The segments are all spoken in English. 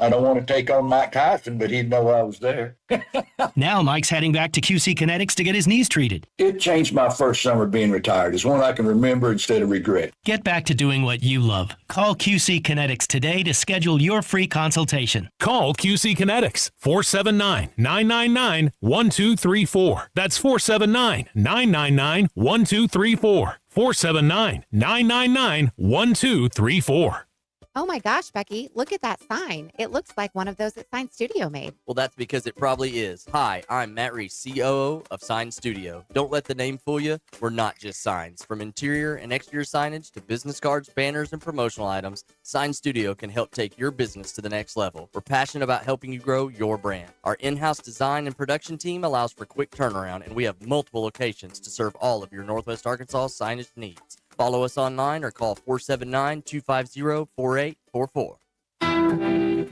I don't want to take on Mike Tyson, but he'd know I was there. Now Mike's heading back to QC Kinetics to get his knees treated. It changed my first summer being retired. It's one I can remember instead of regret. Get back to doing what you love. Call QC Kinetics today to schedule your free consultation. Call QC Kinetics, 479-999-1234. That's 479-999-1234. 479-999-1234. Oh my gosh, Becky, look at that sign. It looks like one of those that Sign Studio made. Well, that's because it probably is. Hi, I'm Matt Reese, COO of Sign Studio. Don't let the name fool you. We're not just signs. From interior and exterior signage to business cards, banners, and promotional items, Sign Studio can help take your business to the next level. We're passionate about helping you grow your brand. Our in-house design and production team allows for quick turnaround, and we have multiple locations to serve all of your Northwest Arkansas signage needs. Follow us online or call 479-250-4844.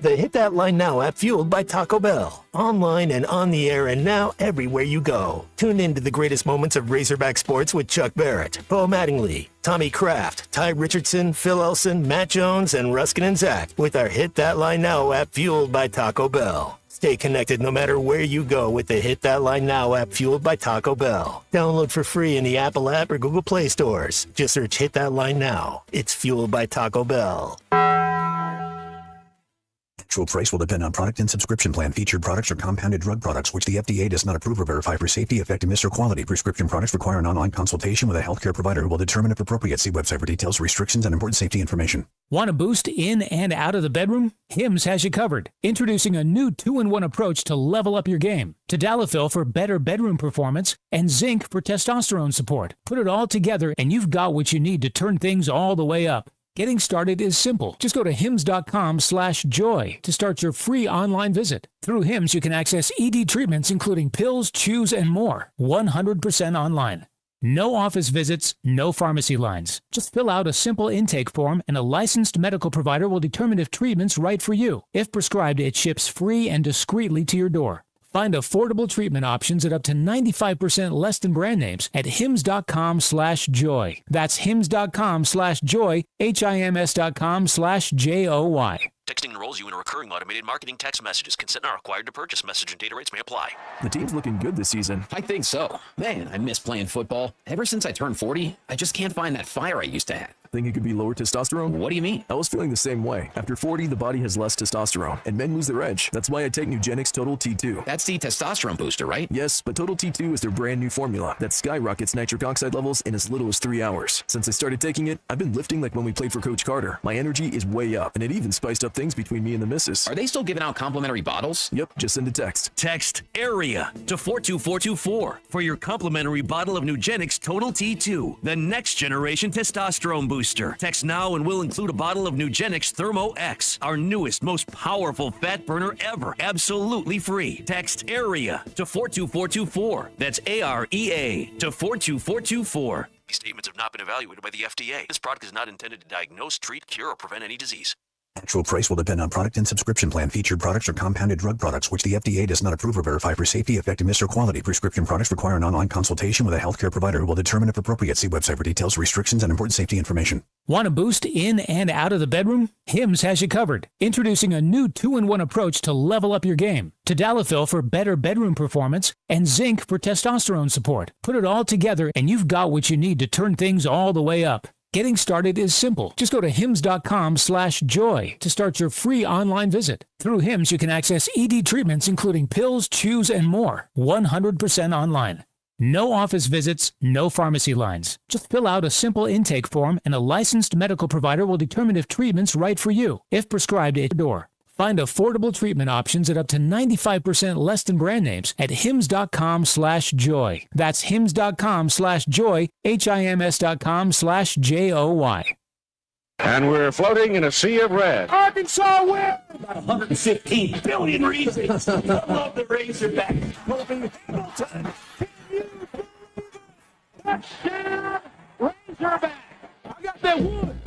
The Hit That Line Now app, fueled by Taco Bell. Online and on the air and now everywhere you go. Tune in to the greatest moments of Razorback sports with Chuck Barrett, Bo Mattingly, Tommy Kraft, Ty Richardson, Phil Elson, Matt Jones, and Ruskin and Zach with our Hit That Line Now app, fueled by Taco Bell. Stay connected no matter where you go with the Hit That Line Now app, fueled by Taco Bell. Download for free in the Apple app or Google Play stores. Just search Hit That Line Now. It's fueled by Taco Bell. Actual price will depend on product and subscription plan. Featured products are compounded drug products, which the FDA does not approve or verify for safety, effectiveness, or quality. Prescription products require an online consultation with a healthcare provider who will determine if appropriate. See website for details, restrictions, and important safety information. Want a boost in and out of the bedroom? Hims has you covered. Introducing a new 2-in-1 approach to level up your game. Tadalafil for better bedroom performance and zinc for testosterone support. Put it all together and you've got what you need to turn things all the way up. Getting started is simple. Just go to hims.com/joy to start your free online visit. Through Hims, you can access ED treatments including pills, chews, and more. 100% online. No office visits, no pharmacy lines. Just fill out a simple intake form and a licensed medical provider will determine if treatment's right for you. If prescribed, it ships free and discreetly to your door. Find affordable treatment options at up to 95% less than brand names at hims.com/joy. That's hims.com/joy, HIMS.com/JOY. Texting enrolls you in a recurring automated marketing text messages. Consent not required to purchase. Message and data rates may apply. The team's looking good this season. I think so. Man, I miss playing football. Ever since I turned 40, I just can't find that fire I used to have. Think it could be lower testosterone? What do you mean? I was feeling the same way. After 40, the body has less testosterone, and men lose their edge. That's why I take Nugenix Total T2. That's the testosterone booster, right? Yes, but Total T2 is their brand new formula that skyrockets nitric oxide levels in as little as 3 hours. Since I started taking it, I've been lifting like when we played for Coach Carter. My energy is way up, and it even spiced up things between me and the missus. Are they still giving out complimentary bottles? Yep, just send a text. Text AREA to 42424 for your complimentary bottle of Nugenix Total T2, the next generation testosterone booster. Text now and we'll include a bottle of Nugenix Thermo X, our newest, most powerful fat burner ever, absolutely free. Text AREA to 42424. That's AREA to 42424. These statements have not been evaluated by the FDA. This product is not intended to diagnose, treat, cure, or prevent any disease. Actual price will depend on product and subscription plan. Featured products are compounded drug products, which the FDA does not approve or verify for safety, effectiveness, or quality. Prescription products require an online consultation with a healthcare provider who will determine if appropriate. See website for details, restrictions, and important safety information. Want a boost in and out of the bedroom? Hims has you covered. Introducing a new 2-in-1 approach to level up your game. Tadalafil for better bedroom performance and zinc for testosterone support. Put it all together and you've got what you need to turn things all the way up. Getting started is simple. Just go to hims.com/joy to start your free online visit. Through Hims, you can access ED treatments including pills, chews, and more. 100% online. No office visits, no pharmacy lines. Just fill out a simple intake form and a licensed medical provider will determine if treatment's right for you. If prescribed, at your door. Find affordable treatment options at up to 95% less than brand names at hims.com/joy. That's hims.com/joy, HIMS.com/JOY. And we're floating in a sea of red. Arkansas wins! About 115 billion reasons. I love the Razorbacks. Hoping Hamilton. Touchdown, Razorback. I got that one.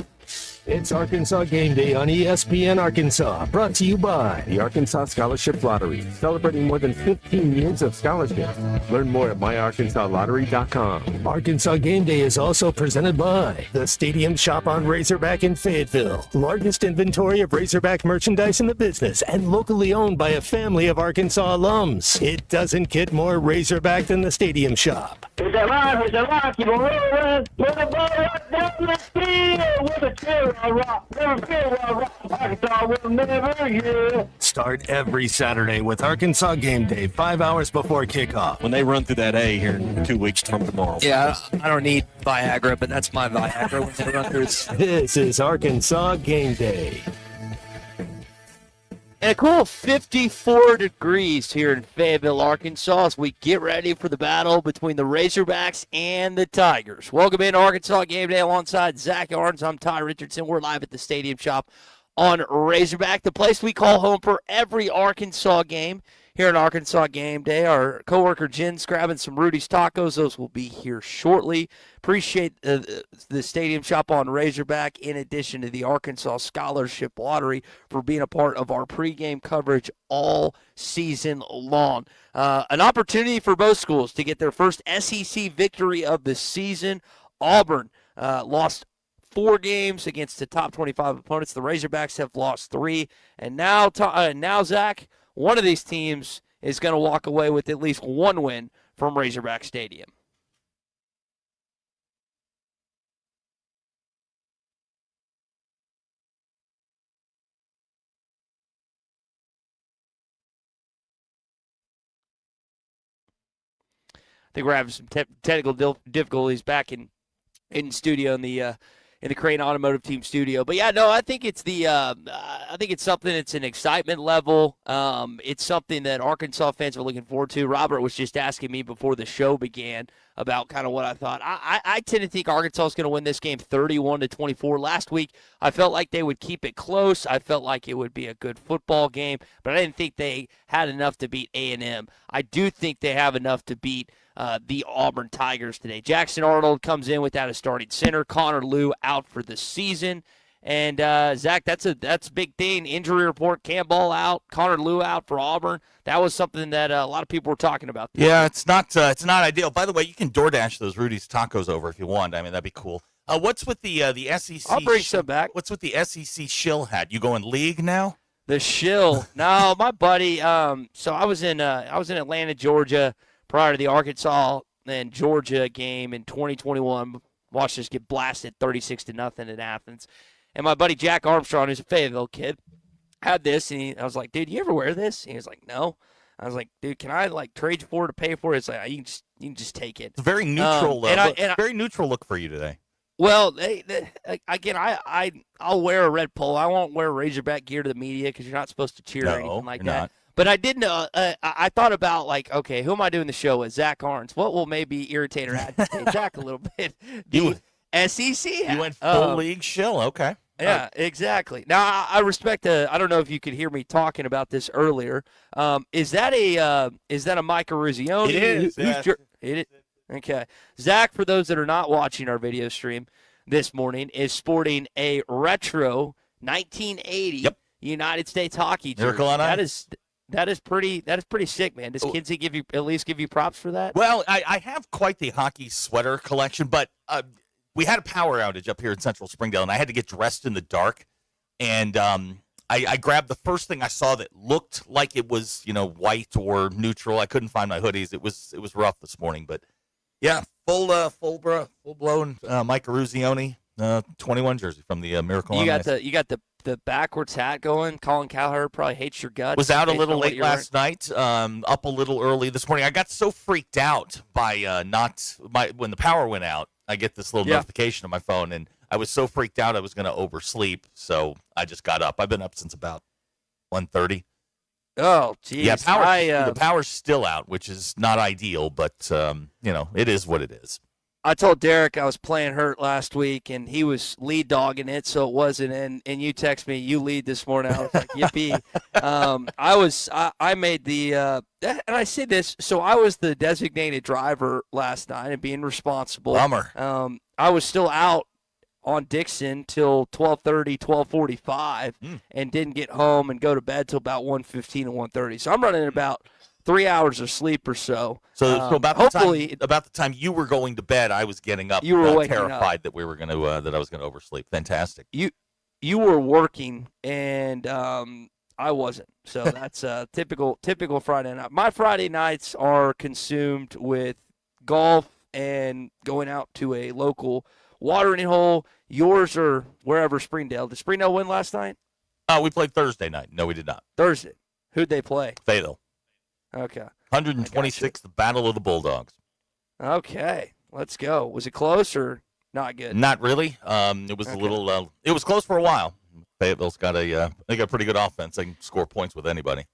It's Arkansas Game Day on ESPN Arkansas, brought to you by The Arkansas Scholarship Lottery, celebrating more than 15 years of scholarships. Learn more at myarkansasLottery.com. Arkansas Game Day is also presented by the Stadium Shop on Razorback in Fayetteville, largest inventory of Razorback merchandise in the business and locally owned by a family of Arkansas alums. It doesn't get more Razorback than the Stadium Shop. It's a line, keep on rolling, put the ball right down the field with a chill rock, never feel rock, Arkansas will never hear. Start every Saturday with Arkansas Game Day, 5 hours before kickoff. When they run through that A here 2 weeks from tomorrow. Yeah, I don't need Viagra, but that's my Viagra when they run through. This is Arkansas Game Day. And a cool 54 degrees here in Fayetteville, Arkansas, as we get ready for the battle between the Razorbacks and the Tigers. Welcome in Arkansas Game Day alongside Zach Arns. I'm Ty Richardson. We're live at the Stadium Shop on Razorback, the place we call home for every Arkansas game. Here in Arkansas Game Day, our coworker Jen's grabbing some Rudy's Tacos. Those will be here shortly. Appreciate the Stadium Shop on Razorback, in addition to the Arkansas Scholarship Lottery, for being a part of our pregame coverage all season long. An opportunity for both schools to get their first SEC victory of the season. Auburn lost 4 games against the top 25 opponents. The Razorbacks have lost 3. And now Zach, one of these teams is going to walk away with at least 1 win from Razorback Stadium. I think we're having some technical difficulties back in studio in the Crane Automotive Team studio. But yeah, no, I think it's I think it's something. It's an excitement level. It's something that Arkansas fans are looking forward to. Robert was just asking me before the show began about kind of what I thought. I tend to think Arkansas is going to win this game 31-24. Last week, I felt like they would keep it close. I felt like it would be a good football game, but I didn't think they had enough to beat A&M. I do think they have enough to beat the Auburn Tigers today. Jackson Arnold comes in without a starting center. Connor Lew out for the season. And, Zach, that's a big thing. Injury report, Campbell out, Connor Lew out for Auburn. That was something that a lot of people were talking about. Yeah, it's not ideal. By the way, you can DoorDash those Rudy's Tacos over if you want. I mean, that'd be cool. What's with the SEC? I'll bring some back. What's with the SEC shill hat? You going league now? The shill? No, my buddy. So I was in Atlanta, Georgia, prior to the Arkansas and Georgia game in 2021. Watched us get blasted 36-0 at Athens. And my buddy Jack Armstrong, who's a Fayetteville kid, had this, and I was like, dude, you ever wear this? And he was like, no. I was like, dude, can I trade you for it to pay for it? It's like, you can just take it. It's a very neutral very neutral look for you today. Well, again, I'll wear a red polo. I won't wear Razorback gear to the media because you're not supposed to cheer or anything like that. Not. But I did know. I thought about okay, who am I doing the show with? Zach Arns. What will maybe irritate or agitate Zach a little bit? The SEC hat. You went full league shill. Okay. Yeah, exactly. Now I respect. I don't know if you could hear me talking about this earlier. Is that a Mike Ruzioni? It is. It is. Okay. Zach, for those that are not watching our video stream this morning, is sporting a retro 1980 United States hockey jersey. Miracle on Ice. That is pretty sick, man. Does Kinsey at least give you props for that? Well, I have quite the hockey sweater collection, but we had a power outage up here in Central Springdale, and I had to get dressed in the dark. And I grabbed the first thing I saw that looked like it was, white or neutral. I couldn't find my hoodies. It was rough this morning, but yeah, full blown Mike Ruzioni 21 jersey from the Miracle on Ice. You got the backwards hat going. Colin Cowherd probably hates your guts. Was out a little late last night, up a little early this morning. I got so freaked out by when the power went out. I get this little notification on my phone, and I was so freaked out I was going to oversleep, so I just got up. I've been up since about 1:30. Oh, geez. Yeah, the power's still out, which is not ideal, but it is what it is. I told Derek I was playing hurt last week, and he was lead dogging it, so it wasn't. And you text me, you lead this morning. I was like, yippee. I made the and I say this, so I was the designated driver last night and being responsible. Bummer. I was still out on Dixon till 12:30, 12:45, and didn't get home and go to bed till about 1:15 and 1:30. So I'm running about 3 hours of sleep or so. So about hopefully the time you were going to bed, I was getting up. You were waking terrified up. that we were going to that I was going to oversleep. Fantastic. You were working and I wasn't. So that's typical Friday night. My Friday nights are consumed with golf and going out to a local watering hole. Yours are wherever Springdale. Did Springdale win last night? We played Thursday night. No, we did not. Thursday. Who'd they play? Fayetteville. Okay. 126, the Battle of the Bulldogs. Okay. Let's go. Was it close or not good? Not really. It was a little. It was close for a while. Fayetteville's got a pretty good offense. They can score points with anybody.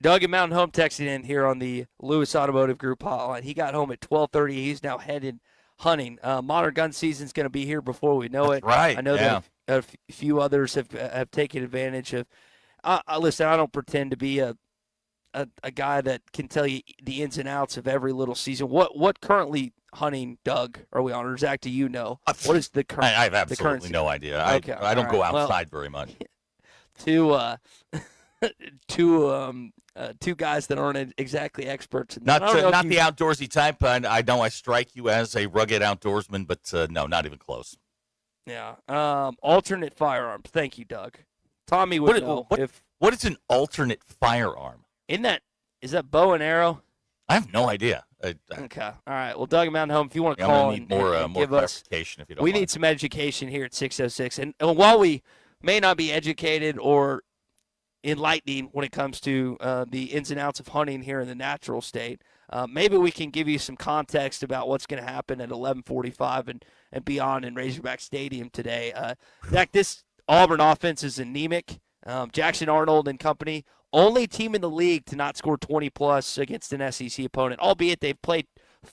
Doug at Mountain Home texting in here on the Lewis Automotive Group hotline. He got home at 12:30. He's now headed hunting. Modern gun season's going to be here before we know it. Right. I know that a few others have taken advantage of. Listen, I don't pretend to be a guy that can tell you the ins and outs of every little season. What currently hunting, Doug, are we on? Or Zach, do you know? What is the current? I have absolutely no idea. Okay. I don't go Well, outside very much. Two guys that aren't exactly experts. Not the outdoorsy type. I know I strike you as a rugged outdoorsman, but no, not even close. Yeah. Alternate firearms. Thank you, Doug. Tommy would know what is an alternate firearm? Is that bow and arrow? I have no idea. Okay. All right. Well, Doug at Mountain Home, if you want to I'm call gonna need more give us, clarification if you don't we mind. need some education here at 606. And while we may not be educated or enlightening when it comes to the ins and outs of hunting here in the natural state, maybe we can give you some context about what's going to happen at 11:45 and beyond in Razorback Stadium today. Zach, this Auburn offense is anemic. Jackson Arnold and company, only team in the league to not score 20-plus against an SEC opponent, albeit they've played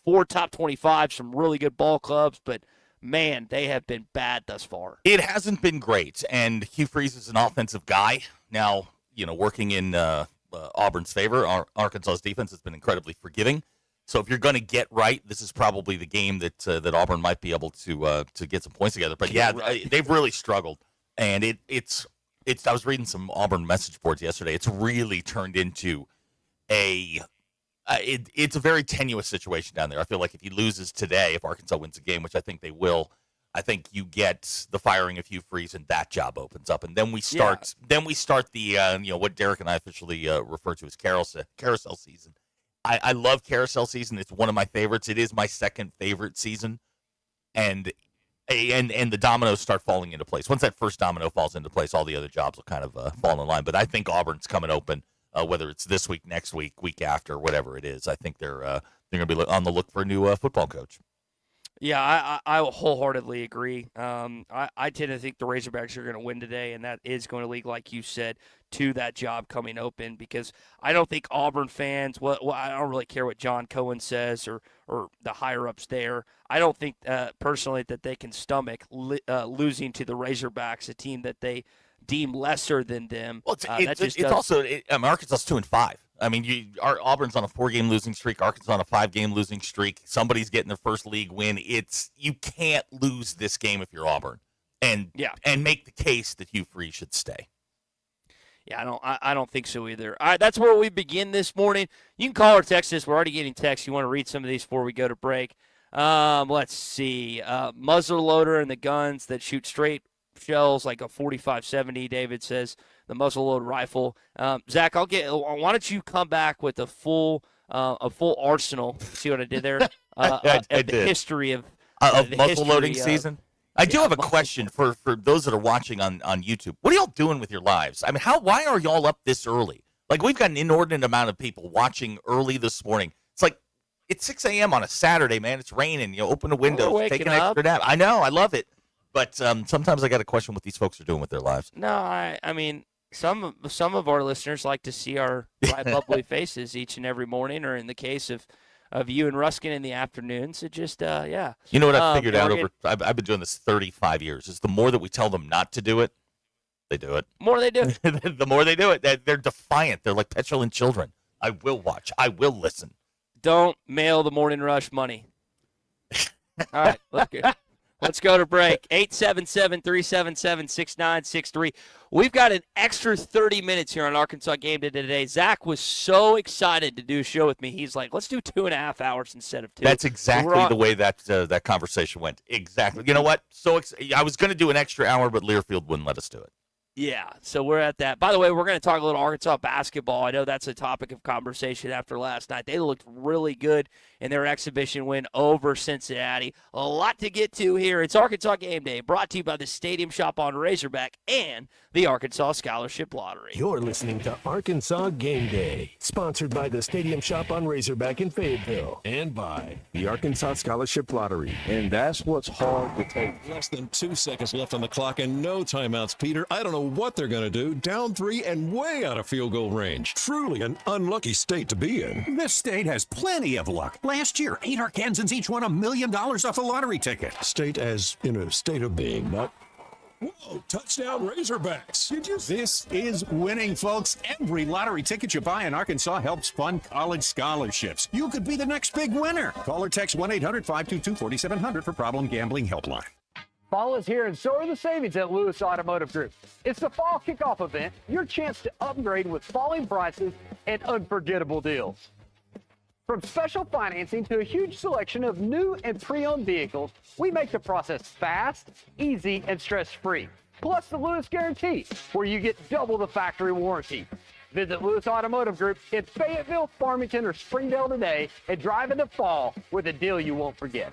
4 top 25, some really good ball clubs, but, man, they have been bad thus far. It hasn't been great, and Hugh Freeze is an offensive guy. Now, working in Auburn's favor, Arkansas's defense has been incredibly forgiving. So if you're going to get right, this is probably the game that Auburn might be able to get some points together. But, yeah, they've really struggled, and it's I was reading some Auburn message boards yesterday. It's really turned into it's a very tenuous situation down there. I feel like if he loses today, if Arkansas wins the game, which I think they will, I think you get the firing of Hugh Freeze and that job opens up, and then we start the what Derek and I officially refer to as carousel season. I love carousel season. It's one of my favorites. It is my second favorite season, and the dominoes start falling into place. Once that first domino falls into place, all the other jobs will kind of fall in line. But I think Auburn's coming open, whether it's this week, next week, week after, whatever it is. I think they're going to be on the look for a new football coach. Yeah, I wholeheartedly agree. I tend to think the Razorbacks are going to win today, and that is going to lead, like you said, to that job coming open, because I don't think Auburn fans, I don't really care what John Cohen says or the higher-ups there. I don't think personally that they can stomach losing to the Razorbacks, a team that they deem lesser than them. Well, Arkansas's 2-5. I mean, Auburn's on a 4-game losing streak. Arkansas on a 5-game losing streak. Somebody's getting their first league win. You can't lose this game if you're Auburn, and make the case that Hugh Freeze should stay. Yeah, I don't think so either. All right, that's where we begin this morning. You can call or text us. We're already getting texts. You want to read some of these before we go to break? Let's see. Muzzle loader and the guns that shoot straight shells like a 45-70. David says the muzzle load rifle. Zach, why don't you come back with a full arsenal? See what I did there? I did. The history of muzzle loading season. I do have a question for those that are watching on YouTube. What are y'all doing with your lives? I mean, why are y'all up this early? Like, we've got an inordinate amount of people watching early this morning. It's like, it's 6 a.m. on a Saturday, man. It's raining. Open the windows, take an extra nap. I know. I love it. But sometimes I got to question what these folks are doing with their lives. No, I mean, some of our listeners like to see our bright, bubbly faces each and every morning, or in the case of you and Ruskin in the afternoons. It just, yeah. You know what I've figured out I've been doing this 35 years, is the more that we tell them not to do it, they do it. The more they do it. The more they do it. They're defiant. They're like petulant children. I will watch. I will listen. Don't mail the Morning Rush money. All right, Let's go to break. 877-377-6963. We've got an extra 30 minutes here on Arkansas Game Day today. Zach was so excited to do a show with me. He's like, let's do 2.5 hours instead of 2. That's exactly the way that conversation went. Exactly. You know what? I was going to do an extra hour, but Learfield wouldn't let us do it. Yeah, so we're at that. By the way, we're going to talk a little Arkansas basketball. I know that's a topic of conversation after last night. They looked really good in their exhibition win over Cincinnati. A lot to get to here. It's Arkansas Game Day, brought to you by the Stadium Shop on Razorback and the Arkansas Scholarship Lottery. You're listening to Arkansas Game Day, sponsored by the Stadium Shop on Razorback in Fayetteville. And by the Arkansas Scholarship Lottery. And that's what's hard to take. Less than 2 seconds left on the clock and no timeouts, Peter. I don't know what they're going to do. Down 3 and way out of field goal range. Truly an unlucky state to be in. This state has plenty of luck. Last year, 8 Arkansans each won $1 million off a lottery ticket. State as in a state of being, not... Whoa, touchdown Razorbacks. Did you... This is winning, folks. Every lottery ticket you buy in Arkansas helps fund college scholarships. You could be the next big winner. Call or text 1-800-522-4700 for Problem Gambling Helpline. Fall is here, and so are the savings at Lewis Automotive Group. It's the fall kickoff event, your chance to upgrade with falling prices and unforgettable deals. From special financing to a huge selection of new and pre-owned vehicles, we make the process fast, easy, and stress-free. Plus the Lewis Guarantee, where you get double the factory warranty. Visit Lewis Automotive Group in Fayetteville, Farmington, or Springdale today and drive into fall with a deal you won't forget.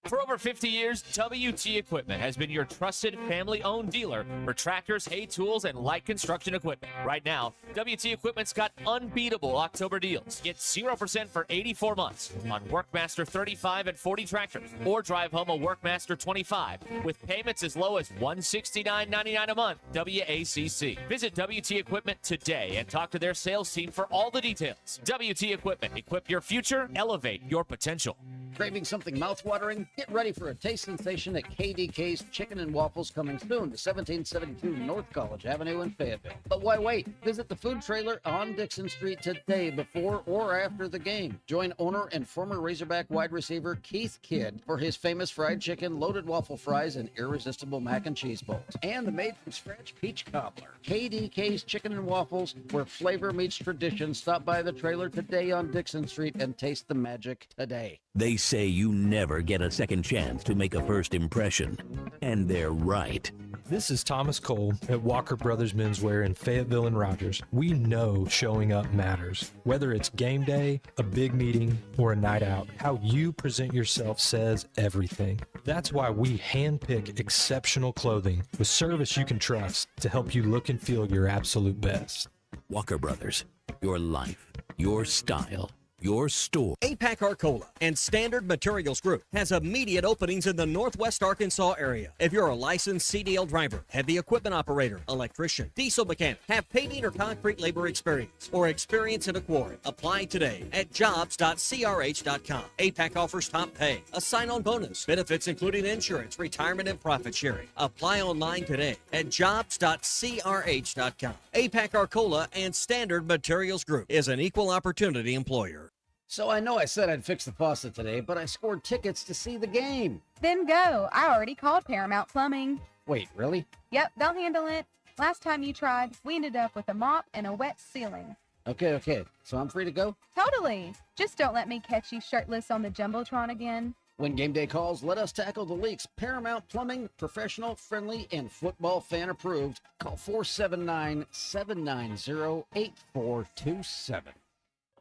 For over 50 years, WT Equipment has been your trusted family-owned dealer for tractors, hay tools, and light construction equipment. Right now, WT Equipment's got unbeatable October deals. Get 0% for 84 months on Workmaster 35 and 40 tractors, or drive home a Workmaster 25 with payments as low as $169.99 a month. WACC. Visit WT Equipment today and talk to their sales team for all the details. WT Equipment. Equip your future. Elevate your potential. Craving something mouthwatering? Get ready for a taste sensation at KDK's Chicken and Waffles coming soon to 1772 North College Avenue in Fayetteville. But why wait? Visit the food trailer on Dixon Street today before or after the game. Join owner and former Razorback wide receiver Keith Kidd for his famous fried chicken, loaded waffle fries, and irresistible mac and cheese bowls. And the made-from-scratch peach cobbler. KDK's Chicken and Waffles, where flavor meets tradition. Stop by the trailer today on Dixon Street and taste the magic today. They say you never get a second chance to make a first impression. And they're right. This is Thomas Cole at Walker Brothers Menswear in Fayetteville and Rogers. We know showing up matters. Whether it's game day, a big meeting, or a night out, how you present yourself says everything. That's why we handpick exceptional clothing with service you can trust to help you look and feel your absolute best. Walker Brothers, your life, your style, your store. APAC Arcola and Standard Materials Group has immediate openings in the Northwest Arkansas area. If you're a licensed CDL driver, heavy equipment operator, electrician, diesel mechanic, have paving or concrete labor experience, or experience in a quarry, apply today at jobs.crh.com. APAC offers top pay, a sign-on bonus, benefits including insurance, retirement, and profit sharing. Apply online today at jobs.crh.com. APAC Arcola and Standard Materials Group is an equal opportunity employer. So I know I said I'd fix the faucet today, but I scored tickets to see the game. Then go. I already called Paramount Plumbing. Wait, really? Yep, they'll handle it. Last time you tried, we ended up with a mop and a wet ceiling. Okay. So I'm free to go? Totally. Just don't let me catch you shirtless on the Jumbotron again. When game day calls, let us tackle the leaks. Paramount Plumbing, professional, friendly, and football fan approved. Call 479-790-8427.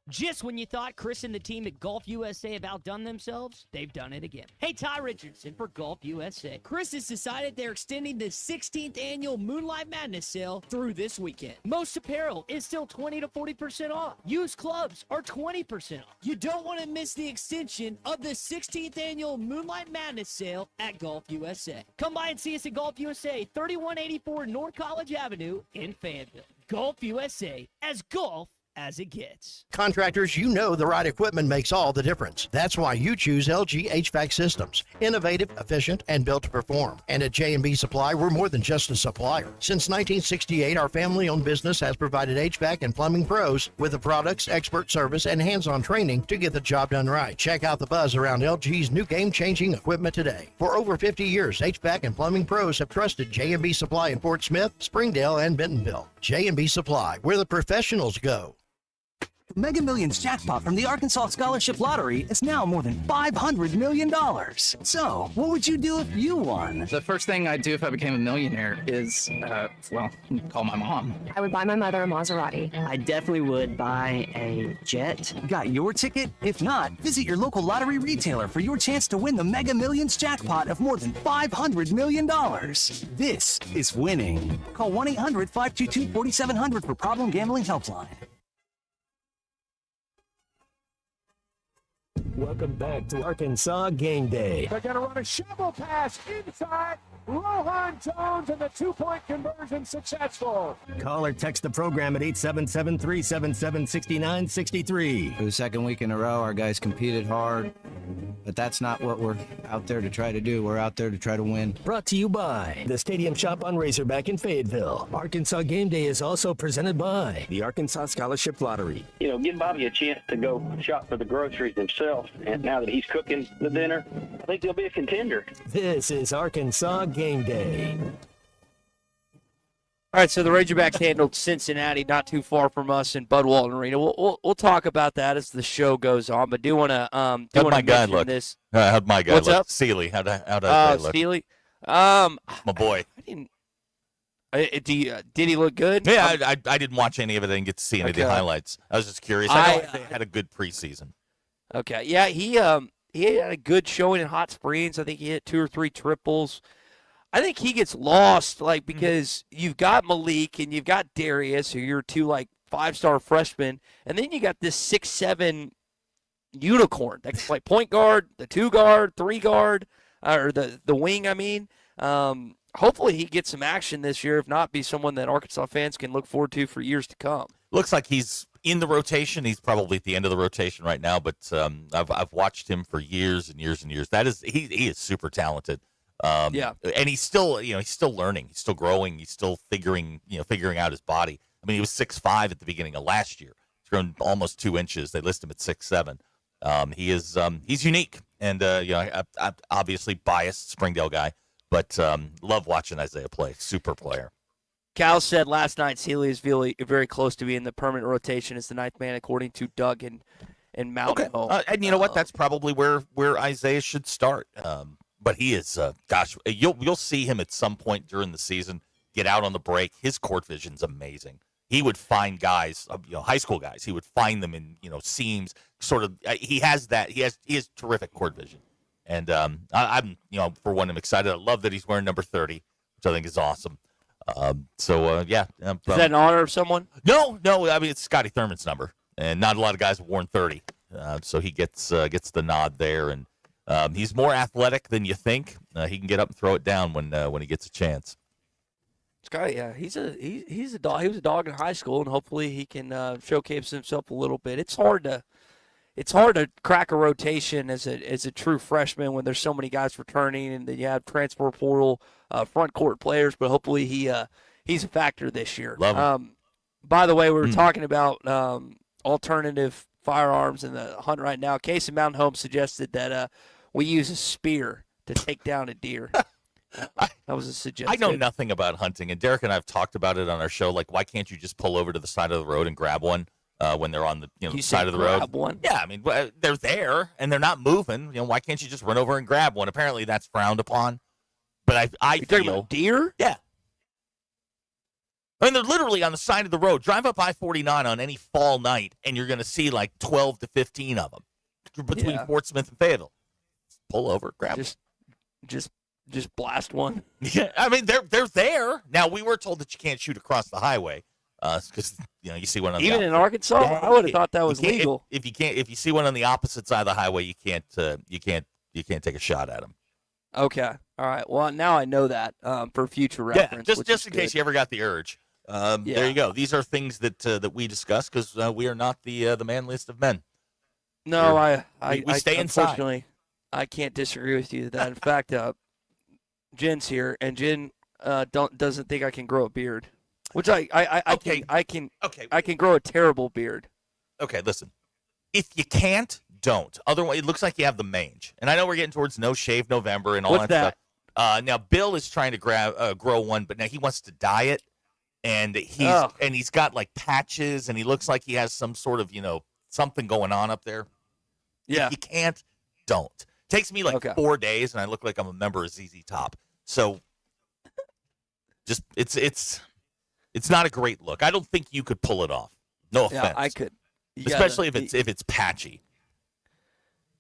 Just when you thought Chris and the team at Golf USA have outdone themselves, they've done it again. Hey, Ty Richardson for Golf USA. Chris has decided they're extending the 16th annual Moonlight Madness sale through this weekend. Most apparel is still 20 to 40% off. Used clubs are 20% off. You don't want to miss the extension of the 16th annual Moonlight Madness sale at Golf USA. Come by and see us at Golf USA, 3184 North College Avenue in Fayetteville. Golf USA, as golf as it gets. Contractors, you know the right equipment makes all the difference. That's why you choose LG HVAC systems. Innovative, efficient, and built to perform. And at J&B Supply, we're more than just a supplier. Since 1968, our family-owned business has provided HVAC and plumbing pros with the products, expert service, and hands-on training to get the job done right. Check out the buzz around LG's new game-changing equipment today. For over 50 years, HVAC and plumbing pros have trusted J&B Supply in Fort Smith, Springdale, and Bentonville. J&B Supply, where the professionals go. Mega Millions jackpot from the Arkansas Scholarship Lottery is now more than $500 million. So, what would you do if you won? The first thing I'd do if I became a millionaire is, call my mom. I would buy my mother a Maserati. I definitely would buy a jet. Got your ticket? If not, visit your local lottery retailer for your chance to win the Mega Millions jackpot of more than $500 million. This is winning. Call 1-800-522-4700 for Problem Gambling Helpline. Welcome back to Arkansas Game Day. They're going to run a shovel pass inside. Rohan Jones, and the two-point conversion successful. Call or text the program at 877-377-6963. For the second week in a row, our guys competed hard, but that's not what we're out there to try to do. We're out there to try to win. Brought to you by the Stadium Shop on Razorback in Fayetteville. Arkansas Game Day is also presented by the Arkansas Scholarship Lottery. You know, give Bobby a chance to go shop for the groceries himself, and now that he's cooking the dinner, I think he'll be a contender. This is Arkansas Game Day. All right, so the Razorbacks handled Cincinnati not too far from us in Bud Walton Arena. We'll talk about that as the show goes on, but do want to how'd my guy look? How'd my guy What's look? up? Sealy, how'd that look? Sealy. My boy. Did he look good? Yeah, I didn't watch any of it. I didn't get to see any of the highlights. I was just curious. I know they had a good preseason. Okay, yeah, he had a good showing in Hot Springs. I think he hit 2 or 3 triples. I think he gets lost, because you've got Malik and you've got Darius, who are 2 5-star freshmen, and then you got this 6'7" unicorn that can play point guard, the 2 guard, 3 guard, or the wing. I mean, hopefully he gets some action this year. If not, be someone that Arkansas fans can look forward to for years to come. Looks like he's in the rotation. He's probably at the end of the rotation right now, but I've watched him for years and years and years. He is super talented. Yeah, and he's still learning. He's still growing. He's still figuring out his body. I mean, he was 6'5" at the beginning of last year. He's grown almost 2 inches. They list him at 6'7". He's unique, and I'm obviously biased Springdale guy, but love watching Isaiah play. Super player. Cal said last night Sealy is very close to being the permanent rotation as the 9th man, according to Doug and Mountain Home. And you know what? That's probably where Isaiah should start. But he is, you'll see him at some point during the season get out on the break. His court vision's amazing. He would find guys, high school guys. He would find them in seams. Sort of, he has that. He has terrific court vision, and I'm for one, I'm excited. I love that he's wearing number 30, which I think is awesome. Is that an honor of someone? No. I mean, it's Scotty Thurman's number, and not a lot of guys have worn 30, so he gets the nod there, and he's more athletic than you think. He can get up and throw it down when he gets a chance. Scotty, yeah, he's a dog. He was a dog in high school, and hopefully he can showcase himself a little bit. It's hard to crack a rotation as a true freshman when there's so many guys returning, and then you have transfer portal front court players. But hopefully he's a factor this year. Love him. By the way, we were talking about alternative firearms in the hunt right now. Case and Mountain Home suggested that we use a spear to take down a deer. That was a suggestion. I know nothing about hunting, and Derek and I have talked about it on our show. Like, why can't you just pull over to the side of the road and grab one when they're on the the side of the road? Grab one? Yeah, I mean, they're there and they're not moving. Why can't you just run over and grab one? Apparently, that's frowned upon. But I feel talking about deer? Yeah. I mean, they're literally on the side of the road. Drive up I-49 on any fall night, and you're going to see like 12 to 15 of them between Fort Smith and Fayetteville. Pull over, grab Just blast one. Yeah, I mean they're there now. We were told that you can't shoot across the highway because you see one on even the in Arkansas. I would have thought that was legal. If you see one on the opposite side of the highway, you can't take a shot at them. Okay, all right. Well, now I know that for future reference. Yeah, just in case you ever got the urge. There you go. These are things that we discuss because we are not the man list of men. No, we stay inside. Unfortunately, I can't disagree with you. That in fact, Jen's here, and Jen doesn't think I can grow a beard, which I can grow a terrible beard. Okay, listen. If you can't, don't. Otherwise, it looks like you have the mange. And I know we're getting towards No Shave November and all that stuff. Now Bill is trying to grow one, but now he wants to dye it, and he's got like patches, and he looks like he has some sort of something going on up there. Yeah, if you can't, don't. Takes me like 4 days, and I look like I'm a member of ZZ Top. So, just it's not a great look. I don't think you could pull it off. No offense. Yeah, I could, especially if it's patchy.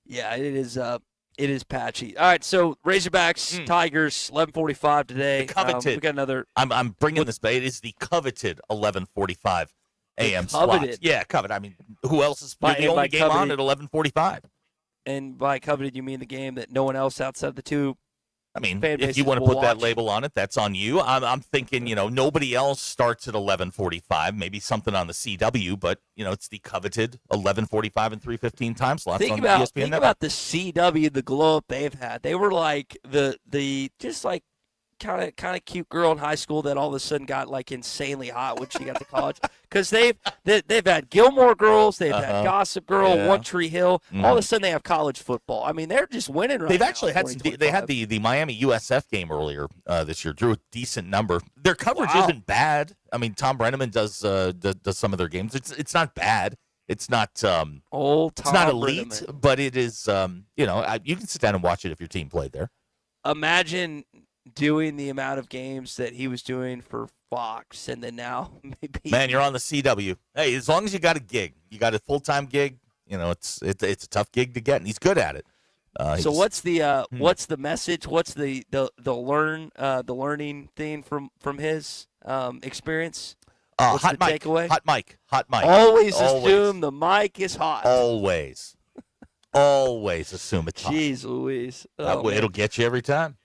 Yeah, it is. It is patchy. All right, so Razorbacks, Tigers, 11:45 today. The coveted. We got another. I'm bringing this back. It is the coveted 11:45 a.m. Coveted. slot. Yeah, coveted. I mean, who else is the only game on at 11:45? And by coveted, you mean the game that no one else outside the two. I mean, if you want to put that label on it, that's on you. I'm thinking, nobody else starts at 11:45. Maybe something on the CW, but it's the coveted 11:45 and 3:15 time slots on the ESPN Think network. about the CW, the glow up they've had. They were like the just like kind of cute girl in high school that all of a sudden got like insanely hot when she got to college because they've had Gilmore Girls, they've had Gossip Girl, One Tree Hill. All of a sudden they have college football. I mean, they're just winning right now. They've actually had they had the Miami USF game earlier this year. Drew a decent number. Their coverage isn't bad. I mean, Tom Brenneman does some of their games. It's not bad. It's not it's not elite, Brenneman. but it is you can sit down and watch it if your team played there. Imagine doing the amount of games that he was doing for Fox, and then now maybe. Man, you're on the CW. Hey, as long as you got a gig, you got a full-time gig. It's a tough gig to get, and he's good at it. So what's the message? What's the learning thing from his experience? What's hot the mic. takeaway? Hot mic. Always assume the mic is hot. Always assume it's hot. Jeez Louise. It'll get you every time.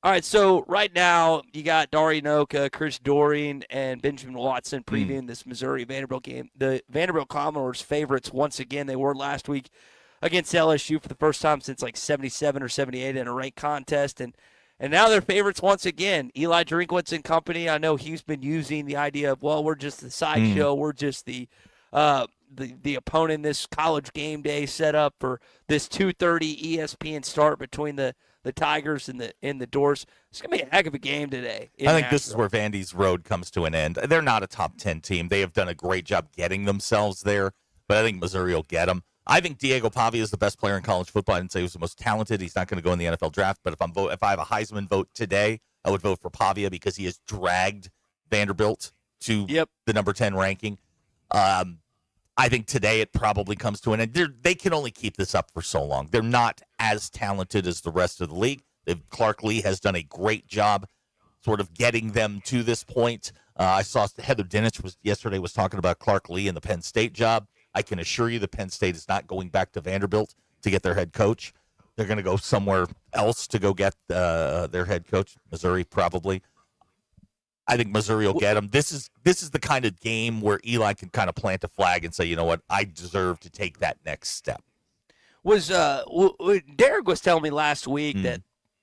All right, so right now you got Dari Noka, Chris Doring, and Benjamin Watson previewing this Missouri-Vanderbilt game. The Vanderbilt Commodores favorites once again. They were last week against LSU for the first time since like 77 or 78 in a ranked contest, and now they're favorites once again. Eli Drinkwitz and company, I know he's been using the idea of, well, we're just the sideshow. We're just the opponent in this college game day set up for this 2:30 ESPN start between the Tigers and the Doors. It's going to be a heck of a game today. I think this is where Vandy's road comes to an end. They're not a top 10 team. They have done a great job getting themselves there, but I think Missouri will get them. I think Diego Pavia is the best player in college football. I didn't say he was the most talented. He's not going to go in the NFL draft, but if I have a Heisman vote today, I would vote for Pavia because he has dragged Vanderbilt to the number 10 ranking. I think today it probably comes to an end. They can only keep this up for so long. They're not as talented as the rest of the league. Clark Lee has done a great job sort of getting them to this point. I saw Heather Dinich yesterday was talking about Clark Lee and the Penn State job. I can assure you that Penn State is not going back to Vanderbilt to get their head coach. They're going to go somewhere else to go get their head coach, Missouri probably. I think Missouri will get them. This is the kind of game where Eli can kind of plant a flag and say, you know what, I deserve to take that next step. Derek was telling me last week that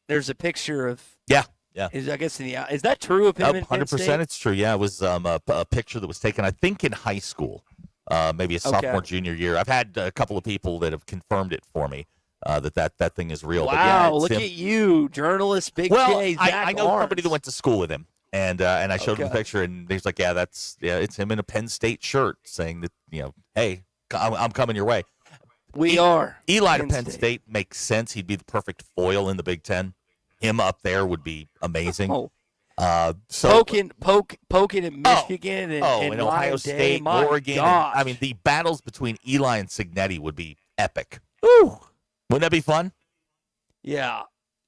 there's a picture of is that true of him? 100% it's true. Yeah, it was a picture that was taken, I think, in high school, maybe a sophomore junior year. I've had a couple of people that have confirmed it for me that thing is real. Wow, but yeah, look at you, journalist Big J. I know somebody that went to school with him. And I showed him the picture, and he's like, it's him in a Penn State shirt saying that, hey, I'm coming your way. We are. Eli to Penn State makes sense. He'd be the perfect foil in the Big Ten. Him up there would be amazing. Poking in Michigan and Ohio State, Oregon. I mean, the battles between Eli and Cignetti would be epic. Ooh. Wouldn't that be fun? Yeah.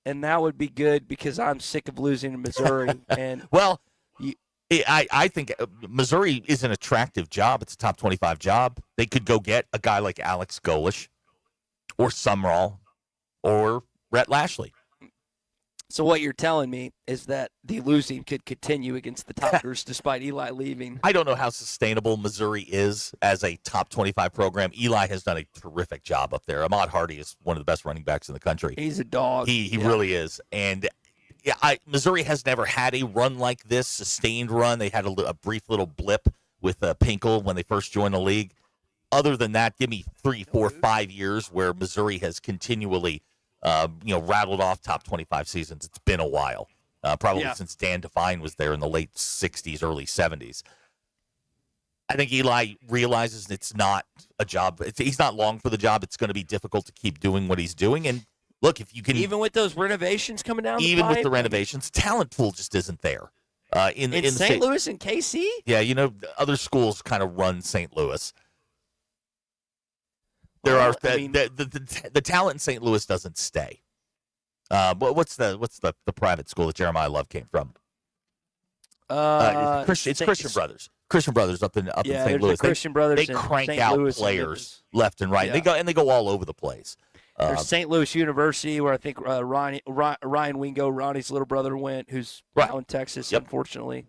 And that would be good because I'm sick of losing to Missouri. And well, I think Missouri is an attractive job. It's a top 25 job. They could go get a guy like Alex Golish or Sumrall or Rhett Lashley. So what you're telling me is that the losing could continue against the Tigers despite Eli leaving. I don't know how sustainable Missouri is as a top 25 program. Eli has done a terrific job up there. Ahmad Hardy is one of the best running backs in the country. He's a dog. He really is. And Missouri has never had a run like this, sustained run. They had a brief little blip with Pinkel when they first joined the league. Other than that, give me 3, 4, 5 years where Missouri has continually rattled off top 25 seasons. It's been a while, probably since Dan Devine was there in the late 60s, early 70s. I think Eli realizes it's not a job. He's not long for the job. It's going to be difficult to keep doing what he's doing. And look, if you can, even with those renovations coming down, with the renovations, talent pool just isn't there. In St. Louis and KC, other schools kind of run St. Louis. The talent in St. Louis doesn't stay. What's the private school that Jeremiah Love came from? Christian Brothers. Christian Brothers up in St. Louis. Christian Brothers. They crank out players left and right. Yeah. They go all over the place. There's St. Louis University, where I think Ryan Wingo, Ronnie's little brother, went, who's now in Texas, unfortunately.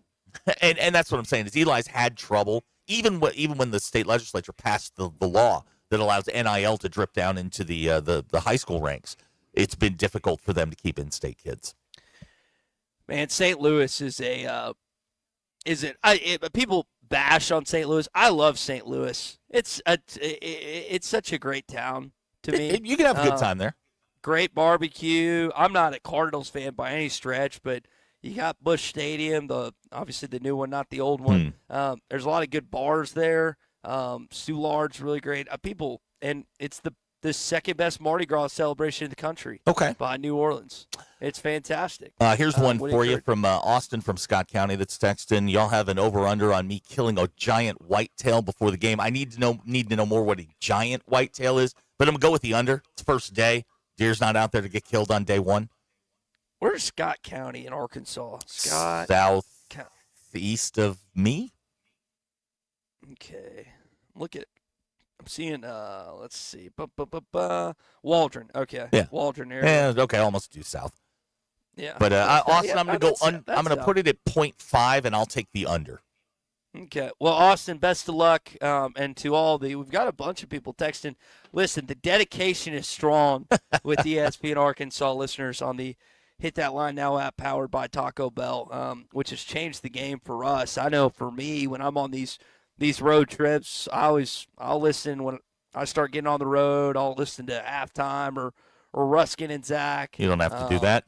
And that's what I'm saying is Eli's had trouble, even when the state legislature passed the law that allows NIL to drip down into the high school ranks. It's been difficult for them to keep in-state kids. Man, St. Louis people bash on St. Louis. I love St. Louis. It's such a great town to me. You can have a good time there. Great barbecue. I'm not a Cardinals fan by any stretch, but you got Busch Stadium, obviously the new one, not the old one. There's a lot of good bars there. Soulard's really great. And it's the second best Mardi Gras celebration in the country. Okay. By New Orleans. It's fantastic. Here's one for you from Austin from Scott County that's texting. Y'all have an over-under on me killing a giant whitetail before the game. I need to know more what a giant whitetail is, but I'm going to go with the under. It's first day. Deer's not out there to get killed on day one. Where's Scott County in Arkansas? Southeast of me. Okay. I'm seeing, let's see. Waldron. Okay. Yeah. Waldron area. Yeah, okay, almost due south. Yeah. But Austin, I'm going to I'm going to put it at 0.5, and I'll take the under. Okay. Well, Austin, best of luck. And to we've got a bunch of people texting. Listen, the dedication is strong with the ESPN Arkansas listeners on the Hit That Line Now app powered by Taco Bell, which has changed the game for us. I know for me, when I'm on these road trips, I'll listen when I start getting on the road. I'll listen to Halftime or Ruskin and Zach. You don't have to do that.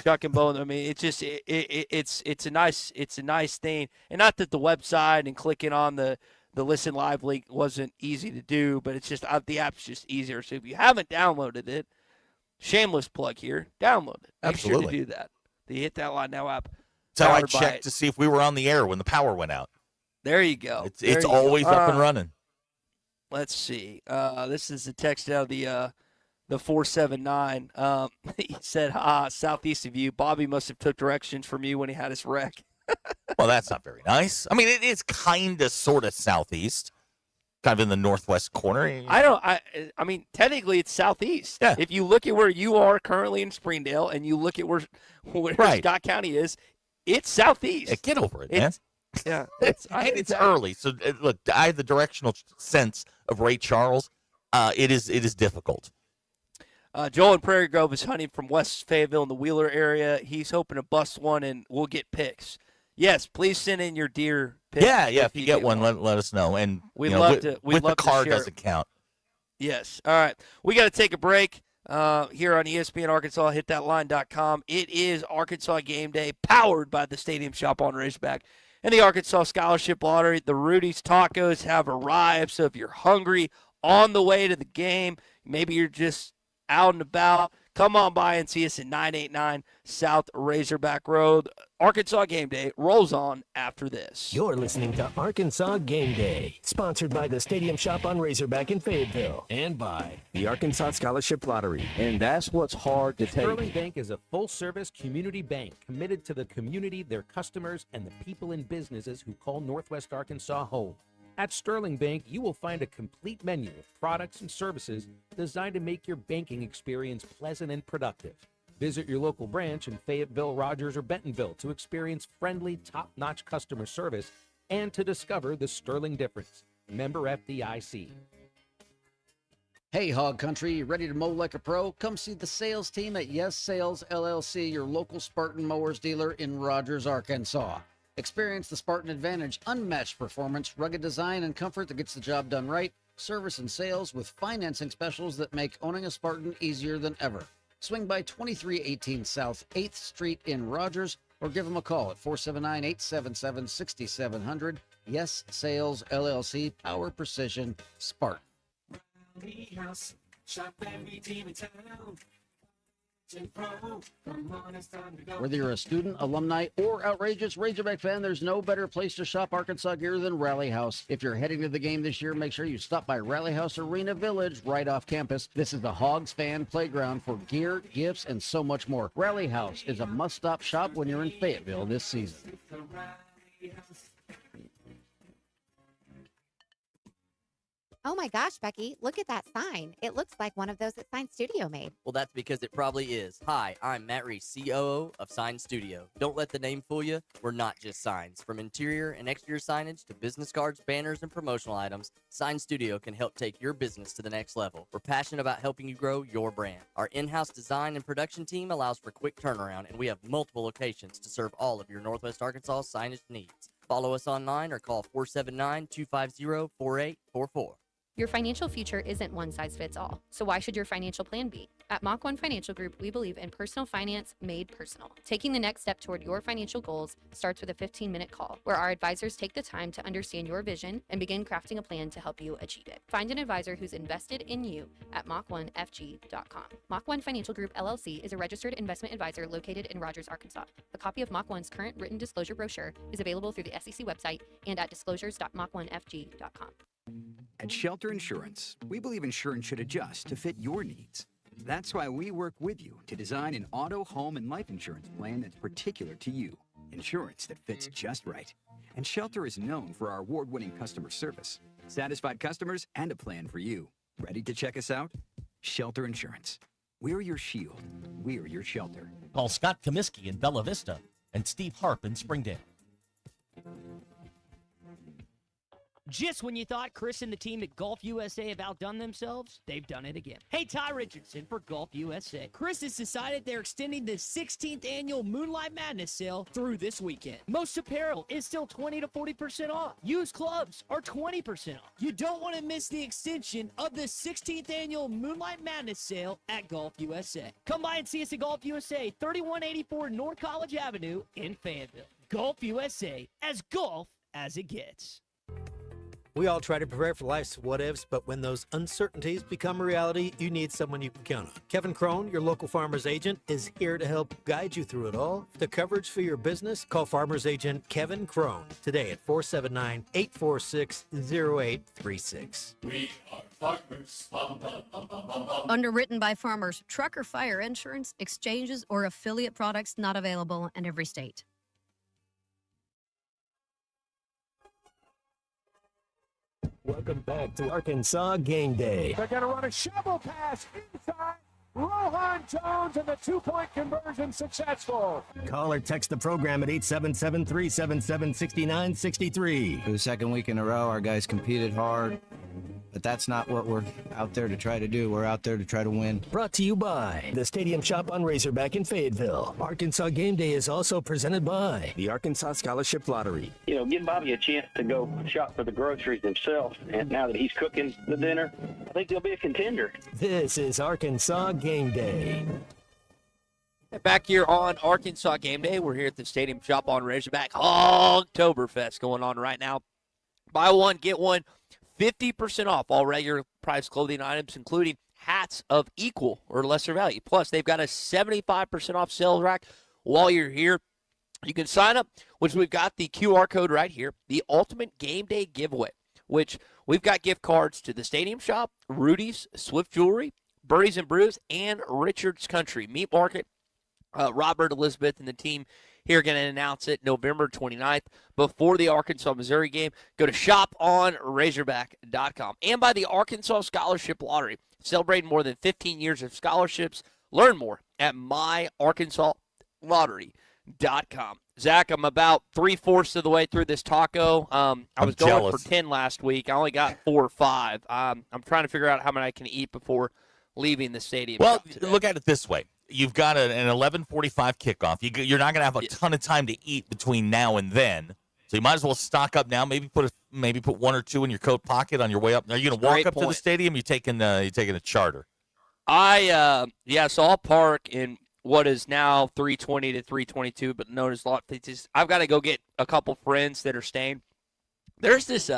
Chuck and Bone. I mean, it's just it's a nice thing, and not that the website and clicking on the Listen Live link wasn't easy to do, but it's just the app's just easier. So if you haven't downloaded it, shameless plug here, download it. Make sure to do that. The Hit That Line Now app. That's how I checked to see if we were on the air when the power went out. There you go. It's always up and running. Let's see. This is a text out of the 479. He said, southeast of you. Bobby must have took directions from you when he had his wreck. Well, that's not very nice. I mean, it is kind of sort of southeast, kind of in the northwest corner. I mean, technically it's southeast. Yeah. If you look at where you are currently in Springdale and you look at where Scott County is, it's southeast. Yeah, get over it, man. Yeah, it's early. So look, I have the directional sense of Ray Charles. It is difficult. Joel in Prairie Grove is hunting from West Fayetteville in the Wheeler area. He's hoping to bust one, and we'll get pics. Yes, please send in your deer pics. Yeah. If you get one, let us know. And we'd love to. With the car doesn't count. Yes. All right. We got to take a break here on ESPN Arkansas. HitThatLine.com. It is Arkansas Game Day, powered by the Stadium Shop on Razorback and the Arkansas Scholarship Lottery. The Rudy's Tacos have arrived, so if you're hungry on the way to the game, maybe you're just out and about, come on by and see us at 989 South Razorback Road. Arkansas Game Day rolls on after this. You're listening to Arkansas Game Day, sponsored by the Stadium Shop on Razorback in Fayetteville and by the Arkansas Scholarship Lottery. And that's what's hard to take. Sterling Bank is a full-service community bank committed to the community, their customers, and the people and businesses who call Northwest Arkansas home. At Sterling Bank, you will find a complete menu of products and services designed to make your banking experience pleasant and productive. Visit your local branch in Fayetteville, Rogers, or Bentonville to experience friendly, top-notch customer service and to discover the sterling difference. Member FDIC. Hey, Hog Country, you ready to mow like a pro? Come see the sales team at Yes Sales LLC, your local Spartan mowers dealer in Rogers, Arkansas. Experience the Spartan Advantage, unmatched performance, rugged design, and comfort that gets the job done right, service and sales with financing specials that make owning a Spartan easier than ever. Swing by 2318 South 8th Street in Rogers or give them a call at 479-877-6700. Yes Sales LLC, Power Precision Spartan. Shop every team in town. Whether you're a student, alumni, or outrageous Razorback fan, there's no better place to shop Arkansas gear than Rally House. If you're heading to the game this year, make sure you stop by Rally House Arena Village right off campus. This is the Hogs fan playground for gear, gifts, and so much more. Rally House is a must-stop shop when you're in Fayetteville this season. Oh my gosh, Becky, look at that sign. It looks like one of those that Sign Studio made. Well, that's because it probably is. Hi, I'm Matt Reese, COO of Sign Studio. Don't let the name fool you. We're not just signs. From interior and exterior signage to business cards, banners, and promotional items, Sign Studio can help take your business to the next level. We're passionate about helping you grow your brand. Our in-house design and production team allows for quick turnaround, and we have multiple locations to serve all of your Northwest Arkansas signage needs. Follow us online or call 479-250-4844. Your financial future isn't one size fits all, so why should your financial plan be? At Mach 1 Financial Group, we believe in personal finance made personal. Taking the next step toward your financial goals starts with a 15-minute call, where our advisors take the time to understand your vision and begin crafting a plan to help you achieve it. Find an advisor who's invested in you at Mach1FG.com. Mach 1 Financial Group LLC is a registered investment advisor located in Rogers, Arkansas. A copy of Mach 1's current written disclosure brochure is available through the SEC website and at disclosures.mach1fg.com. At Shelter Insurance, we believe insurance should adjust to fit your needs. That's why we work with you to design an auto, home, and life insurance plan that's particular to you. Insurance that fits just right. And Shelter is known for our award-winning customer service, satisfied customers, and a plan for you. Ready to check us out? Shelter Insurance. We're your shield. We're your shelter. Call Scott Comiskey in Bella Vista and Steve Harp in Springdale. Just when you thought Chris and the team at Golf USA have outdone themselves, they've done it again. Hey, Ty Richardson for Golf USA. Chris has decided they're extending the 16th annual Moonlight Madness sale through this weekend. Most apparel is still 20 to 40% off. Used clubs are 20% off. You don't want to miss the extension of the 16th annual Moonlight Madness sale at Golf USA. Come by and see us at Golf USA, 3184 North College Avenue in Fayetteville. Golf USA, as golf as it gets. We all try to prepare for life's what-ifs, but when those uncertainties become a reality, you need someone you can count on. Kevin Crone, your local farmer's agent, is here to help guide you through it all. The coverage for your business, call farmer's agent Kevin Crone today at 479-846-0836. We are farmers. Bum, bum, bum, bum, bum, bum. Underwritten by farmers, truck or fire insurance, exchanges, or affiliate products not available in every state. Welcome back to Arkansas Game Day. They're going to run a shovel pass inside. Rohan Jones and the two-point conversion successful. Call or text the program at 877-377-6963. For the second week in a row, our guys competed hard, but that's not what we're out there to try to do. We're out there to try to win. Brought to you by the Stadium Shop on Razorback in Fayetteville. Arkansas Game Day is also presented by the Arkansas Scholarship Lottery. You know, give Bobby a chance to go shop for the groceries himself. And now that he's cooking the dinner, I think he'll be a contender. This is Arkansas Game Day. Back here on Arkansas Game Day, we're here at the Stadium Shop on Razorback. Hogtoberfest going on right now. Buy one, get one, 50% off all regular price clothing items, including hats of equal or lesser value. Plus, they've got a 75% off sales rack while you're here. You can sign up, which we've got the QR code right here, the Ultimate Game Day Giveaway, which we've got gift cards to the Stadium Shop, Rudy's, Swift Jewelry, Birdies and Brews, and Richard's Country Meat Market. Robert, Elizabeth, and the team here are going to announce it November 29th before the Arkansas-Missouri game. Go to shoponrazorback.com. And by the Arkansas Scholarship Lottery, celebrating more than 15 years of scholarships. Learn more at myarkansaslottery.com. Zach, I'm about 3/4 of the way through this taco. I was going jealous. for 10 last week. I only got 4 or 5. I'm trying to figure out how many I can eat before leaving the stadium. Well, look at it this way. You've got an 11:45 kickoff. You're not going to have a ton of time to eat between now and then. So you might as well stock up now. Maybe put 1 or 2 in your coat pocket on your way up. Are you going to walk up to the stadium? You're taking a charter. So I'll park in what is now 320 to 322, but known as Lot 50. I've got to go get a couple friends that are staying. There's this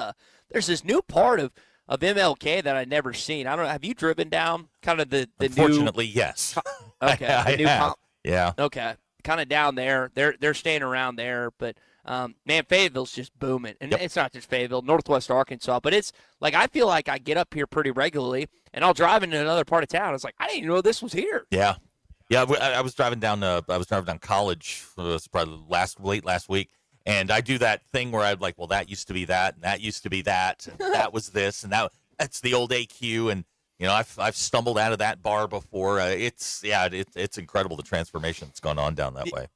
new part of MLK that I'd never seen. I don't know. Have you driven down kind of the Unfortunately, new? yes. Okay. I have. Yeah. Okay. Kind of down there. They're staying around there, but man, Fayetteville's just booming. And it's not just Fayetteville, Northwest Arkansas, but it's like I feel like I get up here pretty regularly, and I'll drive into another part of town. It's like I didn't even know this was here. Yeah. Yeah, I was driving down. I was driving down College. It was probably late last week, and I do that thing where I'm like, well, that used to be that, and that used to be that, and that was this, and that's the old AQ, and I've stumbled out of that bar before. It's incredible the transformation that's gone on down that way.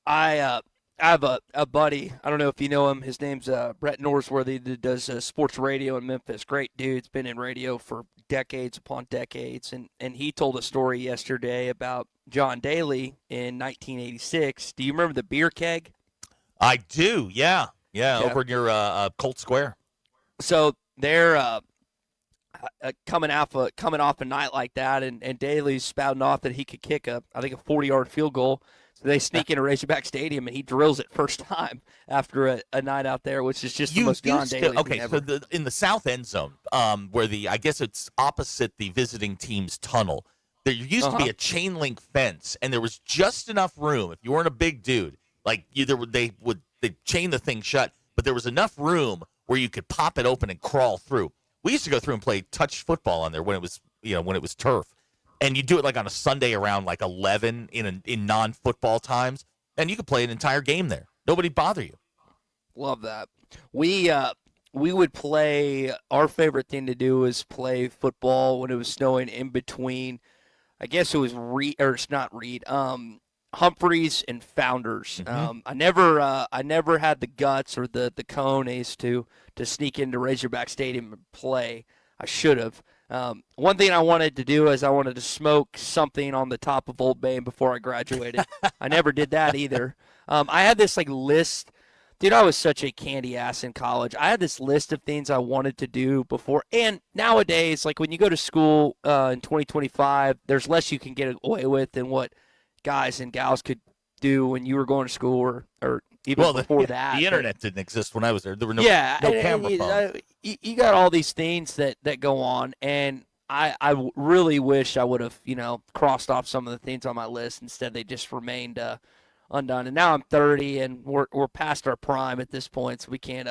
I have a buddy. I don't know if you know him. His name's Brett Norsworthy, that does sports radio in Memphis. Great dude. He's been in radio for decades upon decades, and he told a story yesterday about John Daly in 1986. Do you remember the beer keg? I do, yeah. Over near Colt Square. So they're coming off a night like that, and Daly's spouting off that he could kick a 40-yard field goal. So they sneak into Razorback Stadium, and he drills it first time after a night out there, which is just the most John Daly thing ever. So in the south end zone, where I guess it's opposite the visiting team's tunnel, there used to be a chain link fence, and there was just enough room. If you weren't a big dude, like they'd chain the thing shut, but there was enough room where you could pop it open and crawl through. We used to go through and play touch football on there when it was turf, and you do it like on a Sunday around like 11 in non-football times, and you could play an entire game there. Nobody bother you. Love that. We would play. Our favorite thing to do was play football when it was snowing in between. I guess it was Humphreys and Founders. Mm-hmm. I never had the guts or the cojones to sneak into Razorback Stadium and play. I should have. One thing I wanted to do is I wanted to smoke something on the top of Old Main before I graduated. I never did that either. I had this list. Dude, I was such a candy ass in college. I had this list of things I wanted to do before. And nowadays, when you go to school in 2025, there's less you can get away with than what guys and gals could do when you were going to school or even before that. The internet didn't exist when I was there. There were no camera phones. You got all these things that go on, and I really wish I would have, crossed off some of the things on my list. Instead, they just remained undone. And now I'm 30, and we're past our prime at this point, so we can't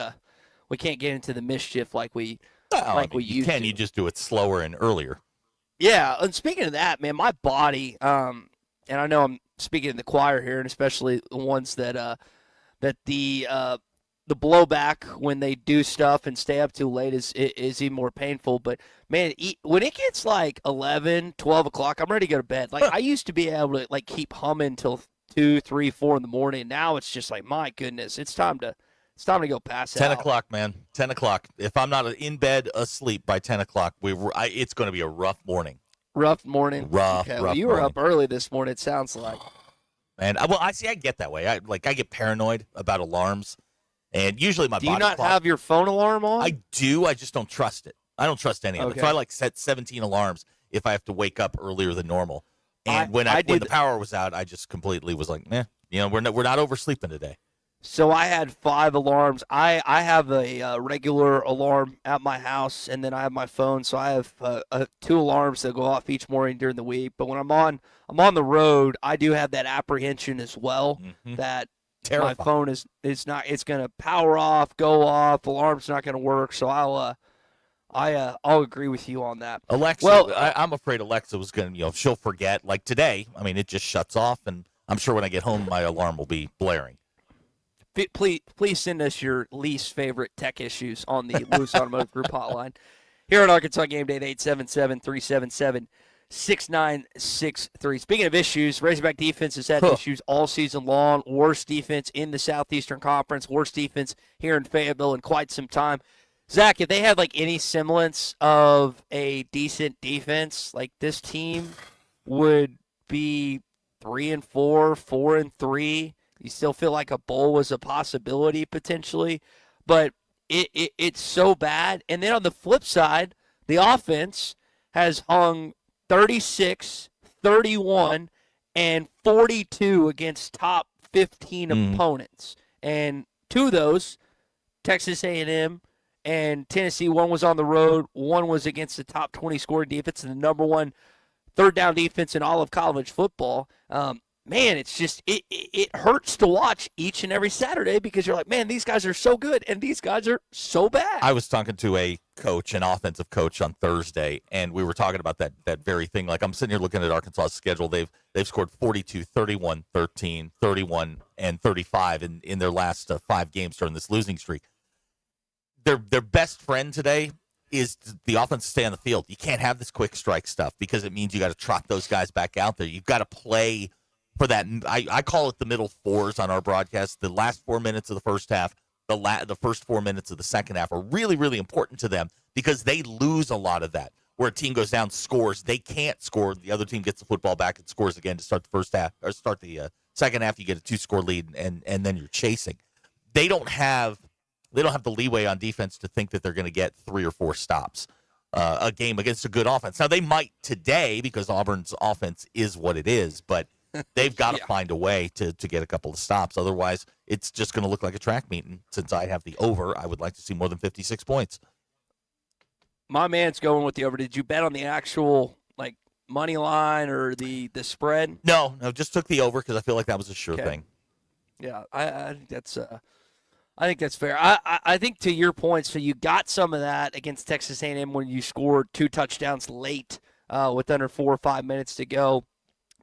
get into the mischief like we used to. You just do it slower and earlier. Yeah, and speaking of that, man, my body, and I know I'm speaking in the choir here, and especially the ones that the blowback when they do stuff and stay up too late is even more painful. But, man, when it gets 11, 12 o'clock, I'm ready to go to bed. I used to be able to, keep humming till 2, 3, 4 in the morning. Now it's just my goodness, it's time to go pass 10 out. 10 o'clock, man. 10 o'clock. If I'm not in bed asleep by 10 o'clock, it's going to be a rough morning. Rough morning? Rough you were up early this morning, it sounds like. And I get that way. I get paranoid about alarms, and usually my Do you not have your phone alarm on? I do. I just don't trust it. I don't trust any of it. So I set 17 alarms if I have to wake up earlier than normal. And when the power was out, I just completely was like, we're not oversleeping today. So I had 5 alarms. I have a regular alarm at my house, and then I have my phone. So I have 2 alarms that go off each morning during the week. But when I'm on the road, I do have that apprehension as well that Terrifying. My phone is not. It's going to power off, go off. Alarm's not going to work. So I'll agree with you on that. Alexa, well, I'm afraid Alexa was going to, she'll forget. Like today, it just shuts off, and I'm sure when I get home, my alarm will be blaring. Please send us your least favorite tech issues on the Loose Automotive Group hotline. Here at Arkansas Game Day at 877-377-66 6'9", 6'3". Speaking of issues, Razorback defense has had issues all season long. Worst defense in the Southeastern Conference. Worst defense here in Fayetteville in quite some time. Zach, if they had like any semblance of a decent defense, like this team would be 3-4, 4-3. You still feel like a bowl was a possibility potentially, but it's so bad. And then on the flip side, the offense has hung 36, 31, and 42 against top 15 opponents. And two of those, Texas A&M and Tennessee, one was on the road, one was against the top 20 scoring defense and the number one third down defense in all of college football. Man, it's just it hurts to watch each and every Saturday because you're like, man, these guys are so good and these guys are so bad. I was talking to a coach, an offensive coach, on Thursday, and we were talking about that very thing. Like, I'm sitting here looking at Arkansas' schedule. They've scored 42, 31, 13, 31, and 35 in their last 5 games during this losing streak. Their best friend today is the offense to stay on the field. You can't have this quick strike stuff because it means you got to trot those guys back out there. You've got to play for that. I call it the middle fours on our broadcast. The last 4 minutes of the first half, the first 4 minutes of the second half are really, really important to them because they lose a lot of that. Where a team goes down, scores, they can't score. The other team gets the football back and scores again to start the first half or start the second half. You get a 2-score lead and then you're chasing. They don't have the leeway on defense to think that they're going to get 3 or 4 stops a game against a good offense. Now they might today because Auburn's offense is what it is, but they've got to find a way to get a couple of stops. Otherwise, it's just going to look like a track meet. And since I have the over, I would like to see more than 56 points. My man's going with the over. Did you bet on the actual like money line or the spread? No, just took the over because I feel like that was a sure thing. Yeah, I think that's fair. I think to your point, so you got some of that against Texas A&M when you scored 2 touchdowns late with under 4 or 5 minutes to go.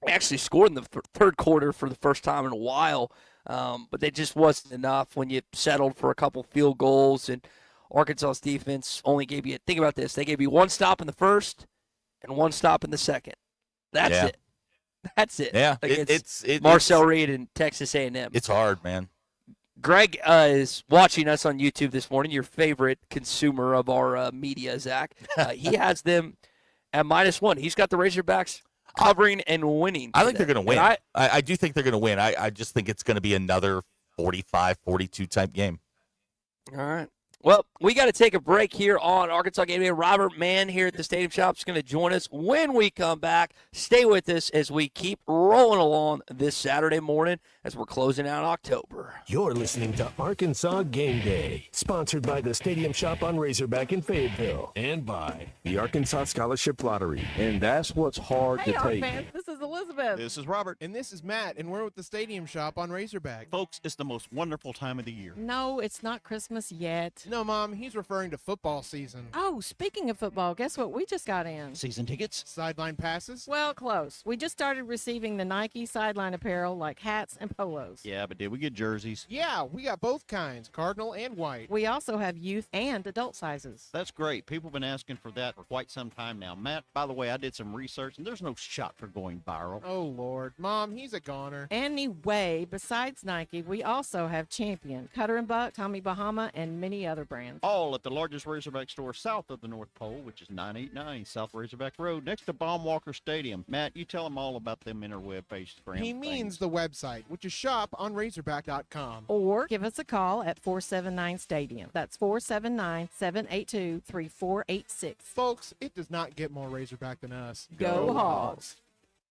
They actually scored in the third quarter for the first time in a while, but they just wasn't enough when you settled for a couple field goals. And Arkansas's defense only gave you, think about this, they gave you 1 stop in the first and 1 stop in the second. That's it. That's it. Yeah, it's Marcel Reed and Texas A&M. It's hard, man. Greg is watching us on YouTube this morning, your favorite consumer of our media, Zach. He has them at -1. He's got the Razorbacks covering and winning. I think they're going to win. I do think they're going to win. I just think it's going to be another 45-42 type game. All right. Well, we got to take a break here on Arkansas Game Day. Robert Mann here at the Stadium Shop is going to join us when we come back. Stay with us as we keep rolling along this Saturday morning as we're closing out October. You're listening to Arkansas Game Day, sponsored by the Stadium Shop on Razorback in Fayetteville and by the Arkansas Scholarship Lottery. And that's what's hard to take. This is Elizabeth. This is Robert. And this is Matt, and we're with the Stadium Shop on Razorback. Folks, it's the most wonderful time of the year. No, it's not Christmas yet. No, Mom, he's referring to football season. Oh, speaking of football, guess what we just got in? Season tickets? Sideline passes? Well, close. We just started receiving the Nike sideline apparel like hats and polos. Yeah, but did we get jerseys? Yeah, we got both kinds, cardinal and white. We also have youth and adult sizes. That's great. People have been asking for that for quite some time now. Matt, by the way, I did some research, and there's no shot for going viral. Oh, Lord. Mom, he's a goner. Anyway, besides Nike, we also have Champion, Cutter & Buck, Tommy Bahama, and many other brands. All at the largest Razorback store south of the North Pole, which is 989 South Razorback Road, next to Baumwalker Stadium. Matt, you tell them all about them interweb-based brands. He means the website, which is shoponrazorback.com. Or give us a call at 479-STADIUM. That's 479-782-3486. Folks, it does not get more Razorback than us. Go Hogs!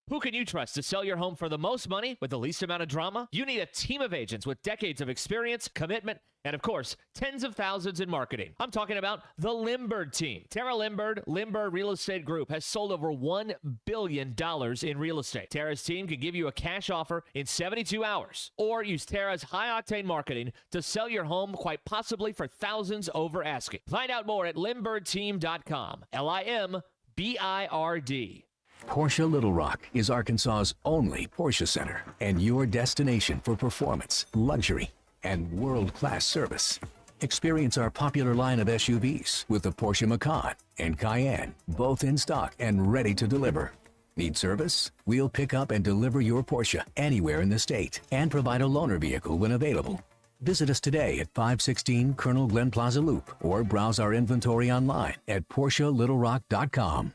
Who can you trust to sell your home for the most money with the least amount of drama? You need a team of agents with decades of experience, commitment, and of course, tens of thousands in marketing. I'm talking about the Limbird team. Tara Limbird Real Estate Group has sold over $1 billion in real estate. Tara's team can give you a cash offer in 72 hours or use Tara's high-octane marketing to sell your home quite possibly for thousands over asking. Find out more at limbirdteam.com. LIMBIRD. Porsche Little Rock is Arkansas's only Porsche center and your destination for performance, luxury, and world-class service. Experience our popular line of SUVs with the Porsche Macan and Cayenne, both in stock and ready to deliver. Need service? We'll pick up and deliver your Porsche anywhere in the state and provide a loaner vehicle when available. Visit us today at 516 Colonel Glenn Plaza Loop or browse our inventory online at PorscheLittleRock.com.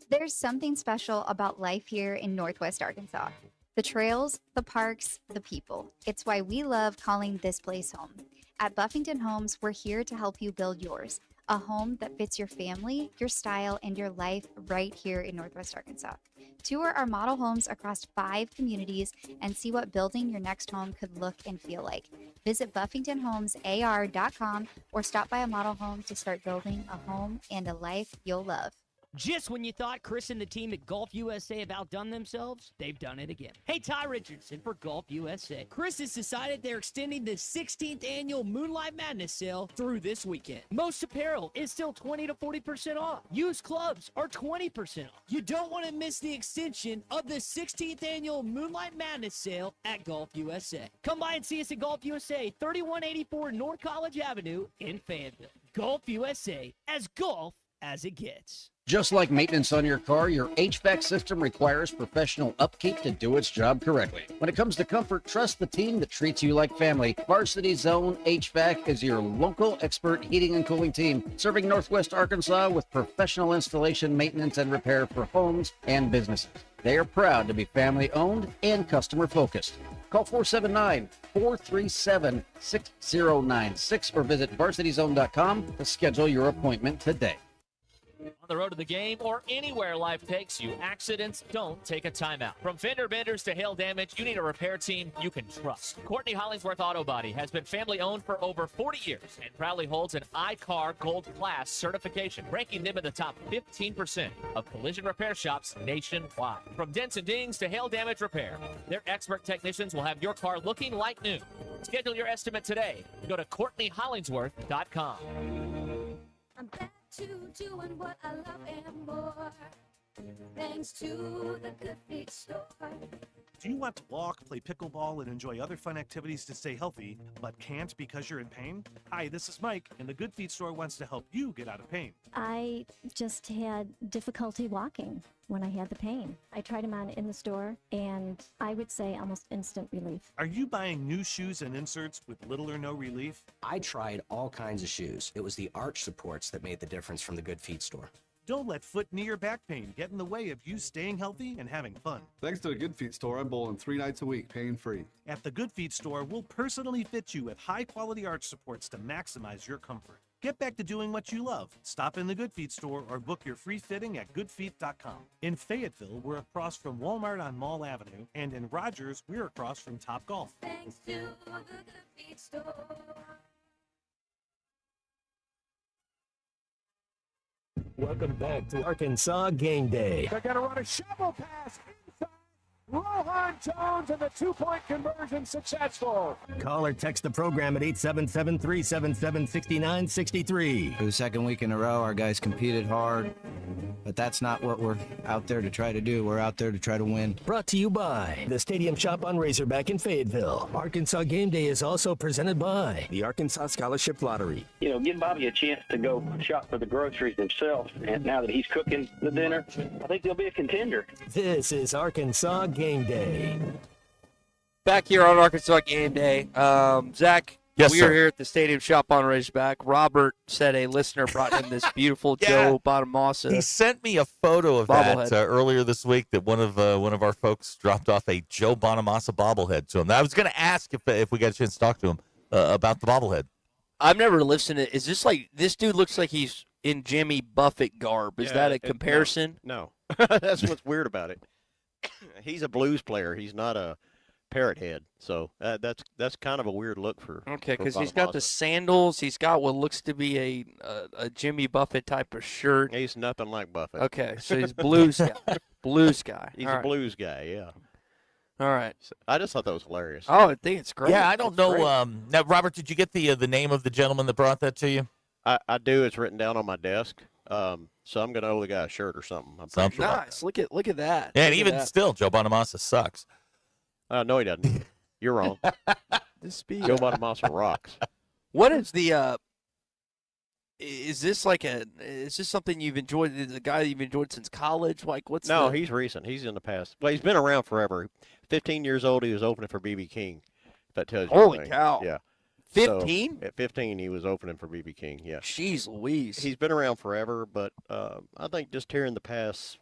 There's something special about life here in Northwest Arkansas. The trails, the parks, the people. It's why we love calling this place home. At Buffington Homes, we're here to help you build yours. A home that fits your family, your style, and your life right here in Northwest Arkansas. Tour our model homes across 5 communities and see what building your next home could look and feel like. Visit BuffingtonHomesAR.com or stop by a model home to start building a home and a life you'll love. Just when you thought Chris and the team at Golf USA have outdone themselves, they've done it again. Hey, Ty Richardson for Golf USA. Chris has decided they're extending the 16th annual Moonlight Madness sale through this weekend. Most apparel is still 20 to 40% off. Used clubs are 20% off. You don't want to miss the extension of the 16th annual Moonlight Madness sale at Golf USA. Come by and see us at Golf USA, 3184 North College Avenue in Fayetteville. Golf USA, as golf as it gets. Just like maintenance on your car, your HVAC system requires professional upkeep to do its job correctly. When it comes to comfort, trust the team that treats you like family. Varsity Zone HVAC is your local expert heating and cooling team, serving Northwest Arkansas with professional installation, maintenance, and repair for homes and businesses. They are proud to be family-owned and customer-focused. Call 479-437-6096 or visit varsityzone.com to schedule your appointment today. On the road to the game or anywhere life takes you, accidents don't take a timeout. From fender benders to hail damage, you need a repair team you can trust. Courtney Hollingsworth Auto Body has been family owned for over 40 years and proudly holds an iCar Gold Class certification, ranking them in the top 15% of collision repair shops nationwide. From dents and dings to hail damage repair, their expert technicians will have your car looking like new. Schedule your estimate today. Go to CourtneyHollingsworth.com. I'm back to doing what I love and more, thanks to the Good Feet store. Do you want to walk, play pickleball, and enjoy other fun activities to stay healthy, but can't because you're in pain? Hi, this is Mike, and the Good Feet store wants to help you get out of pain. I just had difficulty walking when I had the pain. I tried them on in the store, and I would say almost instant relief. Are you buying new shoes and inserts with little or no relief? I tried all kinds of shoes. It was the arch supports that made the difference from the Good Feet store. Don't let foot, knee, or back pain get in the way of you staying healthy and having fun. Thanks to the Good Feet store, I'm bowling 3 nights a week, pain-free. At the Good Feet store, we'll personally fit you with high-quality arch supports to maximize your comfort. Get back to doing what you love. Stop in the Good Feet store or book your free fitting at goodfeet.com. In Fayetteville, we're across from Walmart on Mall Avenue, and in Rogers, we're across from Top Golf. Thanks to the Good Feet store. Welcome back to Arkansas Game Day. They're going to run a shovel pass inside. Rohan Jones, and the two-point conversion successful. Call or text the program at 877-377-6963. For the second week in a row, our guys competed hard, but that's not what we're out there to try to do. We're out there to try to win. Brought to you by the Stadium Shop on Razorback in Fayetteville. Arkansas Game Day is also presented by the Arkansas Scholarship Lottery. You know, give Bobby a chance to go shop for the groceries himself. And now that he's cooking the dinner, I think they'll be a contender. This is Arkansas Game Day. Back here on Arkansas Game Day. Zach, Yes, we sir. are here at the Stadium Shop on Razorback. Robert said a listener brought him this beautiful Joe Bonamassa. He sent me a photo of bobblehead. that earlier this week that one of our folks dropped off a Joe Bonamassa bobblehead to him. I was going to ask if we got a chance to talk to him about the bobblehead. I've never listened to it. Is this like, this dude looks like he's in Jimmy Buffett garb. Is that a comparison? No. That's what's weird about it. He's a blues player. He's not a parrot head. So that's kind of a weird look for. Okay, because he's got the sandals. He's got what looks to be a Jimmy Buffett type of shirt. He's nothing like Buffett. Okay, so he's blues guy. Blues guy. He's All a right. blues guy, yeah. All right. I just thought that was hilarious. Oh, I think it's great. Yeah, I don't It's know. great. Now, Robert, did you get the name of the gentleman that brought that to you? I do. It's written down on my desk. So I'm gonna owe the guy a shirt or something. I'm pretty sure. Nice. Look at that. Yeah, and Look at even that. still, Joe Bonamassa sucks. No, he doesn't. You're wrong. This be Joe Bonamassa rocks. What is the Is this something you've enjoyed? The guy that you've enjoyed since college? Like, what's No, he's recent. He's in the past. Well, he's been around forever. 15 years old, he was opening for B.B. King. If that tells you Holy anything. cow. Yeah. 15? So, at 15, he was opening for B.B. King, yeah. Jeez Louise. He's been around forever, but I think just here in the past,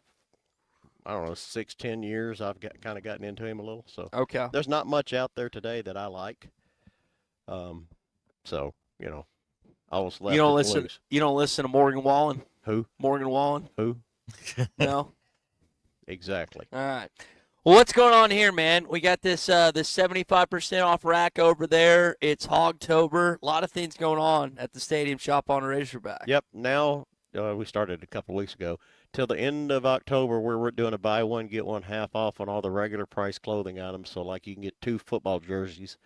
I don't know, 6, 10 years, I've kind of gotten into him a little. So okay. There's not much out there today that I like. So, I was left You don't with listen. blues. You don't listen to Morgan Wallen. Who? Morgan Wallen. Who? No. Exactly. All right. Well, what's going on here, man? We got this 75% off rack over there. It's Hogtober. A lot of things going on at the Stadium Shop on Razorback. Yep. Now we started a couple of weeks ago. Till the end of October, we're doing a buy one get one half off on all the regular price clothing items. So, like, you can get 2 football jerseys,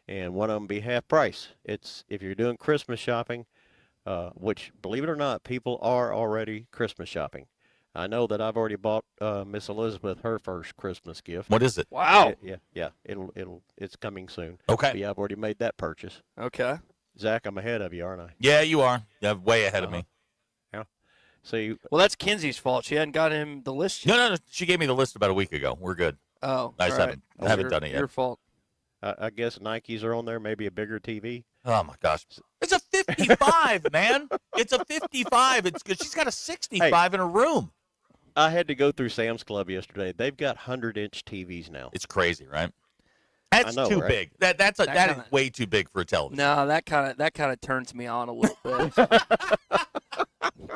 and one of them be half price. It's if you're doing Christmas shopping, which, believe it or not, people are already Christmas shopping. I know that I've already bought Miss Elizabeth her first Christmas gift. What is it? Wow. Yeah. It's coming soon. Okay. But yeah, I've already made that purchase. Okay. Zach, I'm ahead of you, aren't I? Yeah, you are. Yeah, way ahead of me. Yeah. So Well, that's Kenzie's fault. She hadn't got him the list yet. No. She gave me the list about a week ago. We're good. Oh, I just all right. haven't done it yet. Your fault. I guess Nikes are on there, maybe a bigger TV. Oh, my gosh. It's a 55, man. It's a 55. She's got a 65 in her room. I had to go through Sam's Club yesterday. They've got 100-inch TVs now. It's crazy, right? That's too big. That is way too big for a television. No, that kind of turns me on a little bit.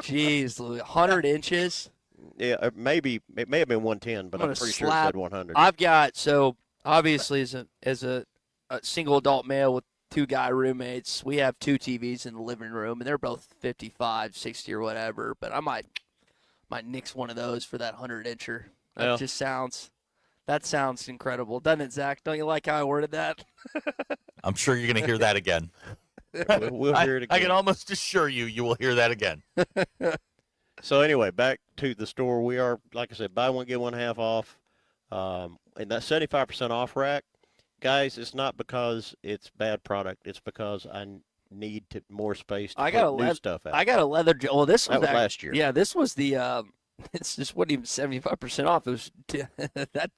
Jeez, 100 inches. Yeah, it may have been 110, but I'm pretty sure it said 100. I've got, so obviously as a single adult male with 2 guy roommates, we have 2 TVs in the living room, and they're both 55, 60 or whatever. But I might nix one of those for that 100-incher. That sounds incredible, doesn't it, Zach? Don't you like how I worded that? I'm sure you're going to hear that again. We'll hear it again. I can almost assure you will hear that again. So anyway, back to the store. We are, like I said, buy one, get one half off. And that 75% off rack, guys, it's not because it's bad product. It's because I need more space to put new stuff out. I got a leather. Well, this was last year. Yeah, this was the. This wasn't even 75% off. It was that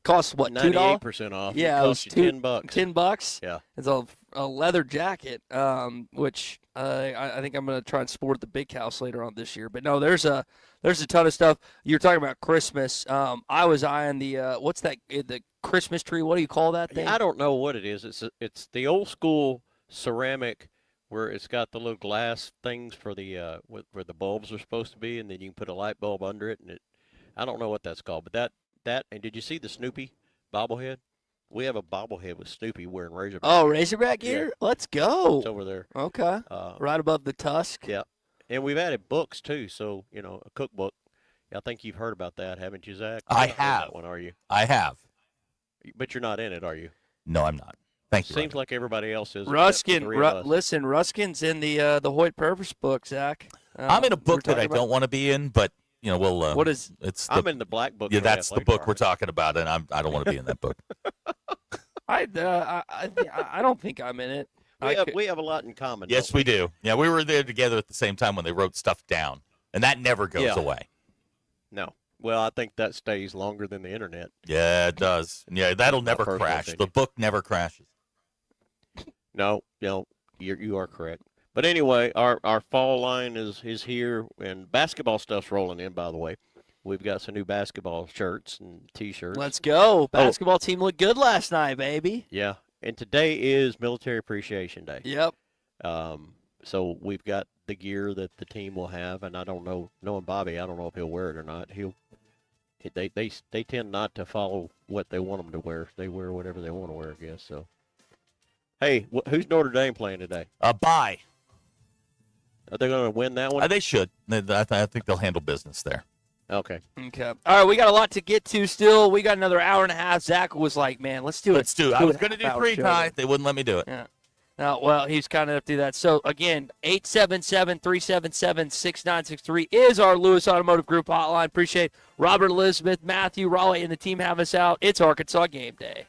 cost what, $2? 98% off. Yeah, it it was cost you $10. $10. Yeah, it's a leather jacket, which I think I'm going to try and sport at the big house later on this year. But no, there's a ton of stuff. You're talking about Christmas. I was eyeing the what's that? The Christmas tree. What do you call that thing? I don't know what it is. It's the old school ceramic where it's got the little glass things for the where the bulbs are supposed to be, and then you can put a light bulb under it. And I don't know what that's called, but that. And did you see the Snoopy bobblehead? We have a bobblehead with Snoopy wearing Razorback. Oh, Razorback gear? Yeah. Let's go. It's over there. Okay. Right above the tusk. Yeah. And we've added books too. So a cookbook. I think you've heard about that, haven't you, Zach? I have. That one, are you? I have. But you're not in it, are you? No, I'm not. Thank you. Seems like everybody else is. Ruskin, listen, Ruskin's in the Hoyt Purvis book, Zach. I'm in a book that I don't want to be in, but we'll. What is? I'm in the black book. Yeah, that's the book we're talking about, and I don't want to be in that book. I don't think I'm in it. We have a lot in common. Yes, we do. Yeah, we were there together at the same time when they wrote stuff down, and that never goes away. No. Well, I think that stays longer than the internet. Yeah, it does. Yeah, that'll never crash. The book never crashes. No, you are correct. But anyway, our fall line is here, and basketball stuff's rolling in, by the way. We've got some new basketball shirts and T-shirts. Let's go. Basketball team looked good last night, baby. Yeah, and today is Military Appreciation Day. Yep. So we've got the gear that the team will have, and I don't know, knowing Bobby, I don't know if he'll wear it or not. They tend not to follow what they want them to wear. They wear whatever they want to wear, I guess. So, hey, who's Notre Dame playing today? Bye. Are they going to win that one? They should. I think they'll handle business there. Okay. Okay. All right, we got a lot to get to still. We got another hour and a half. Zach was like, man, let's do it. Let's do it. I was going to do 3 ties. They wouldn't let me do it. Yeah. No, well, he's kind enough to do that. So, again, 877-377-6963 is our Lewis Automotive Group hotline. Appreciate Robert, Elizabeth, Matthew, Raleigh, and the team having us out. It's Arkansas Game Day.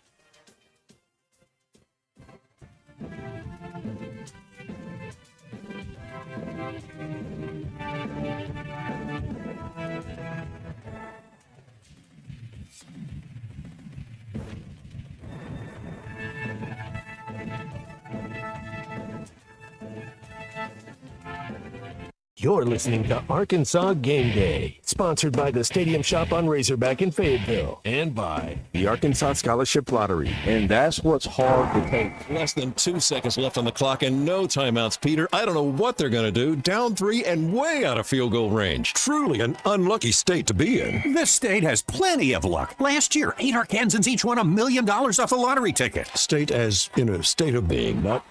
You're listening to Arkansas Game Day, sponsored by the Stadium Shop on Razorback in Fayetteville, and by the Arkansas Scholarship Lottery. And that's what's hard to take. Less than 2 seconds left on the clock and no timeouts, Peter. I don't know what they're going to do. Down 3 and way out of field goal range. Truly an unlucky state to be in. This state has plenty of luck. Last year, 8 Arkansans each won $1 million off a lottery ticket. State as in a state of being, not...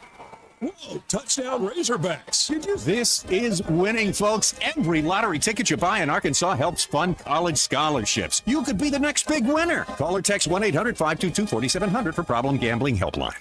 Whoa, touchdown Razorbacks. This is winning, folks. Every lottery ticket you buy in Arkansas helps fund college scholarships. You could be the next big winner. Call or text 1-800-522-4700 for Problem Gambling Helpline.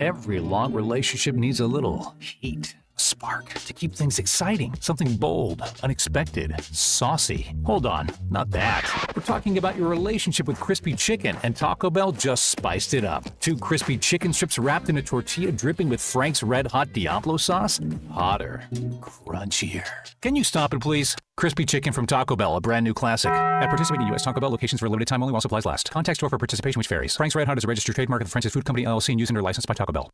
Every long relationship needs a little heat. Spark to keep things exciting, something bold, unexpected, saucy. Hold on, not that. We're talking about your relationship with crispy chicken, and Taco Bell just spiced it up. 2 crispy chicken strips wrapped in a tortilla dripping with Frank's Red Hot Diablo sauce. Hotter, crunchier. Can you stop it, please? Crispy chicken from Taco Bell, a brand new classic. At participating U.S. Taco Bell locations for a limited time only while supplies last. Contact store for participation which varies. Frank's Red Hot is a registered trademark of the French's Food Company, LLC, and used under license by Taco Bell.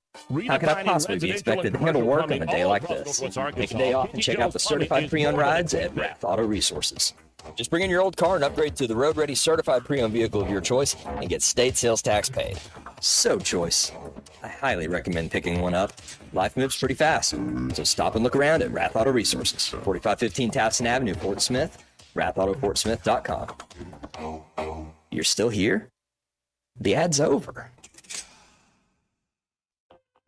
How could I possibly be expected to handle work on a day like this? Take a day off and check out the certified pre-owned rides at Rath Auto Resources. Just bring in your old car and upgrade to the road-ready certified pre-owned vehicle of your choice and get state sales tax paid. So choice. I highly recommend picking one up. Life moves pretty fast, so stop and look around at Rath Auto Resources, 4515 Towson Avenue, Fort Smith, rathautofortsmith.com. You're still here? The ad's over.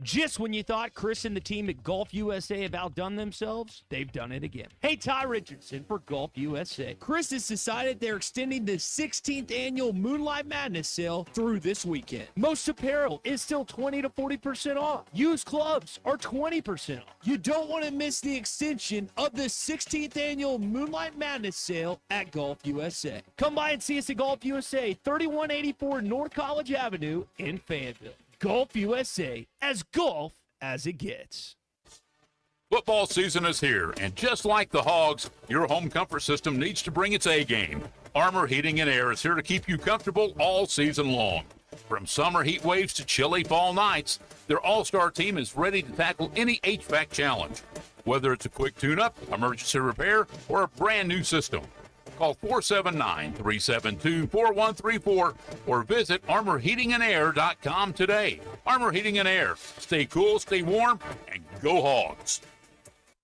Just when you thought Chris and the team at Golf USA have outdone themselves, they've done it again. Hey, Ty Richardson for Golf USA. Chris has decided they're extending the 16th annual Moonlight Madness sale through this weekend. Most apparel is still 20 to 40% off. Used clubs are 20% off. You don't want to miss the extension of the 16th annual Moonlight Madness sale at Golf USA. Come by and see us at Golf USA, 3184 North College Avenue in Fayetteville. Golf USA, as golf as it gets. Football season is here, and just like the Hogs, your home comfort system needs to bring its A game. Armor Heating and Air is here to keep you comfortable all season long. From summer heat waves to chilly fall nights, their all-star team is ready to tackle any HVAC challenge. Whether it's a quick tune-up, emergency repair, or a brand new system. Call 479-372-4134 or visit armorheatingandair.com today. Armor Heating and Air. Stay cool, stay warm, and go Hogs.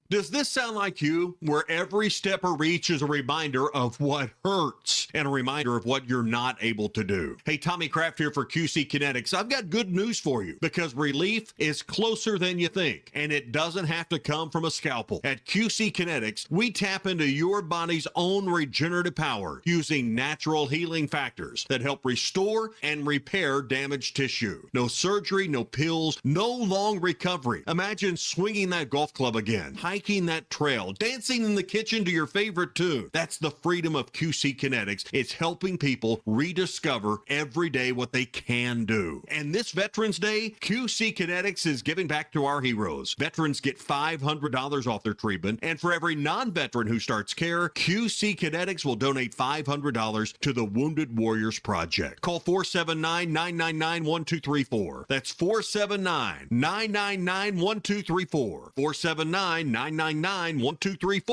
Does this sound like you, where every step or reach is a reminder of what hurts and a reminder of what you're not able to do? Hey, Tommy Kraft here for QC Kinetics. I've got good news for you because relief is closer than you think, and it doesn't have to come from a scalpel. At QC Kinetics, we tap into your body's own regenerative power using natural healing factors that help restore and repair damaged tissue. No surgery, no pills, no long recovery. Imagine swinging that golf club again, hiking that trail, dancing in the kitchen to your favorite tune. That's the freedom of QC Kinetics. It's helping people rediscover every day what they can do. And this Veterans Day, QC Kinetics is giving back to our heroes. Veterans get $500 off their treatment, and for every non-veteran who starts care, QC Kinetics will donate $500 to the Wounded Warriors Project. Call 479-999-1234. That's 479-999-1234. 479-999-1234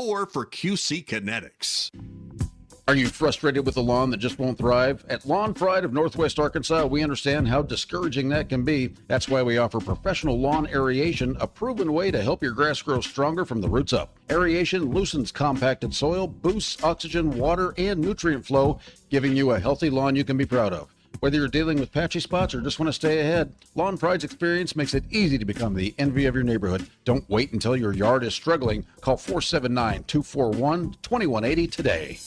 for QC Kinetics. Are you frustrated with a lawn that just won't thrive? At Lawn Pride of Northwest Arkansas, we understand how discouraging that can be. That's why we offer professional lawn aeration, a proven way to help your grass grow stronger from the roots up. Aeration loosens compacted soil, boosts oxygen, water, and nutrient flow, giving you a healthy lawn you can be proud of. Whether you're dealing with patchy spots or just want to stay ahead, Lawn Pride's experience makes it easy to become the envy of your neighborhood. Don't wait until your yard is struggling. Call 479-241-2180 today.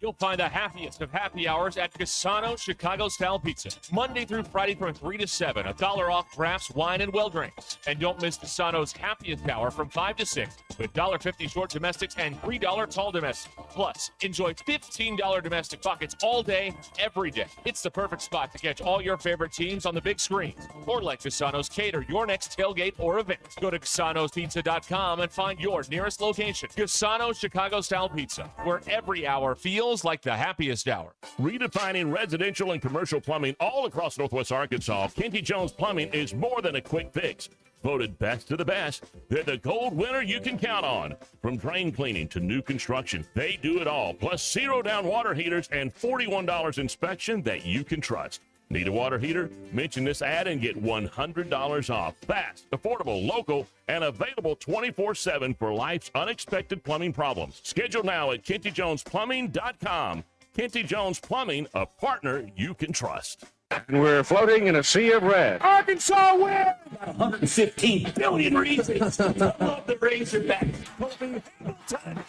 You'll find the happiest of happy hours at Cassano's Chicago-style pizza. Monday through Friday from 3 to 7, $1 off drafts, wine, and well drinks. And don't miss Cassano's happiest hour from 5 to 6 with $1.50 short domestics and $3 tall domestics. Plus, enjoy $15 domestic buckets all day, every day. It's the perfect spot to catch all your favorite teams on the big screens. Or let Cassano's cater your next tailgate or event. Go to Cassano'sPizza.com and find your nearest location. Cassano's Chicago-style pizza, where every hour feels feels like the happiest hour. Redefining residential and commercial plumbing all across Northwest Arkansas, Kenty Jones Plumbing is more than a quick fix. Voted best of the best, they're the gold winner you can count on. From drain cleaning to new construction, they do it all. Plus zero down water heaters and $41 inspection that you can trust. Need a water heater? Mention this ad and get $100 off. Fast, affordable, local, and available 24/7 for life's unexpected plumbing problems. Schedule now at KentyJonesPlumbing.com. Kenty Jones Plumbing, a partner you can trust. We're floating in a sea of red. Arkansas wins! 115 billion reasons to love the Razorbacks. Kobe Hamilton.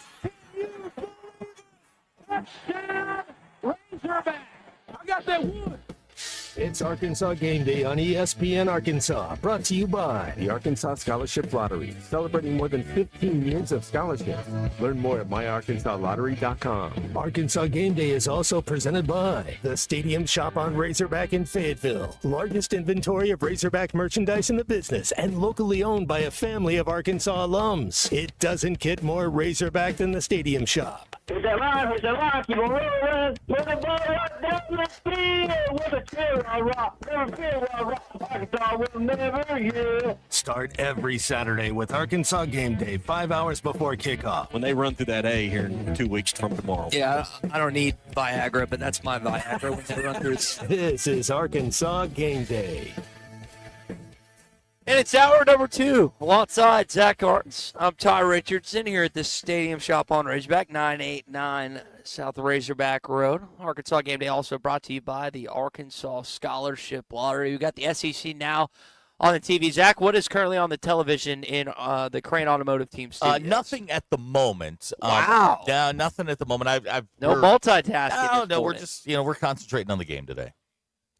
Touchdown, Razorback. I got that one. It's Arkansas Game Day on ESPN Arkansas, brought to you by the Arkansas Scholarship Lottery, celebrating more than 15 years of scholarships. Learn more at myarkansasLottery.com. Arkansas Game Day is also presented by the Stadium Shop on Razorback in Fayetteville, largest inventory of Razorback merchandise in the business and locally owned by a family of Arkansas alums. It doesn't get more Razorback than the Stadium Shop. Hit that line, keep on rolling, put the ball right down the field with a chill rock, never feel rock, Arkansas will never yield. Start every Saturday with Arkansas Game Day, 5 hours before kickoff. When they run through that A here in 2 weeks from tomorrow. Yeah, I don't need Viagra, but that's my Viagra when they run through. This is Arkansas Game Day. And it's hour number 2. Alongside Zach Artens, I'm Ty Richardson here at the Stadium Shop on Razorback, 989 South Razorback Road. Arkansas Game Day also brought to you by the Arkansas Scholarship Lottery. We've got the SEC now on the TV. Zach, what is currently on the television in the Crane Automotive Team studios? Nothing at the moment. Wow. Yeah, nothing at the moment. No multitasking. No, we're just we're concentrating on the game today.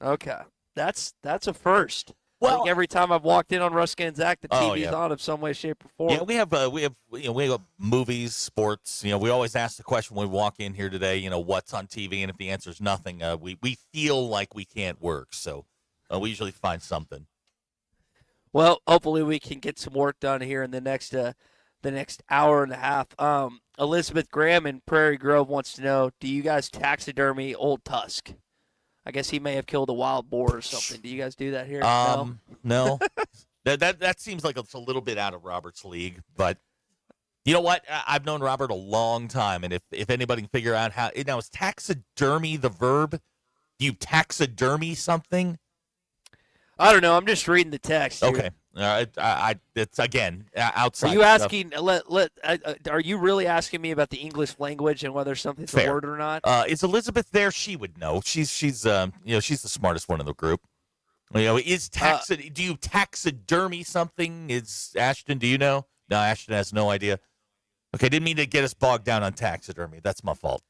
Okay, that's a first. Well, I think every time I've walked in on Ruskin and Zach, the TV's on in some way, shape, or form. Yeah, we have movies, sports. We always ask the question when we walk in here today. What's on TV, and if the answer is nothing, we feel like we can't work. So we usually find something. Well, hopefully we can get some work done here in the next hour and a half. Elizabeth Graham in Prairie Grove wants to know: do you guys taxidermy Old Tusk? I guess he may have killed a wild boar or something. Do you guys do that here? No. That seems like it's a little bit out of Robert's league. But you know what? I've known Robert a long time, and if anybody can figure out how now is taxidermy the verb? Do you taxidermy something? I don't know. I'm just reading the text. Here. Okay. It's again outside. Are you asking? Are you really asking me about the English language and whether something's a word or not? Is Elizabeth there? She would know. She's she's the smartest one in the group. Do you taxidermy something? Is Ashton? Do you know? No, Ashton has no idea. Okay, didn't mean to get us bogged down on taxidermy. That's my fault.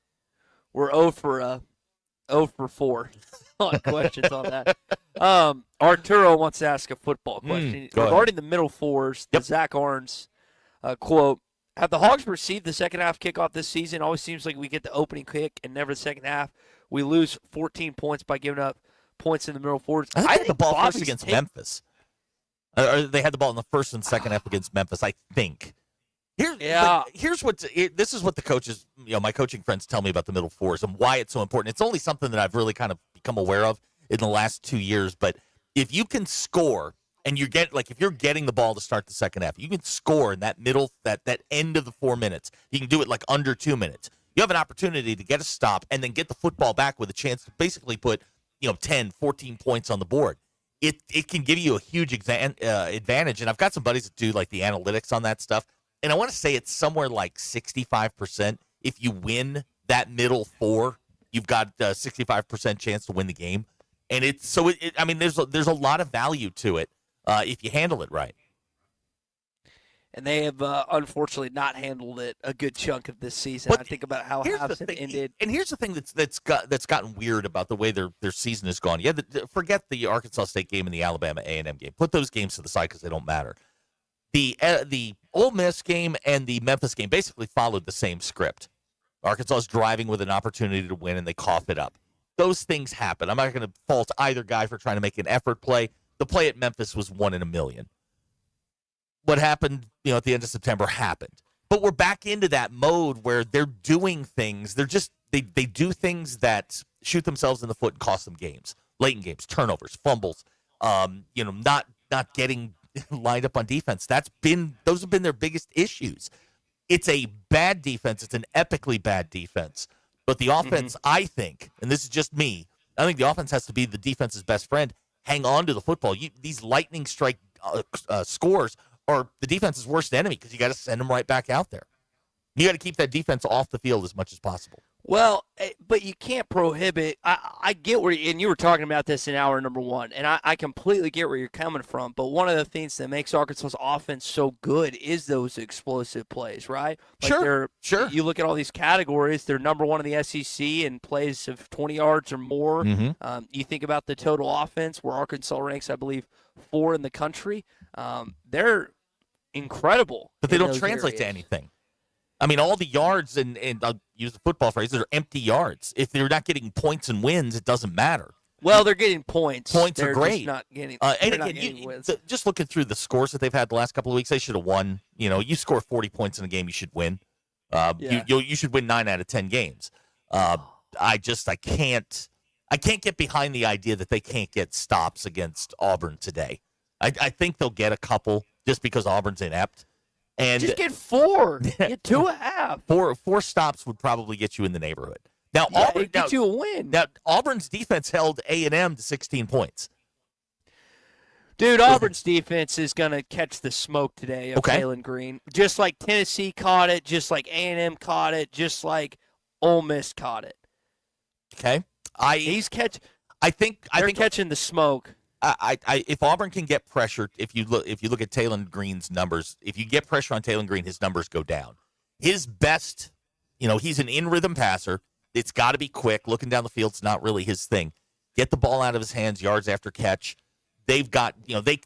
We're 0 for 4 on questions on that. Arturo wants to ask a football question regarding the middle fours. The Zach Arns quote: have the Hogs received the second half kickoff this season? Always seems like we get the opening kick and never the second half. We lose 14 points by giving up points in the middle fours. I think the ball first against Memphis. They had the ball in the first and second half against Memphis, I think. This is what the coaches, my coaching friends tell me about the middle fours and why it's so important. It's only something that I've really kind of become aware of in the last 2 years. But if you can score and if you're getting the ball to start the second half, you can score in that middle, that end of the 4 minutes. You can do it like under 2 minutes. You have an opportunity to get a stop and then get the football back with a chance to basically put 10, 14 points on the board. It can give you a huge advantage. And I've got some buddies that do like the analytics on that stuff. And I want to say it's somewhere like 65%. If you win that middle four, you've got a 65% chance to win the game. And there's a lot of value to it if you handle it right. And they have unfortunately not handled it a good chunk of this season. I think about how halves have ended. And here's the thing that's gotten weird about the way their season has gone. Forget the Arkansas State game and the Alabama A&M game. Put those games to the side because they don't matter. The Ole Miss game and the Memphis game basically followed the same script. Arkansas is driving with an opportunity to win, and they cough it up. Those things happen. I'm not going to fault either guy for trying to make an effort play. The play at Memphis was 1 in a million. What happened, at the end of September happened. But we're back into that mode where they're doing things. They're just they do things that shoot themselves in the foot and cost them games, late in games, turnovers, fumbles, not getting lined up on defense. Those have been their biggest issues. It's a bad defense. It's an epically bad defense. But the offense, I think, and this is just me, I think the offense has to be the defense's best friend. Hang on to the football. These lightning strike scores are the defense's worst enemy because you got to send them right back out there. You got to keep that defense off the field as much as possible. Well, but you can't prohibit. I get where and you were talking about this in hour number one, and I completely get where you're coming from. But one of the things that makes Arkansas's offense so good is those explosive plays, right? Like sure. You look at all these categories; they're number one in the SEC in plays of 20 yards or more. You think about the total offense, where Arkansas ranks, I believe, 4 in the country. They're incredible, but they don't translate to anything. I mean, all the yards, and I'll use the football phrase, they're empty yards. If they're not getting points and wins, it doesn't matter. Well, they're getting points. Points they're are great. Just not getting, wins. Just looking through the scores that they've had the last couple of weeks, they should have won. You score 40 points in a game, you should win. You should win 9 out of 10 games. I can't get behind the idea that they can't get stops against Auburn today. I think they'll get a couple just because Auburn's inept. And just get 4. Get 2.5. Four stops would probably get you in the neighborhood. Now, Auburn get you a win. Now, Auburn's defense held A&M to 16 points. Dude, Auburn's defense is going to catch the smoke today of Taylon Green. Just like Tennessee caught it, just like A&M caught it, just like Ole Miss caught it. Okay. I think catching the smoke. If Auburn can get pressure, if you look at Taylon Green's numbers, if you get pressure on Taylon Green, his numbers go down. His best, he's an in-rhythm passer. It's got to be quick. Looking down the field's not really his thing. Get the ball out of his hands, yards after catch. They've got,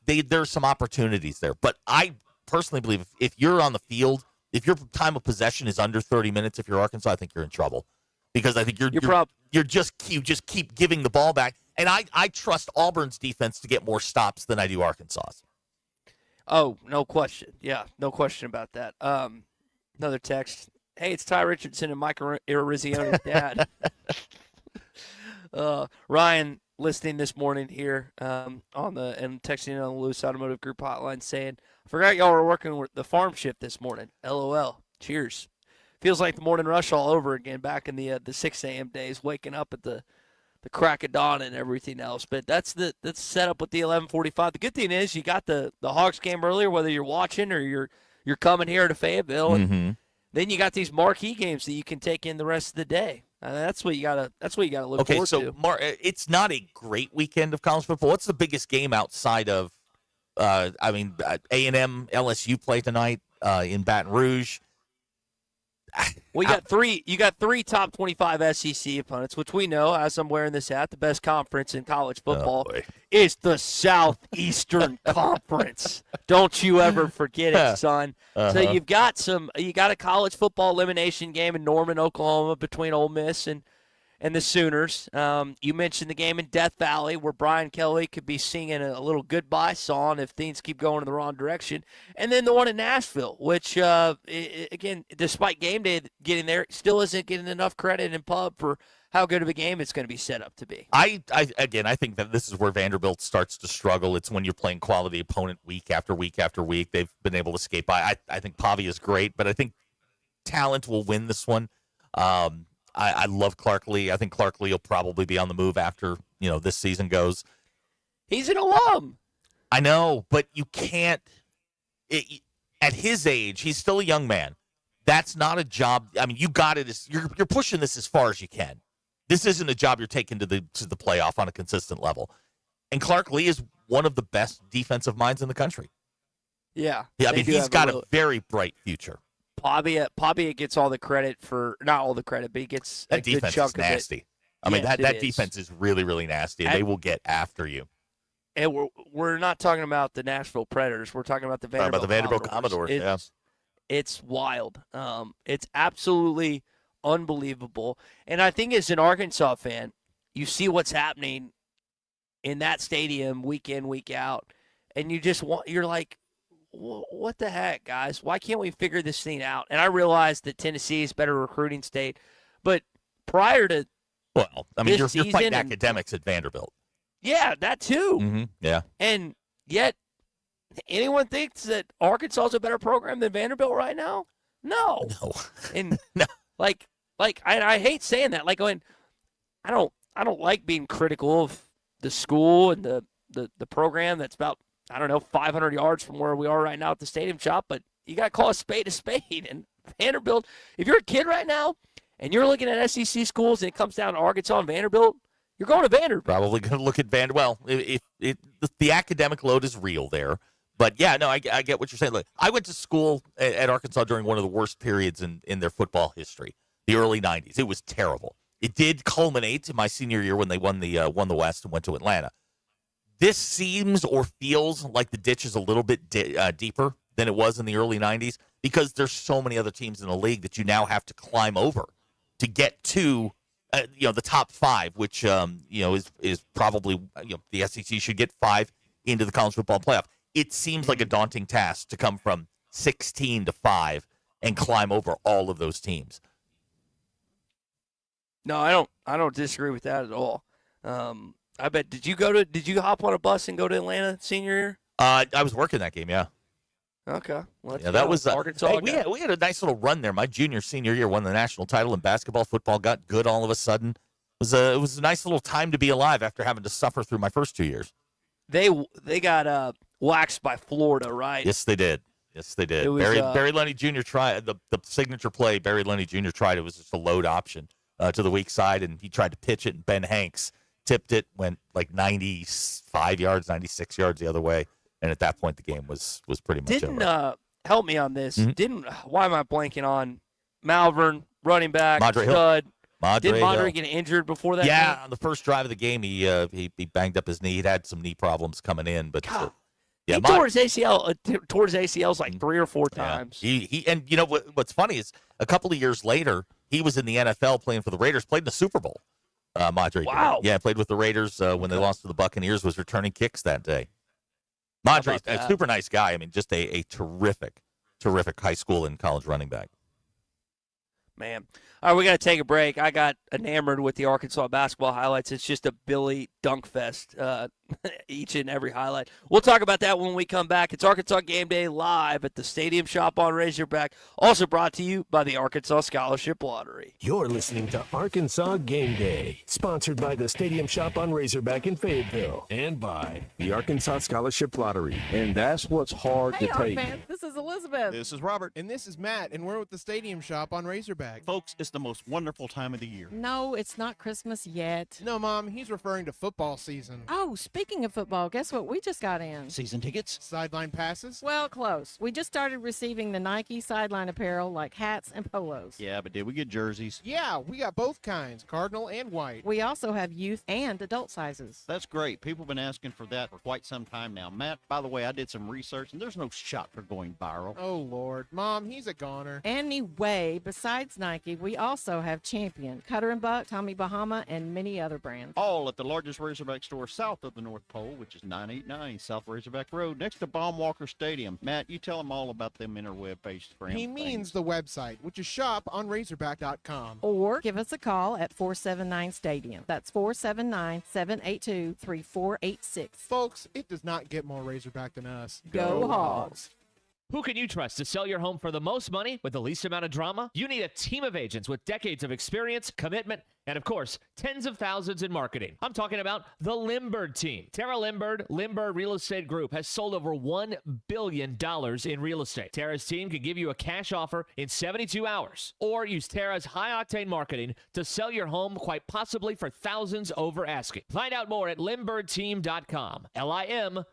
there's some opportunities there. But I personally believe if you're on the field, if your time of possession is under 30 minutes, if you're Arkansas, I think you're in trouble because I think you just keep giving the ball back. And I trust Auburn's defense to get more stops than I do Arkansas's. Oh, no question. Yeah, no question about that. Another text. Hey, it's Ty Richardson and Mike Irizione's dad. Ryan listening this morning here and texting on the Lewis Automotive Group hotline saying, I forgot y'all were working with the farm shift this morning. LOL. Cheers. Feels like the morning rush all over again back in the 6 a.m. days, waking up at the crack of dawn and everything else. But that's set up with the 11:45. The good thing is you got the Hawks game earlier, whether you're watching or you're coming here to Fayetteville, and then you got these marquee games that you can take in the rest of the day. That's what you gotta look forward to. Okay, so it's not a great weekend of college football. What's the biggest game outside of? A&M LSU play tonight in Baton Rouge. Well, you got three top 25 SEC opponents, which we know, as I'm wearing this hat, the best conference in college football is the Southeastern Conference. Don't you ever forget it, son. So you got a college football elimination game in Norman, Oklahoma, between Ole Miss and the Sooners. You mentioned the game in Death Valley where Brian Kelly could be singing a little goodbye song if things keep going in the wrong direction. And then the one in Nashville, which, again, despite game day getting there, still isn't getting enough credit in pub for how good of a game it's going to be set up to be. I think that this is where Vanderbilt starts to struggle. It's when you're playing quality opponent week after week after week. They've been able to skate by. I think Pavia is great, but I think talent will win this one. I love Clark Lee. I think Clark Lee will probably be on the move after, this season goes. He's an alum. I know, but you can't at his age, he's still a young man. That's not a job. I mean, you got it. You're pushing this as far as you can. This isn't a job you're taking to the playoff on a consistent level. And Clark Lee is one of the best defensive minds in the country. Yeah. I mean, he's got a very bright future. Pavia gets all the credit for not all the credit, but he gets a good chunk of it. That defense is nasty. I mean, that defense is really, really nasty, and they will get after you. And we're not talking about the Nashville Predators. We're talking about the Vanderbilt Commodores. It's wild. It's absolutely unbelievable. And I think as an Arkansas fan, you see what's happening in that stadium week in, week out, and you're like, what the heck, guys? Why can't we figure this thing out? And I realize that Tennessee is a better recruiting state, but prior to Well, I mean, this you're fighting season and- academics at Vanderbilt. yeah, that too. Mm-hmm. Yeah. And yet, anyone thinks that Arkansas is a better program than Vanderbilt right now? No. And I hate saying that. Like, going, I don't like being critical of the school and the program that's about 500 yards from where we are right now at the Stadium Shop. But you got to call a spade a spade. And Vanderbilt, if you're a kid right now and you're looking at SEC schools and it comes down to Arkansas and Vanderbilt, you're going to Vanderbilt. Probably going to look at Vanderbilt. Well, the academic load is real there. But, yeah, no, I get what you're saying. Look, I went to school at Arkansas during one of the worst periods in their football history, the early 90s. It was terrible. It did culminate in my senior year when they won the West and went to Atlanta. This seems or feels like the ditch is a little bit deeper than it was in the early 90s because there's so many other teams in the league that you now have to climb over to get to the top 5, which is probably the SEC should get 5 into the college football playoff. It seems like a daunting task to come from 16 to 5 and climb over all of those teams. No, I don't disagree with that at all. I bet. Did you hop on a bus and go to Atlanta senior year? I was working that game, yeah. Okay. That was Arkansas. Hey, we had a nice little run there. My senior year, won the national title in basketball. Football got good all of a sudden. It was a nice little time to be alive after having to suffer through my first 2 years. They got waxed by Florida, right? Yes, they did. It was, Barry Lunny Jr. tried the signature play. Barry Lunny Jr. tried it was just a load option to the weak side, and he tried to pitch it, and Ben Hanks tipped it, went like 95 yards, 96 yards the other way, and at that point the game was pretty much over. Help me on this. Mm-hmm. Why am I blanking on Malvern, running back, Madre Hill. stud? Madre Did Madre Hill. get injured before that? Yeah, game? on the first drive of the game, he banged up his knee. He'd had some knee problems coming in, but he tore his ACLs like 3 or 4 times. He and you know what's funny is a couple of years later he was in the NFL playing for the Raiders, played in the Super Bowl. Madre, wow, yeah, played with the Raiders when they lost to the Buccaneers. Was returning kicks that day. Madre, a super nice guy. I mean, just a terrific high school and college running back. Man. All right, we got to take a break. I got enamored with the Arkansas basketball highlights. It's just a Billy dunk fest, each and every highlight. We'll talk about that when we come back. It's Arkansas Game Day live at the Stadium Shop on Razorback, also brought to you by the Arkansas Scholarship Lottery. You're listening to Arkansas Game Day, sponsored by the Stadium Shop on Razorback in Fayetteville and by The Arkansas Scholarship Lottery. And that's what's hard to take. This is Elizabeth. This is Robert. And this is Matt, and we're with the Stadium Shop on Razorback. Folks, it's the most wonderful time of the year. No, it's not Christmas yet. No, Mom, he's referring to football season. Oh, speaking of football, guess what we just got in? Season tickets? Sideline passes? Well, close. We just started receiving the Nike sideline apparel like hats and polos. Yeah, but did we get jerseys? Yeah, we got both kinds, cardinal and white. We also have youth and adult sizes. That's great. People have been asking for that for quite some time now. Matt, by the way, I did some research, and there's no shot for going viral. Oh, Lord. Mom, he's a goner. Anyway, besides Nike, we also have Champion, Cutter & Buck, Tommy Bahama, and many other brands. All at the largest Razorback store south of the North Pole, which is 989 South Razorback Road, next to Baumwalker Stadium. Matt, you tell them all about them interweb-based brands. He means the website, which is shoponrazorback.com. Or give us a call at 479-STADIUM. That's 479-782-3486. Folks, it does not get more Razorback than us. Go Hogs! Who can you trust to sell your home for the most money with the least amount of drama? You need a team of agents with decades of experience, commitment, and of course, tens of thousands in marketing. I'm talking about the Limbird team. Tara Limbird Real Estate Group has sold over $1 billion in real estate. Tara's team can give you a cash offer in 72 hours or use Tara's high-octane marketing to sell your home quite possibly for thousands over asking. Find out more at limbirdteam.com. LIMBIRD.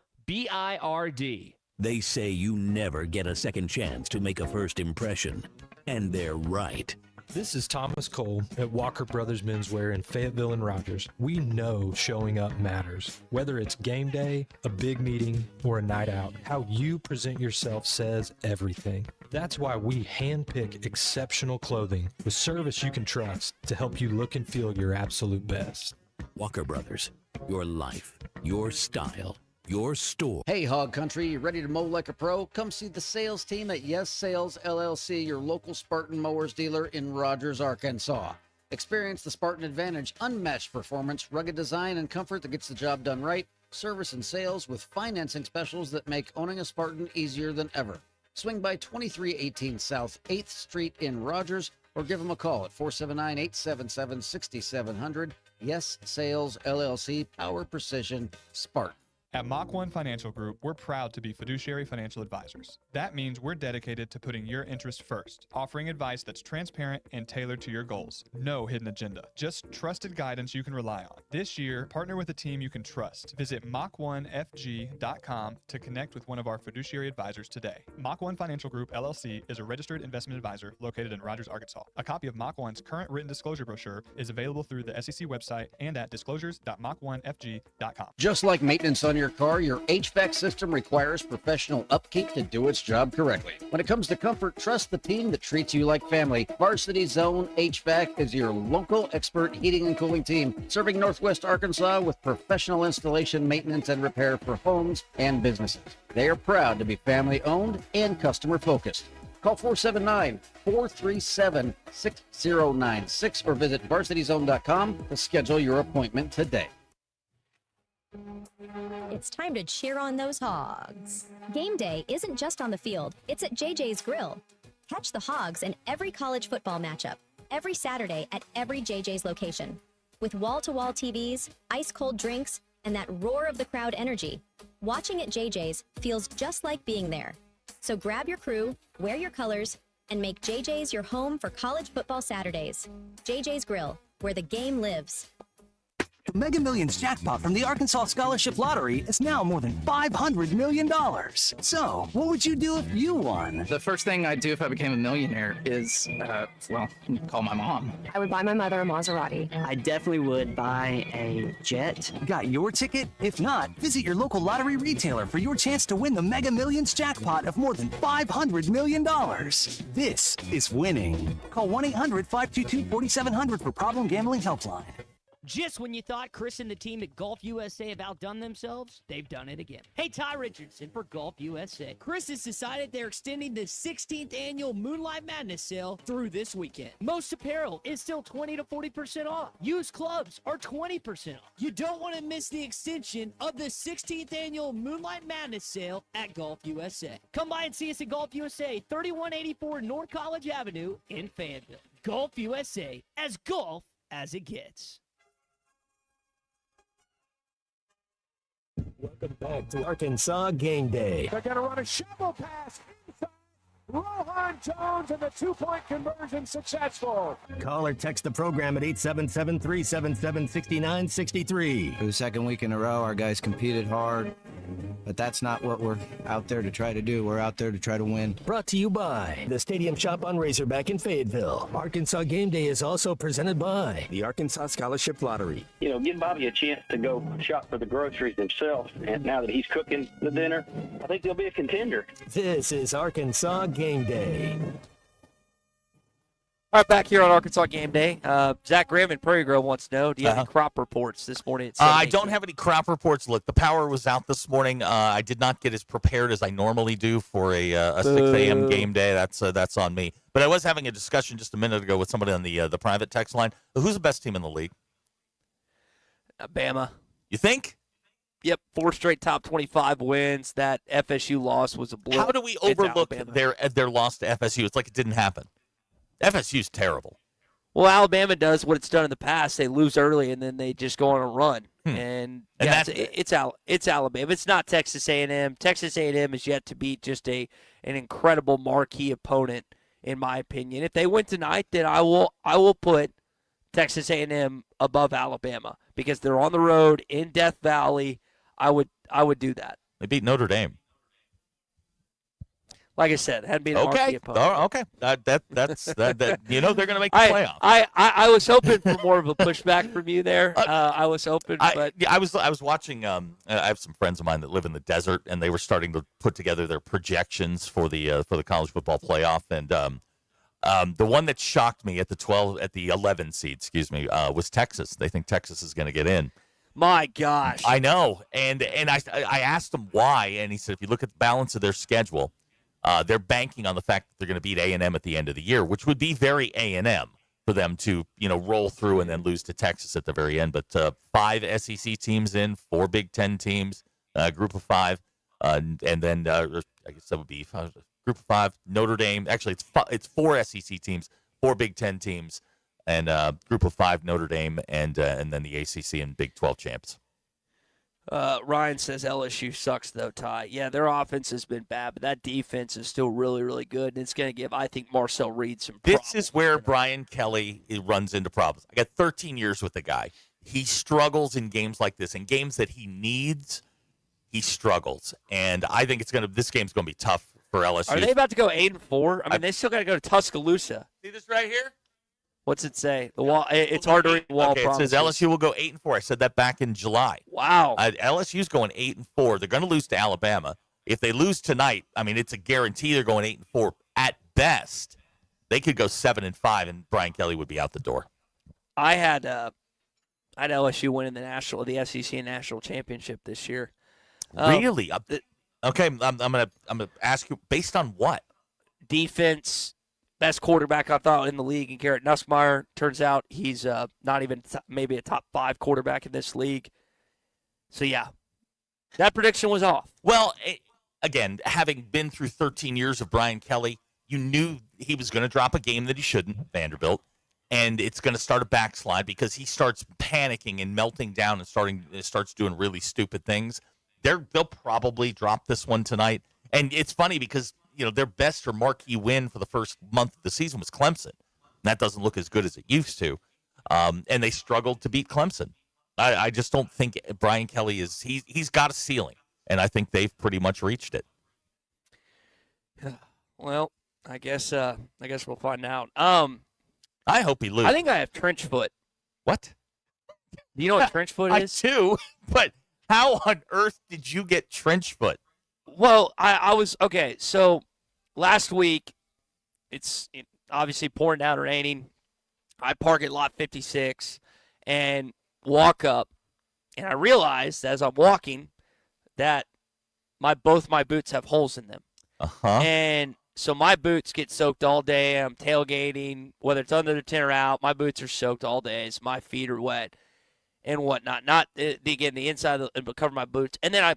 They say you never get a second chance to make a first impression, and they're right. This is Thomas Cole at Walker Brothers Menswear in Fayetteville and Rogers. We know showing up matters. Whether it's game day, a big meeting, or a night out, how you present yourself says everything. That's why we handpick exceptional clothing with service you can trust to help you look and feel your absolute best. Walker Brothers, your life, your style, your store. Hey, Hog Country, you ready to mow like a pro? Come see the sales team at Yes Sales LLC, your local Spartan Mowers dealer in Rogers, Arkansas. Experience the Spartan Advantage, unmatched performance, rugged design, and comfort that gets the job done right. Service and sales with financing specials that make owning a Spartan easier than ever. Swing by 2318 South 8th Street in Rogers or give them a call at 479-877-6700. Yes, Sales LLC, Power Precision, Spartan. At Mach 1 Financial Group, we're proud to be fiduciary financial advisors. That means we're dedicated to putting your interest first, offering advice that's transparent and tailored to your goals. No hidden agenda, just trusted guidance you can rely on. This year, partner with a team you can trust. Visit Mach1FG.com to connect with one of our fiduciary advisors today. Mach 1 Financial Group, LLC is a registered investment advisor located in Rogers, Arkansas. A copy of Mach 1's current written disclosure brochure is available through the SEC website and at disclosures.mach1fg.com. Just like maintenance on your car, your HVAC system requires professional upkeep to do its job correctly. When it comes to comfort, trust the team that treats you like family. Varsity Zone HVAC is your local expert heating and cooling team, serving Northwest Arkansas with professional installation, maintenance, and repair for homes and businesses. They are proud to be family-owned and customer-focused. Call 479-437-6096 or visit varsityzone.com to schedule your appointment today. It's time to cheer on those Hogs. Game day isn't just on the field, it's at JJ's Grill. Catch the Hogs in every college football matchup, every Saturday at every JJ's location. With wall-to-wall TVs, ice-cold drinks, and that roar of the crowd energy, watching at JJ's feels just like being there. So grab your crew, wear your colors, and make JJ's your home for college football Saturdays. JJ's Grill, where the game lives. The Mega Millions jackpot from the Arkansas Scholarship Lottery is now more than $500 million. So, what would you do if you won? The first thing I'd do if I became a millionaire is, call my mom. I would buy my mother a Maserati. I definitely would buy a jet. Got your ticket? If not, visit your local lottery retailer for your chance to win the Mega Millions jackpot of more than $500 million. This is winning. Call 1-800-522-4700 for Problem Gambling Helpline. Just when you thought Chris and the team at Golf USA have outdone themselves, they've done it again. Hey, Ty Richardson for Golf USA. Chris has decided they're extending the 16th annual Moonlight Madness sale through this weekend. Most apparel is still 20 to 40% off. Used clubs are 20% off. You don't want to miss the extension of the 16th annual Moonlight Madness sale at Golf USA. Come by and see us at Golf USA, 3184 North College Avenue in Fayetteville. Golf USA, as golf as it gets. Welcome back to Arkansas Game Day. They're going to run a shovel pass inside. Rohan Jones and the two-point conversion successful. Call or text the program at 877-377-6963. For the second week in a row, our guys competed hard, but that's not what we're out there to try to do. We're out there to try to win. Brought to you by the Stadium Shop on Razorback in Fayetteville. Arkansas Game Day is also presented by the Arkansas Scholarship Lottery. You know, give Bobby a chance to go shop for the groceries himself, and now that he's cooking the dinner, I think he'll be a contender. This is Arkansas Game Day. All right, back here on Arkansas Game Day. Zach Graham in Prairie Grove wants to know, do you have any crop reports this morning? I don't have any crop reports. Look, the power was out this morning. I did not get as prepared as I normally do for a 6 a.m. game day. That's on me. But I was having a discussion just a minute ago with somebody on the private text line. Who's the best team in the league? Bama. You think? Yep, 4 straight top 25 wins. That FSU loss was a blip. How do we overlook their loss to FSU? It's like it didn't happen. FSU's terrible. Well, Alabama does what it's done in the past. They lose early, and then they just go on a run. And yeah, it's Alabama. It's not Texas A&M. Texas A&M is yet to beat just an incredible marquee opponent, in my opinion. If they win tonight, then I will put Texas A&M above Alabama because they're on the road in Death Valley. I would do that. They beat Notre Dame. Like I said, had been a marquee opponent. Okay. That's you know they're going to make the playoffs. I was hoping for more of a pushback from you there. I was hoping, but I was watching. I have some friends of mine that live in the desert, and they were starting to put together their projections for the college football playoff, and the one that shocked me at the 11 seed, was Texas. They think Texas is going to get in. My gosh, I know, and I asked him why, and he said if you look at the balance of their schedule. They're banking on the fact that they're going to beat A&M at the end of the year, which would be very A&M. for them to, roll through and then lose to Texas at the very end. But 5 SEC teams in, 4 Big Ten teams, group of 5, and then I guess that would be group of 5, Notre Dame. Actually, it's 4 SEC teams, 4 Big Ten teams, and group of 5, Notre Dame, and then the ACC and Big 12 champs. Ryan says LSU sucks, though, Ty. Yeah, their offense has been bad, but that defense is still really, really good, and it's going to give, I think, Marcel Reed some problems. This is where Brian Kelly runs into problems. I got 13 years with the guy. He struggles in games like this. In games that he needs, he struggles. And I think this game's going to be tough for LSU. Are they about to go 8-4? I mean, they still got to go to Tuscaloosa. See this right here? What's it say? The wall. It's hard to read the wall. Okay, it says LSU will go 8-4. I said that back in July. Wow. LSU's going 8-4. They're going to lose to Alabama. If they lose tonight, I mean, it's a guarantee they're going 8-4. At best, they could go 7-5, and Brian Kelly would be out the door. I had LSU winning the SEC national championship this year. Really? Okay, I'm gonna ask you based on what? Defense. Best quarterback I thought in the league, and Garrett Nussmeier. Turns out he's not even maybe a top 5 quarterback in this league. So, yeah, that prediction was off. Well, again, having been through 13 years of Brian Kelly, you knew he was going to drop a game that he shouldn't, Vanderbilt, and it's going to start a backslide because he starts panicking and melting down and starts doing really stupid things. They'll probably drop this one tonight. And it's funny because their best or marquee win for the first month of the season was Clemson. That doesn't look as good as it used to. And they struggled to beat Clemson. I just don't think Brian Kelly he's got a ceiling, and I think they've pretty much reached it. Well, I guess we'll find out. I hope he loses. I think I have trench foot. What? Do you know what trench foot is? I do, but how on earth did you get trench foot? Well, I was okay. So last week, it's obviously pouring down, raining. I park at lot 56 and walk up, and I realized as I'm walking that both my boots have holes in them. And so my boots get soaked all day. I'm tailgating, whether it's under the tent or out. My boots are soaked all day. So my feet are wet and whatnot. Not again the inside, but cover my boots. And then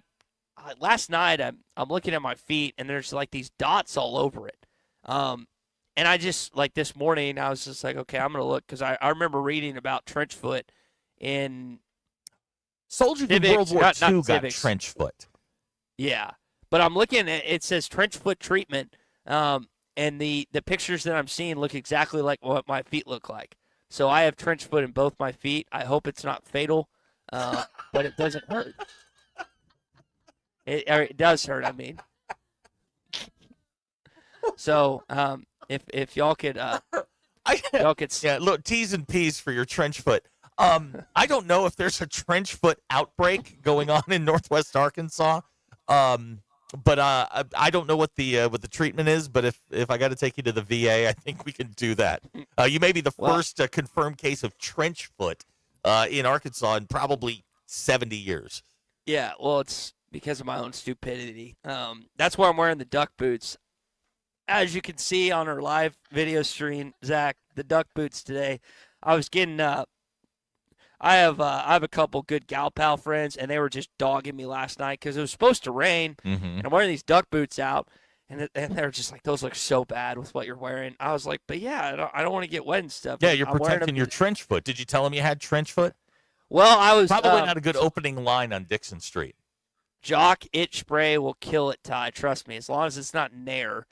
last night I'm looking at my feet, and there's like these dots all over it. And I just, like this morning, I was just like, okay, I'm going to look, because I remember reading about trench foot in soldiers in World War II got trench foot. Yeah. But I'm looking at it says trench foot treatment, and the pictures that I'm seeing look exactly like what my feet look like. So I have trench foot in both my feet. I hope it's not fatal, but it doesn't hurt. It does hurt, I mean. So if y'all could, look, T's and P's for your trench foot. I don't know if there's a trench foot outbreak going on in Northwest Arkansas. But I don't know what the treatment is. But if I got to take you to the VA, I think we can do that. You may be the first confirmed case of trench foot in Arkansas in probably 70 years. Yeah, well, it's because of my own stupidity. That's why I'm wearing the duck boots. As you can see on our live video stream, Zach, the duck boots today. I was getting I have a couple good gal pal friends, and they were just dogging me last night because it was supposed to rain, and I'm wearing these duck boots out, and they're just like, those look so bad with what you're wearing. I was like, but yeah, I don't want to get wet and stuff. Yeah, you're protecting your trench foot. Did you tell them you had trench foot? Well, I was probably not a good opening line on Dixon Street. Jock itch spray will kill it, Ty. Trust me, as long as it's not Nair.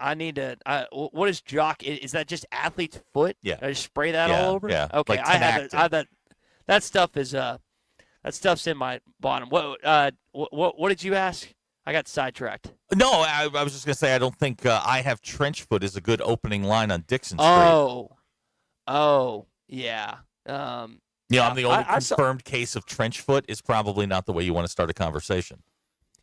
I need to. What is Jock? Is that just athlete's foot? Yeah. I just spray that all over. Yeah. Okay. Like I have that. That stuff is that stuff's in my bottom. What did you ask? I got sidetracked. No, I was just gonna say I don't think I have trench foot is a good opening line on Dixon Street. Oh, yeah. I'm the only confirmed case of trench foot is probably not the way you want to start a conversation.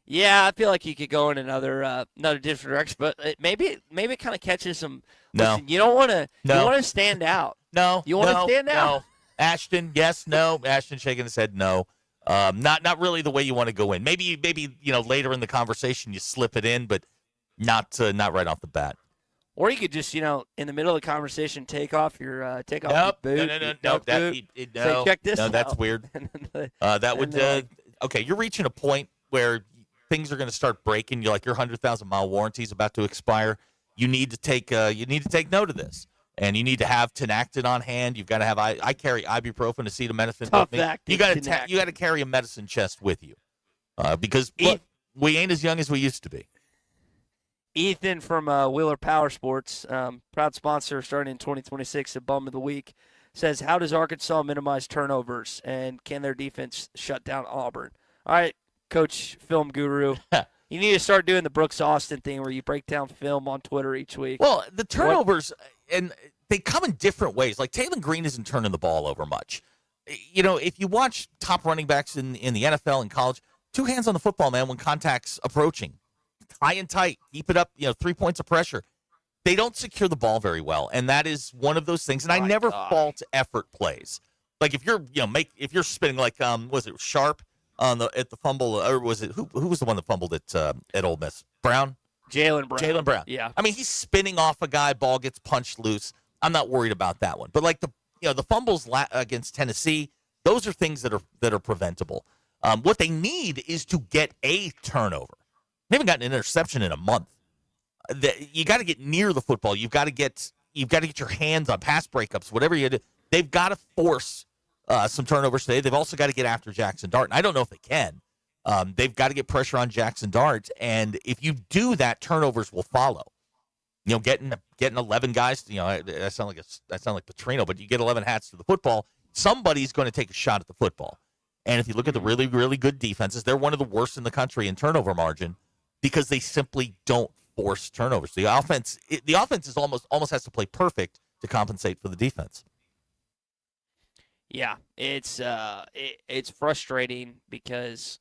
Yeah, I feel like you could go in another different direction, but maybe it kind of catches some. No, listen, you don't want to. No. You want to stand out. No, you want to stand out. No, Ashton, yes, no. Ashton shaking his head, no. Not really the way you want to go in. Maybe later in the conversation you slip it in, but not right off the bat. Or you could just, in the middle of the conversation, take off your boot. No. Say, check this out. That's weird. That would okay. You're reaching a point where things are going to start breaking. Your 100,000-mile warranty is about to expire. You need to take note of this, and you need to have Tinactin on hand. You've got to have. I carry ibuprofen, acetaminophen with me. You got to carry a medicine chest with you, because we ain't as young as we used to be. Ethan from Wheeler Power Sports, proud sponsor starting in 2026 at Bum of the Week, says, how does Arkansas minimize turnovers, and can their defense shut down Auburn? All right, Coach Film Guru, you need to start doing the Brooks Austin thing where you break down film on Twitter each week. Well, the turnovers, and they come in different ways. Like, Taylor Green isn't turning the ball over much. If you watch top running backs in the NFL and college, 2 hands on the football, man, when contact's approaching. High and tight, keep it up, 3 points of pressure. They don't secure the ball very well, and that is one of those things. And I never fault effort plays. Like if you're, if you're spinning like, was it Sharp at the fumble, or was it who was the one that fumbled at Ole Miss? Brown? Jalen Brown. Yeah. I mean, he's spinning off a guy, ball gets punched loose. I'm not worried about that one. But like the fumbles against Tennessee, those are things that are preventable. What they need is to get a turnover. They haven't gotten an interception in a month. You got to get near the football. You've got to get your hands on pass breakups, whatever you do. They've got to force some turnovers today. They've also got to get after Jackson Dart. And I don't know if they can. They've got to get pressure on Jackson Dart. And if you do that, turnovers will follow. Getting 11 guys, I sound like Petrino, but you get 11 hats to the football, somebody's going to take a shot at the football. And if you look at the really, really good defenses, they're one of the worst in the country in turnover margin, because they simply don't force turnovers. The offense is almost has to play perfect to compensate for the defense. Yeah, it's frustrating because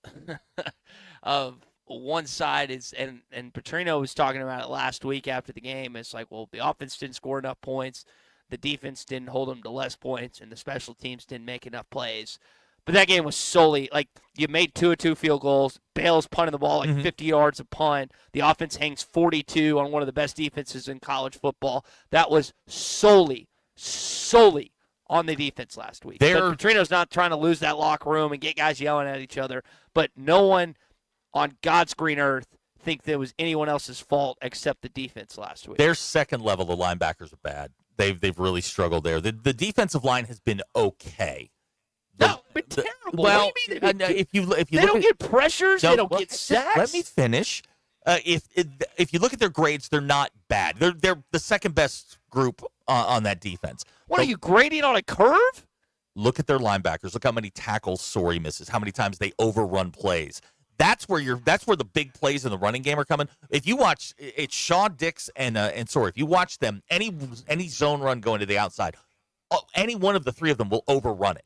of one side is, and Petrino was talking about it last week after the game. It's like, well, the offense didn't score enough points, the defense didn't hold them to less points, and the special teams didn't make enough plays. But that game was solely, like, you made 2 of 2 field goals. Bale's punting the ball 50 yards a punt. The offense hangs 42 on one of the best defenses in college football. That was solely on the defense last week. But Petrino's not trying to lose that locker room and get guys yelling at each other. But no one on God's green earth think that it was anyone else's fault except the defense last week. Their second level, the linebackers are bad. They've really struggled there. The defensive line has been okay. No, but terrible. Well, what do you mean? if you they don't get pressures, they don't get sacks. Let me finish. If you look at their grades, they're not bad. They're the second best group on that defense. What are you grading on a curve? Look at their linebackers. Look how many tackles Sorey misses. How many times they overrun plays. That's where the big plays in the running game are coming. If you watch, it's Shaw, Dix, and Sorey. If you watch them, any zone run going to the outside, any one of the three of them will overrun it.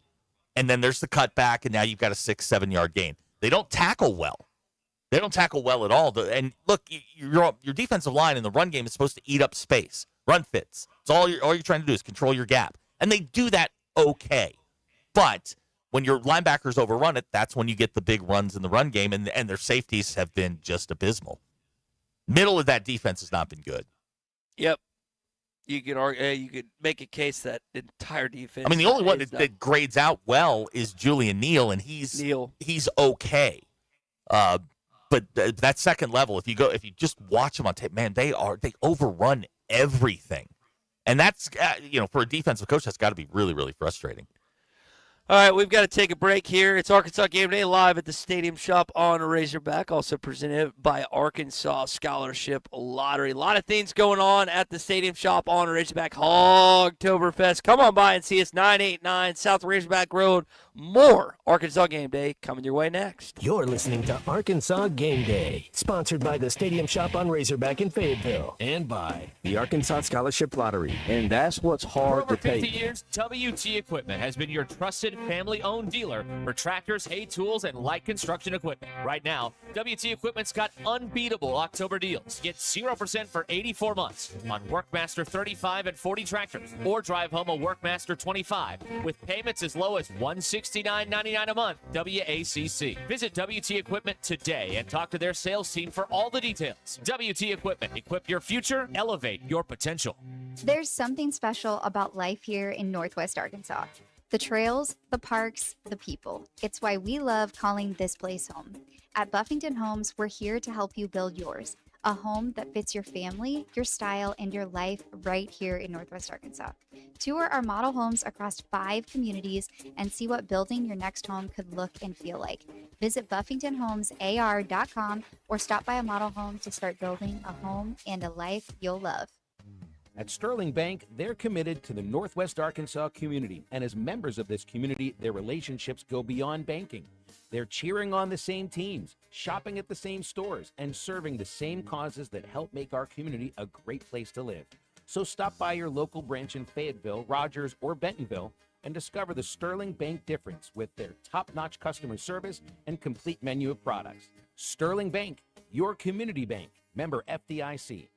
And then there's the cutback, and now you've got a 6-7 yard gain. They don't tackle well. They don't tackle well at all. And look, your defensive line in the run game is supposed to eat up space, run fits. It's all you're trying to do is control your gap, and they do that okay. But when your linebackers overrun it, that's when you get the big runs in the run game, and their safeties have been just abysmal. Middle of that defense has not been good. Yep. You could make a case that the entire defense. I mean, the only one that grades out well is Julian Neal, and he's okay. But that second level, if you just watch them on tape, man, they overrun everything, and that's for a defensive coach, that's got to be really, really frustrating. All right, we've got to take a break here. It's Arkansas Game Day live at the Stadium Shop on Razorback, also presented by Arkansas Scholarship Lottery. A lot of things going on at the Stadium Shop on Razorback. Hogtoberfest. Come on by and see us, 989 South Razorback Road. More Arkansas Game Day coming your way next. You're listening to Arkansas Game Day, sponsored by the Stadium Shop on Razorback in Fayetteville, and by the Arkansas Scholarship Lottery. And that's what's hard For to take. over 50 years, WT Equipment has been your trusted family-owned dealer for tractors, hay tools, and light construction equipment. Right now, WT Equipment's got unbeatable October deals. Get 0% for 84 months on Workmaster 35 and 40 tractors, or drive home a Workmaster 25 with payments as low as $160 $69.99 a month. WACC. Visit WT Equipment today and talk to their sales team for all the details. WT Equipment. Equip your future. Elevate your potential. There's something special about life here in Northwest Arkansas. The trails, the parks, the people. It's why we love calling this place home. At Buffington Homes, we're here to help you build yours. A home that fits your family, your style, and your life right here in Northwest Arkansas. Tour our model homes across 5 communities and see what building your next home could look and feel like. Visit BuffingtonHomesAR.com or stop by a model home to start building a home and a life you'll love. At Sterling Bank, they're committed to the Northwest Arkansas community, and as members of this community, their relationships go beyond banking. They're cheering on the same teams, shopping at the same stores, and serving the same causes that help make our community a great place to live. So stop by your local branch in Fayetteville, Rogers, or Bentonville and discover the Sterling Bank difference with their top-notch customer service and complete menu of products. Sterling Bank, your community bank. Member FDIC.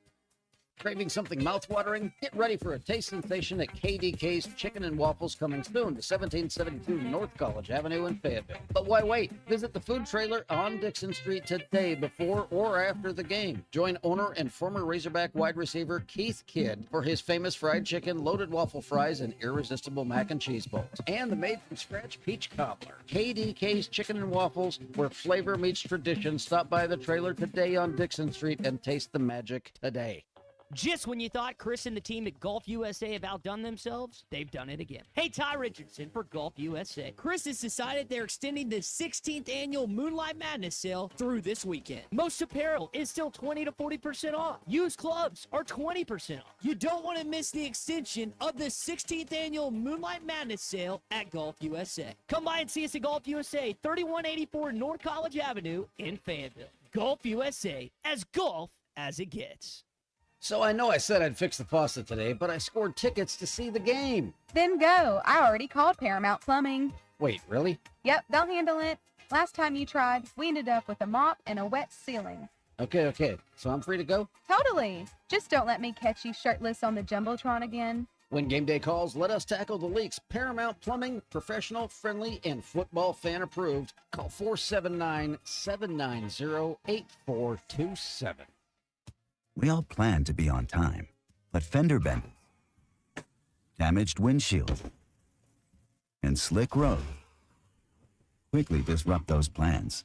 Craving something mouthwatering? Get ready for a taste sensation at KDK's Chicken and Waffles coming soon to 1772 North College Avenue in Fayetteville. But why wait? Visit the food trailer on Dixon Street today before or after the game. Join owner and former Razorback wide receiver Keith Kidd for his famous fried chicken, loaded waffle fries, and irresistible mac and cheese bowls. And the made-from-scratch peach cobbler. KDK's Chicken and Waffles, where flavor meets tradition. Stop by the trailer today on Dixon Street and taste the magic today. Just when you thought Chris and the team at Golf USA have outdone themselves, they've done it again. Hey, Ty Richardson for Golf USA. Chris has decided they're extending the 16th annual Moonlight Madness sale through this weekend. Most apparel is still 20 to 40% off. Used clubs are 20% off. You don't want to miss the extension of the 16th annual Moonlight Madness sale at Golf USA. Come by and see us at Golf USA, 3184 North College Avenue in Fayetteville. Golf USA, as golf as it gets. So I know I said I'd fix the faucet today, but I scored tickets to see the game. Then go. I already called Paramount Plumbing. Wait, really? Yep, they'll handle it. Last time you tried, we ended up with a mop and a wet ceiling. Okay. So I'm free to go? Totally. Just don't let me catch you shirtless on the Jumbotron again. When game day calls, let us tackle the leaks. Paramount Plumbing, professional, friendly, and football fan approved. Call 479-790-8427. We all plan to be on time, but fender benders, damaged windshields, and slick roads quickly disrupt those plans.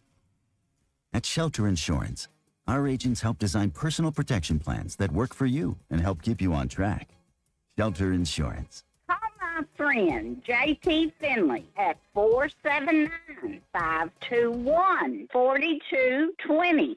At Shelter Insurance, our agents help design personal protection plans that work for you and help keep you on track. Shelter Insurance. Call my friend J.T. Finley at 479-521-4220.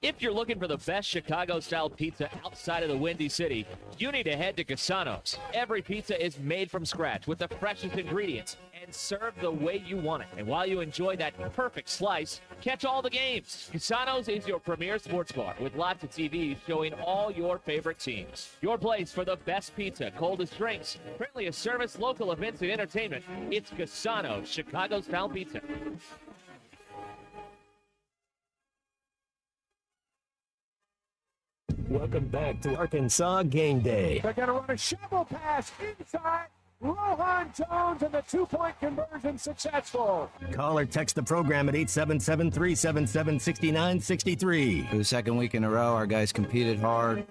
If you're looking for the best Chicago-style pizza outside of the Windy City, you need to head to Casano's. Every pizza is made from scratch with the freshest ingredients and served the way you want it. And while you enjoy that perfect slice, catch all the games. Casano's is your premier sports bar with lots of TVs showing all your favorite teams. Your place for the best pizza, coldest drinks, friendliest service, local events, and entertainment. It's Casano's Chicago-style pizza. Welcome back to Arkansas Game Day. They're going to run a shovel pass inside. Rohan Jones, and the two-point conversion successful. Call or text the program at 877-377-6963. For the second week in a row, our guys competed hard,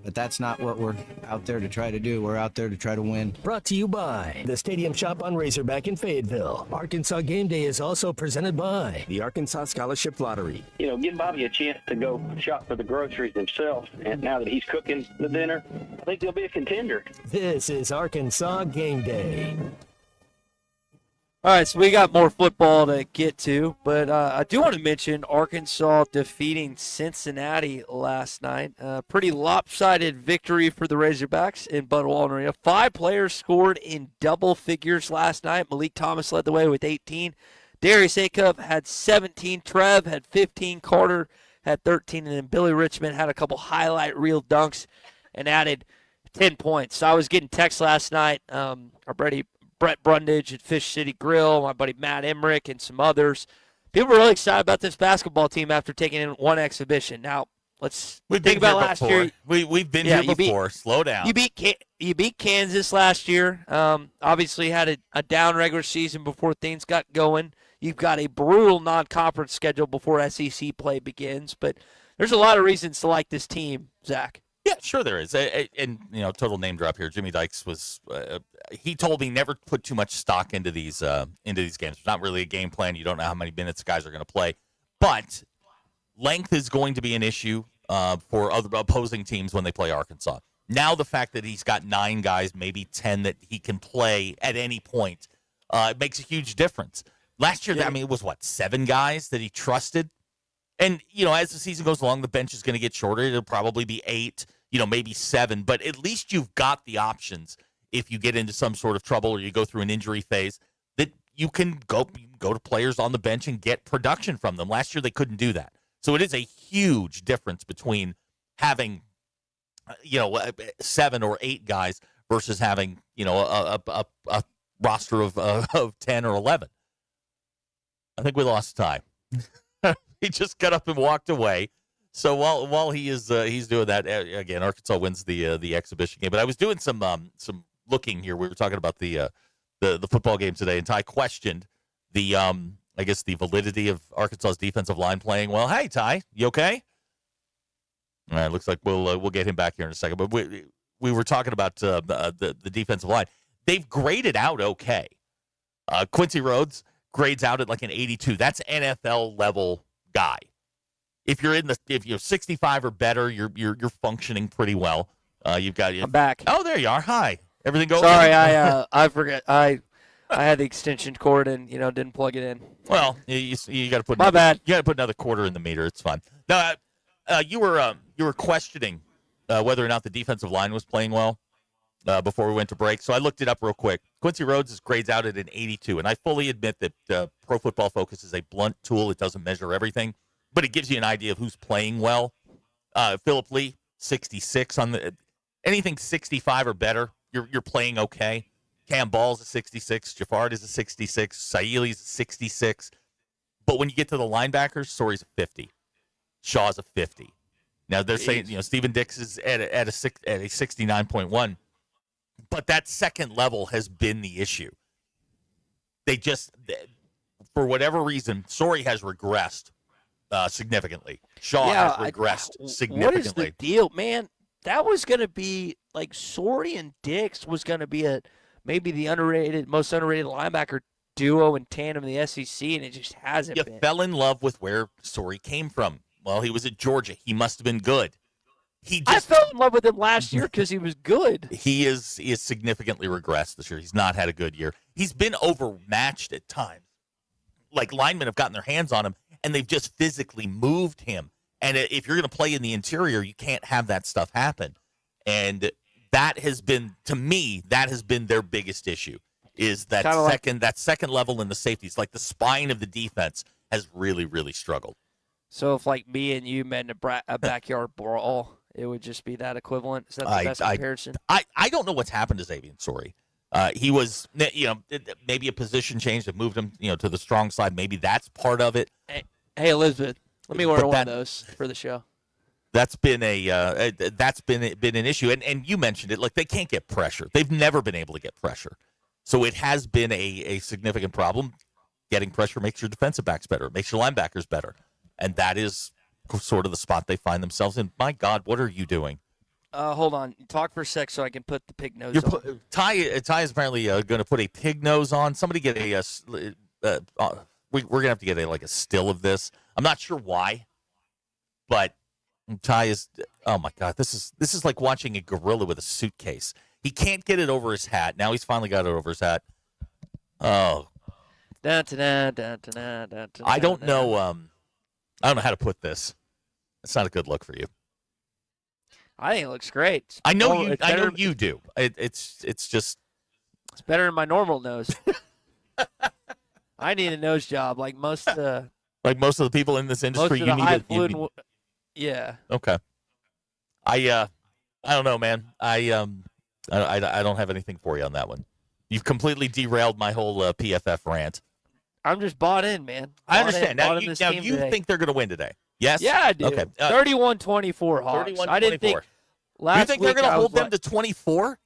but that's not what we're out there to try to do. We're out there to try to win. Brought to you by the Stadium Shop on Razorback in Fayetteville. Arkansas Game Day is also presented by the Arkansas Scholarship Lottery. You know, give Bobby a chance to go shop for the groceries himself, and now that he's cooking the dinner, I think he'll be a contender. This is Arkansas Game Day. All right, so we got more football to get to, but I do want to mention Arkansas defeating Cincinnati last night. Pretty lopsided victory for the Razorbacks in Bud Walton Arena. 5 players scored in double figures last night. Malik Thomas led the way with 18. Darius Acuff had 17. Trev had 15. Carter had 13. And then Billy Richmond had a couple highlight reel dunks and added 10 points. So I was getting texts last night. Our buddy Brett Brundage at Fish City Grill, my buddy Matt Emmerich, and some others. People were really excited about this basketball team after taking in one exhibition. Now, Let's We've think been about here last before. year. We've been Yeah, here before. Slow down. You beat Kansas last year. Obviously had a down regular season before things got going. You've got a brutal non-conference schedule before SEC play begins. But there's a lot of reasons to like this team, Zach. Yeah, sure there is. And, total name drop here. Jimmy Dykes was he told me never put too much stock into these games. It's not really a game plan. You don't know how many minutes guys are going to play. But length is going to be an issue for other opposing teams when they play Arkansas. Now the fact that he's got 9 guys, maybe 10 that he can play at any point, it makes a huge difference. Last year, it was, 7 guys that he trusted? And, as the season goes along, the bench is going to get shorter. It'll probably be 8, maybe 7. But at least you've got the options if you get into some sort of trouble or you go through an injury phase that you can go to players on the bench and get production from them. Last year, they couldn't do that. So it is a huge difference between having, 7 or 8 guys versus having, a roster of 10 or 11. I think we lost Ty. He just got up and walked away. So while he's doing that, again, Arkansas wins the exhibition game. But I was doing some looking here. We were talking about the football game today, and Ty questioned the validity of Arkansas's defensive line playing well. Hey, Ty, you okay? All right, looks like we'll get him back here in a second. But we were talking about the defensive line. They've graded out okay. Quincy Rhodes grades out at like an 82. That's NFL level guy. If you're 65 or better, you're functioning pretty well. I'm back. Oh, there you are. Hi. Everything going? Sorry, I forgot. I had the extension cord and didn't plug it in. Well, you got to put My bad. You got to put another quarter in the meter. It's fine. No, you were questioning whether or not the defensive line was playing well before we went to break. So I looked it up real quick. Quincy Rhodes grades out at an 82, and I fully admit that Pro Football Focus is a blunt tool. It doesn't measure everything, but it gives you an idea of who's playing well. Phillip Lee, 66 on the anything 65 or better. You're playing okay. Cam Ball's a 66. Jafard is a 66. Saili's a 66. But when you get to the linebackers, Sori's a 50. Shaw's a 50. Now they're saying Steven Dix is at a 69.1. But that second level has been the issue. They just, for whatever reason, Sori has regressed significantly. Shaw has regressed significantly. What is the deal, man? That was going to be like Sori and Dix was going to be maybe the most underrated linebacker duo in tandem in the SEC, and it just hasn't been. You fell in love with where Sori came from. Well, he was at Georgia. He must have been good. I fell in love with him last year because he was good. He is significantly regressed this year. He's not had a good year. He's been overmatched at times. Like linemen have gotten their hands on him, and they've just physically moved him. And if you're going to play in the interior, you can't have that stuff happen. And that has been, to me, their biggest issue is that second level in the safeties. Like the spine of the defense has really, really struggled. So if like me and you met in a backyard brawl, it would just be that equivalent? Is that the best comparison? I don't know what's happened to Xavier Sori. He was, maybe a position change that moved him, to the strong side. Maybe that's part of it. Hey Elizabeth, let me order one of those for the show. That's been been an issue, and you mentioned it. Like they can't get pressure. They've never been able to get pressure, so it has been a significant problem. Getting pressure makes your defensive backs better, makes your linebackers better, and that is sort of the spot they find themselves in. My God, what are you doing? Hold on. Talk for a sec so I can put the pig nose on. Ty is apparently going to put a pig nose on. Somebody get we're going to have to get a still of this. I'm not sure why, but Ty is, oh my God, this is like watching a gorilla with a suitcase. He can't get it over his hat. Now he's finally got it over his hat. Oh. I don't know. I don't know how to put this. It's not a good look for you. I think it looks great. I know you do. It's just. It's better than my normal nose. I need a nose job like most. Like most of the people in this industry, you need. Yeah. Okay. I don't know, man. I don't have anything for you on that one. You've completely derailed my whole PFF rant. I'm just bought in, man. I understand. Now you think they're going to win today. Yes? Yeah, I do. Okay. 31-24 Hawks. I didn't think last You think they're week going to I hold was them to 24?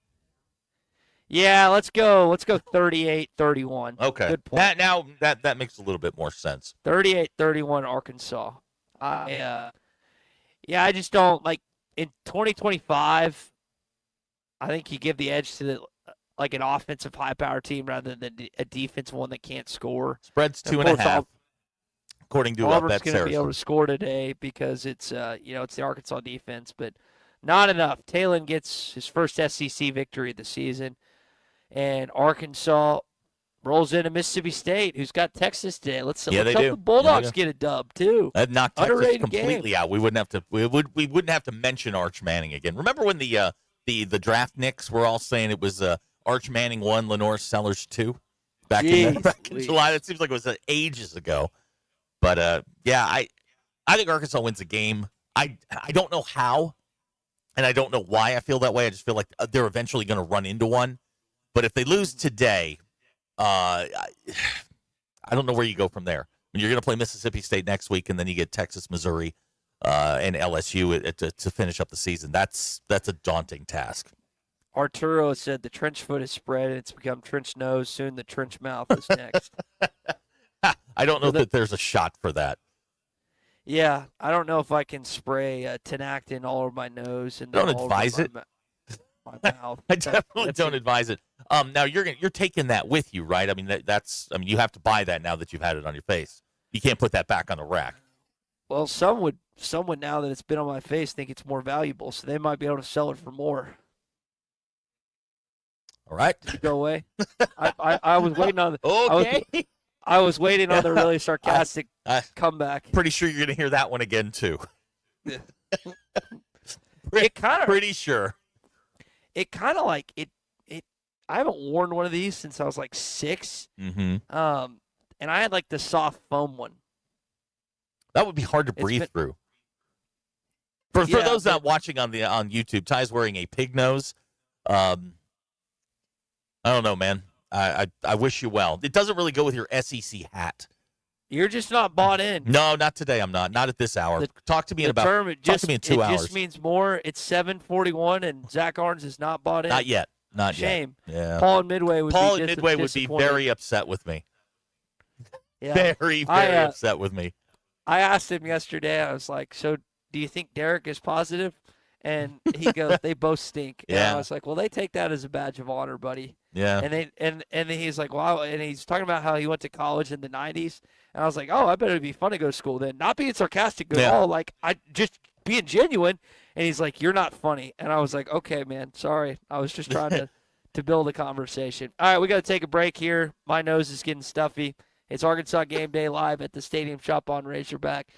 Yeah, let's go 38-31. Okay. Good point. That makes a little bit more sense. 38-31 Arkansas. I just don't like in 2025. I think you give the edge to an offensive high-power team rather than a defensive one that can't score. Spread's 2.5, according to Auburn's Bet going to be able Saracen. to score today because it's it's the Arkansas defense, but not enough. Talon gets his first SEC victory of the season, and Arkansas rolls into Mississippi State, who's got Texas today. Let's hope the Bulldogs get a dub too. That knocked Texas Underrated completely game. out. We wouldn't have to mention Arch Manning again. Remember when the draft Knicks were all saying it was Arch Manning 1, Lenore Sellers 2 back in July? That seems like it was ages ago. But I think Arkansas wins the game. I don't know how, and I don't know why I feel that way. I just feel like they're eventually going to run into one. But if they lose today, I don't know where you go from there. When you're going to play Mississippi State next week, and then you get Texas, Missouri, and LSU to finish up the season. That's a daunting task. Arturo said the trench foot is spread, and it's become trench nose. Soon the trench mouth is next. I don't know that there's a shot for that. Yeah, I don't know if I can spray Tenactin all over my nose and Don't all over advise it. my mouth. I definitely don't advise it. Now you're taking that with you, right? I mean you have to buy that now that you've had it on your face. You can't put that back on the rack. Well, some would now that it's been on my face think it's more valuable, so they might be able to sell it for more. All right. Did it go away? I was waiting on Okay. I was waiting on the really sarcastic comeback. Pretty sure you're going to hear that one again too. Pretty sure. It kind of like it. I haven't worn one of these since I was like 6. Mm-hmm. And I had like the soft foam one. That would be hard to breathe through. For those not watching on YouTube, Ty's wearing a pig nose. I don't know, man. I wish you well. It doesn't really go with your SEC hat. You're just not bought in. No, not today. I'm not. Not at this hour. Talk to me in 2 hours. It just means more. It's 7:41, and Zach Arns is not bought in. Not yet. Not Shame. yet. Yeah. Paul and Midway would be very upset with me. Yeah. Very upset with me. I asked him yesterday. I was like, "So, do you think Derek is positive?" And he goes, "They both stink." And Yeah. I was like, "Well, they take that as a badge of honor, buddy." Yeah. And then he's like, "Wow," and he's talking about how he went to college in the '90s. And I was like, "Oh, I bet it'd be fun to go to school then." Not being sarcastic at all, like I just being genuine. And he's like, "You're not funny." And I was like, "Okay, man, sorry. I was just trying to build a conversation." All right, we got to take a break here. My nose is getting stuffy. It's Arkansas Game Day live at the Stadium Shop on Razorback,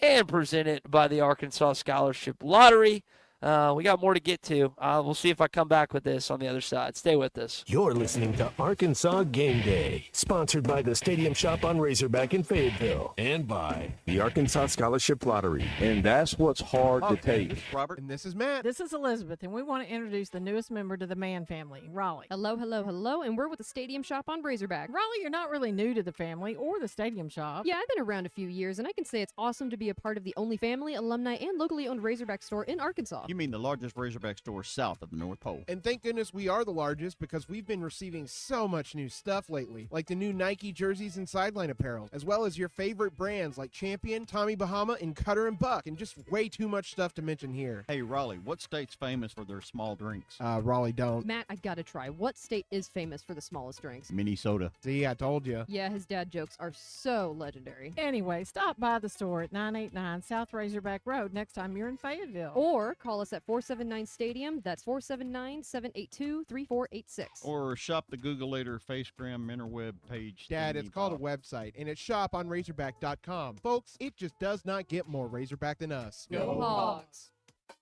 and presented by the Arkansas Scholarship Lottery. We got more to get to. We'll see if I come back with this on the other side. Stay with us. You're listening to Arkansas Game Day, sponsored by the Stadium Shop on Razorback in Fayetteville, and by the Arkansas Scholarship Lottery. And that's what's hard to take. Robert. And this is Matt. This is Elizabeth, and we want to introduce the newest member to the Mann family, Raleigh. Hello, hello, hello, and we're with the Stadium Shop on Razorback. Raleigh, you're not really new to the family or the Stadium Shop. Yeah, I've been around a few years, and I can say it's awesome to be a part of the only family, alumni, and locally owned Razorback store in Arkansas. You mean the largest Razorback store south of the North Pole. And thank goodness we are the largest because we've been receiving so much new stuff lately, like the new Nike jerseys and sideline apparel, as well as your favorite brands like Champion, Tommy Bahama, and Cutter and Buck, and just way too much stuff to mention here. Hey, Raleigh, what state's famous for their small drinks? Raleigh don't. Matt, I gotta try. What state is famous for the smallest drinks? Minnesota. See, I told you. Yeah, his dad jokes are so legendary. Anyway, stop by the store at 989 South Razorback Road next time you're in Fayetteville. Or call us at 479-STADIUM. That's 479-782-3486. Or shop the Googleator Facegram interweb page. Dad, it's called a website, and it's shoponrazorback.com. Folks, it just does not get more Razorback than us. Go Hogs!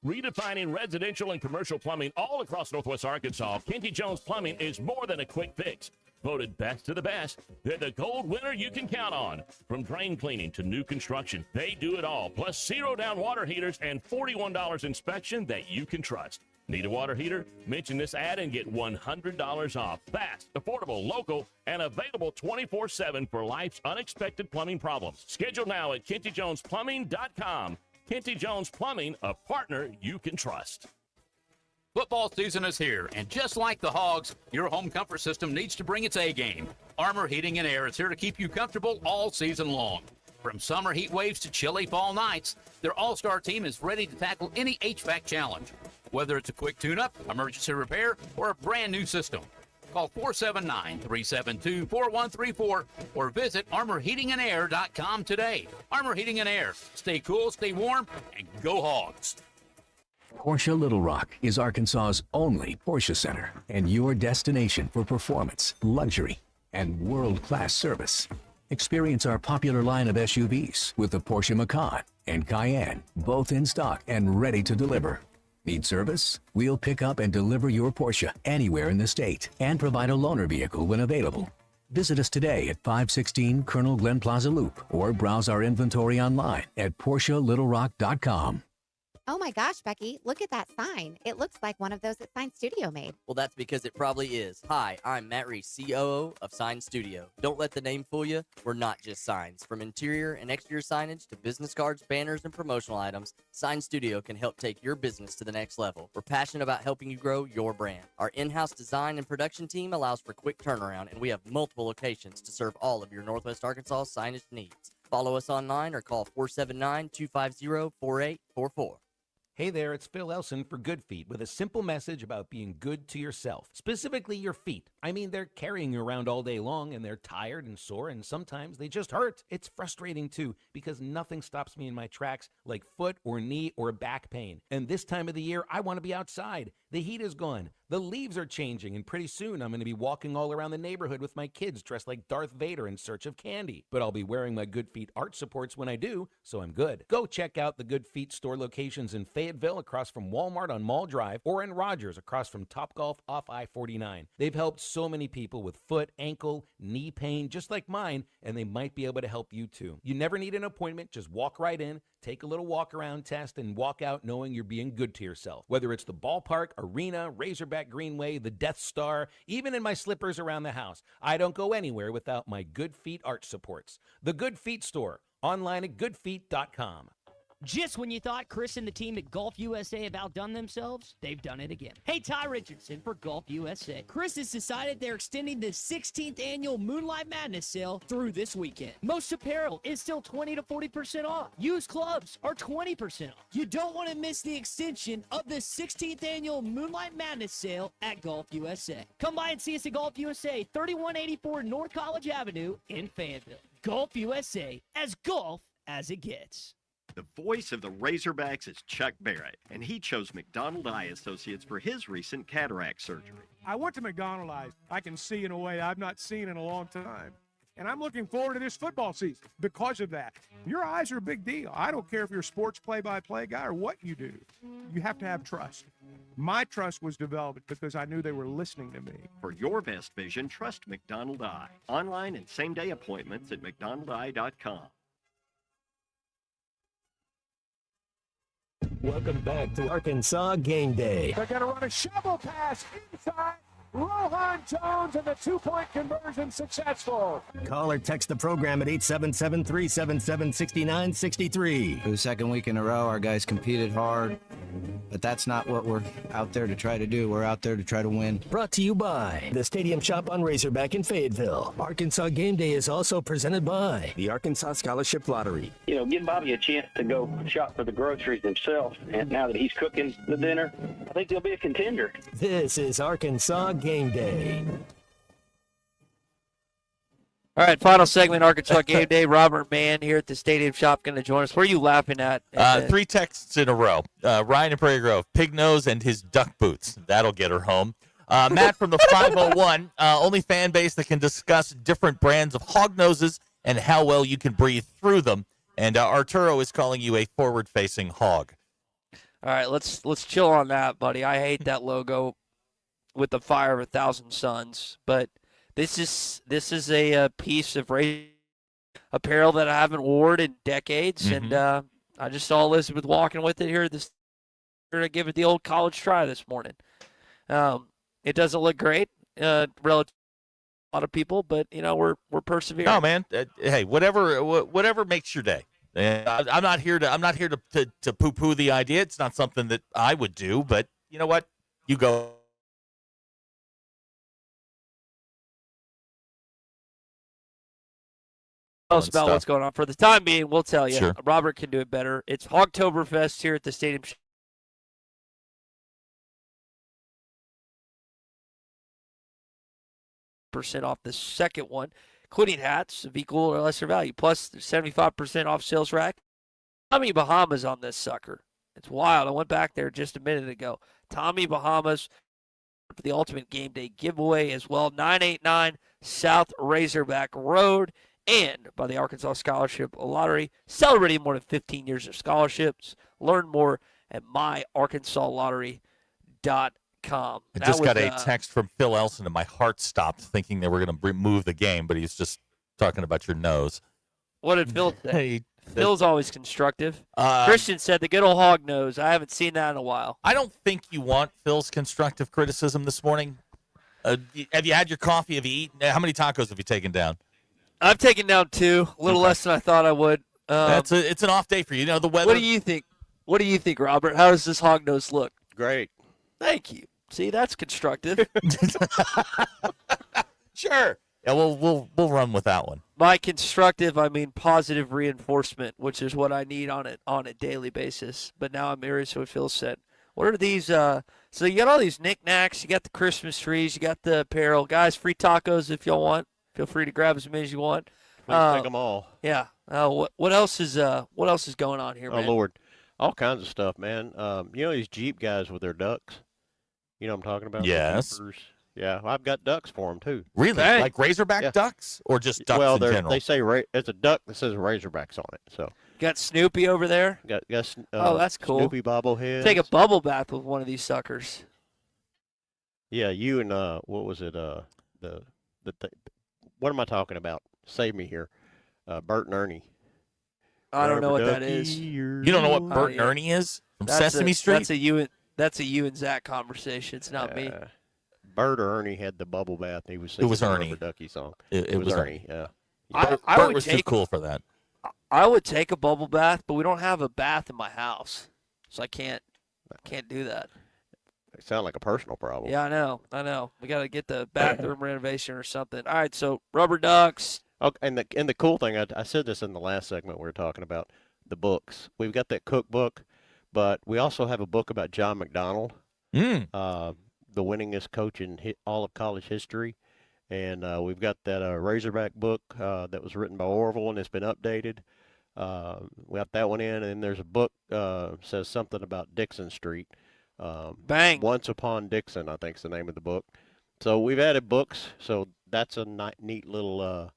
Redefining residential and commercial plumbing all across Northwest Arkansas, Kenty Jones Plumbing is more than a quick fix. Voted best of the best, they're the gold winner you can count on. From drain cleaning to new construction, they do it all. Plus $0 down water heaters and $41 inspection that you can trust. Need a water heater? Mention this ad and get $100 off. Fast, affordable, local, and available 24/7 for life's unexpected plumbing problems. Schedule now at KentyJonesPlumbing.com. Kenty Jones Plumbing, a partner you can trust. Football season is here, and just like the Hogs, your home comfort system needs to bring its A game. Armor Heating and Air is here to keep you comfortable all season long. From summer heat waves to chilly fall nights, their all-star team is ready to tackle any HVAC challenge. Whether it's a quick tune-up, emergency repair, or a brand new system. Call 479-372-4134 or visit armorheatingandair.com today. Armor Heating and Air. Stay cool, stay warm, and go Hogs. Porsche Little Rock is Arkansas's only Porsche Center and your destination for performance, luxury, and world-class service. Experience our popular line of SUVs with the Porsche Macan and Cayenne, both in stock and ready to deliver. Need service? We'll pick up and deliver your Porsche anywhere in the state and provide a loaner vehicle when available. Visit us today at 516 Colonel Glenn Plaza Loop or browse our inventory online at PorscheLittleRock.com. Oh my gosh, Becky, look at that sign. It looks like one of those that Sign Studio made. Well, that's because it probably is. Hi, I'm Matt Reese, COO of Sign Studio. Don't let the name fool you. We're not just signs. From interior and exterior signage to business cards, banners, and promotional items, Sign Studio can help take your business to the next level. We're passionate about helping you grow your brand. Our in-house design and production team allows for quick turnaround, and we have multiple locations to serve all of your Northwest Arkansas signage needs. Follow us online or call 479-250-4844. Hey there, it's Phil Elson for Good Feet with a simple message about being good to yourself, specifically your feet. I mean, they're carrying you around all day long and they're tired and sore and sometimes they just hurt. It's frustrating too because nothing stops me in my tracks like foot or knee or back pain. And this time of the year, I want to be outside. The heat is gone. The leaves are changing, and pretty soon I'm going to be walking all around the neighborhood with my kids dressed like Darth Vader in search of candy. But I'll be wearing my Good Feet arch supports when I do, so I'm good. Go check out the Good Feet store locations in Fayetteville across from Walmart on Mall Drive or in Rogers across from Topgolf off I-49. They've helped so many people with foot, ankle, knee pain, just like mine, and they might be able to help you too. You never need an appointment. Just walk right in, take a little walk-around test, and walk out knowing you're being good to yourself. Whether it's the ballpark, arena, Razorback Greenway, the Death Star, even in my slippers around the house, I don't go anywhere without my Good Feet arch supports. The Good Feet store, online at goodfeet.com. Just when you thought Chris and the team at Golf USA have outdone themselves, they've done it again. Hey, Ty Richardson for Golf USA. Chris has decided they're extending the 16th annual Moonlight Madness sale through this weekend. Most apparel is still 20 to 40% off. Used clubs are 20% off. You don't want to miss the extension of the 16th annual Moonlight Madness sale at Golf USA. Come by and see us at Golf USA, 3184 North College Avenue in Fayetteville. Golf USA, as golf as it gets. The voice of the Razorbacks is Chuck Barrett, and he chose McDonald Eye Associates for his recent cataract surgery. I went to McDonald Eyes. I can see in a way I've not seen in a long time. And I'm looking forward to this football season because of that. Your eyes are a big deal. I don't care if you're a sports play-by-play guy or what you do. You have to have trust. My trust was developed because I knew they were listening to me. For your best vision, trust McDonald Eye. Online and same-day appointments at mcdonaldeye.com. Welcome back to Arkansas Game Day. They're going to run a shovel pass inside. Rohan Jones, and the two-point conversion successful. Call or text the program at 877-377-6963. For the second week in a row, our guys competed hard, but that's not what we're out there to try to do. We're out there to try to win. Brought to you by the Stadium Shop on Razorback in Fayetteville. Arkansas Game Day is also presented by the Arkansas Scholarship Lottery. You know, give Bobby a chance to go shop for the groceries himself, and now that he's cooking the dinner, I think he'll be a contender. This is Arkansas Game Day. All right, final segment, Arkansas Game Day. Robert Mann here at the Stadium Shop going to join us. Where are you laughing at? 3 texts in a row. Ryan in Prairie Grove, pig nose and his duck boots. That'll get her home. Matt from the 501, only fan base that can discuss different brands of hog noses and how well you can breathe through them. And Arturo is calling you a forward-facing hog. All right, let's chill on that, buddy. I hate that logo with the fire of 1,000 suns, but this is a piece of apparel that I haven't worn in decades, and I just saw Elizabeth walking with it here at this We're going to give it the old college try this morning. It doesn't look great relative to a lot of people, but, we're persevering. No, man. Hey, whatever makes your day. I'm not here to poo-poo the idea. It's not something that I would do, but you know what? You go. Tell us about what's going on. For the time being, we'll tell you. Sure. Robert can do it better. It's Hogtoberfest here at the stadium. % off the second one, including hats of equal or lesser value, plus 75% off sales rack. Tommy Bahamas on this sucker. It's wild. I went back there just a minute ago. Tommy Bahamas for the Ultimate Game Day giveaway as well. 989 South Razorback Road, and by the Arkansas Scholarship Lottery, celebrating more than 15 years of scholarships. Learn more at myarkansaslottery.com. I just got a text from Phil Elson, and my heart stopped thinking they were going to move the game, but he's just talking about your nose. What did Phil say? Hey, Phil's always constructive. Christian said the good old hog nose. I haven't seen that in a while. I don't think you want Phil's constructive criticism this morning. Have you had your coffee? Have you eaten? How many tacos have you taken down? I've taken down 2, a little less than I thought I would. It's an off day for you. The weather. What do you think? What do you think, Robert? How does this hog nose look? Great. Thank you. See, that's constructive. Sure. Yeah, we'll run with that one. By constructive, I mean positive reinforcement, which is what I need on a daily basis. But now I'm curious what Phil said. What are these? So you got all these knickknacks. You got the Christmas trees. You got the apparel. Guys, free tacos if y'all want. Feel free to grab as many as you want. Please take them all. Yeah. What else is going on here, man? Oh, Lord. All kinds of stuff, man. These Jeep guys with their ducks? You know what I'm talking about? Yes. Yeah, I've got ducks for them, too. Really? Dang. Like Razorback ducks? Or just ducks well, in general? they say it's a duck that says Razorbacks on it. So Got Snoopy over there? Got oh, that's cool. Snoopy bobbleheads. Take a bubble bath with one of these suckers. Yeah, you and, what was it? What am I talking about? Save me here. Bert and Ernie. I don't know what that is. You don't know what Bert and Ernie is? From Sesame Street? That's a you and Zach conversation. It's not me. Bert or Ernie had the bubble bath. He was singing It was the Ernie. Rubber Ducky song. It was Ernie. Yeah. Bert was too cool for that. I would take a bubble bath, but we don't have a bath in my house, so I can't do that. It sounds like a personal problem. Yeah, I know. We got to get the bathroom renovation or something. All right, so rubber ducks. Okay, and the cool thing, I said this in the last segment we were talking about the books. We've got that cookbook, but we also have a book about John McDonald, the winningest coach in all of college history. And we've got that Razorback book that was written by Orville, and it's been updated. We got that one in, and then there's a book says something about Dixon Street. Bang. Once Upon Dixon, I think is the name of the book. So we've added books, so that's a neat little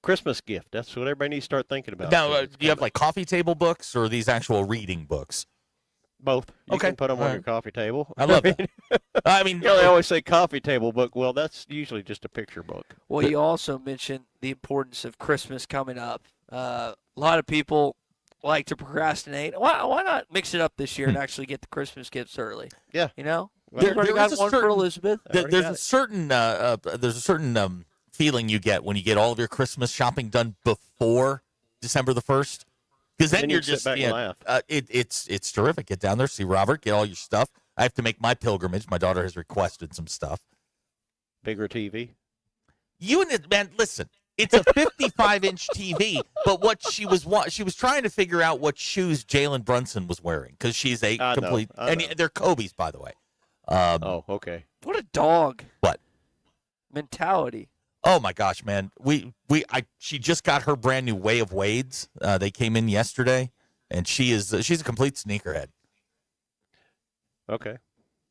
Christmas gift. That's what everybody needs to start thinking about. Now, do you have like coffee table books or these actual reading books? Both. You can put them on your coffee table. I love that. I mean, they always say coffee table book. Well, that's usually just a picture book. Well, you also mentioned the importance of Christmas coming up. A lot of people like to procrastinate. Why not mix it up this year and actually get the Christmas gifts early? Yeah. You know? There got is one for Elizabeth. There's a certain feeling you get when you get all of your Christmas shopping done before December the 1st. Because then you're just, sit back and laugh. It's terrific. Get down there, see Robert, get all your stuff. I have to make my pilgrimage. My daughter has requested some stuff. Bigger TV. Man, listen, it's a 55-inch TV, but what she was trying to figure out what shoes Jalen Brunson was wearing because she's a complete, and they're Kobe's, by the way. Oh, okay. What a dog. What? Mentality. Oh my gosh, man! She just got her brand new Way of Wades. They came in yesterday, and she's a complete sneakerhead. Okay. Do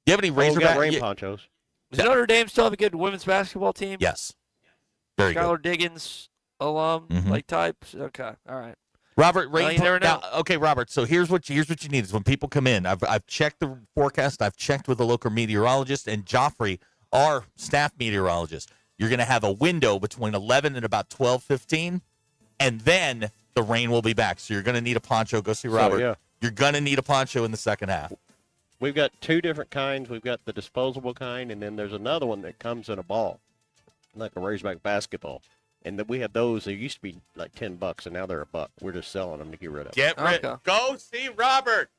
you have any Razorback rain ponchos? Does Notre Dame still have a good women's basketball team? Yes. Very good. Skylar Diggins alum like types. Okay, all right. Robert, you never know. Okay, Robert. So here's what you need is when people come in. I've checked the forecast. I've checked with the local meteorologist and Joffrey, our staff meteorologist. You're going to have a window between 11 and about 12:15, and then the rain will be back. So you're going to need a poncho. Go see Robert. Yeah. You're going to need a poncho in the second half. We've got two different kinds. We've got the disposable kind, and then there's another one that comes in a ball, like a Razorback basketball. And we have those. They used to be like $10, and now they're $1. We're just selling them to get rid of. Get rid. Okay. Go see Robert.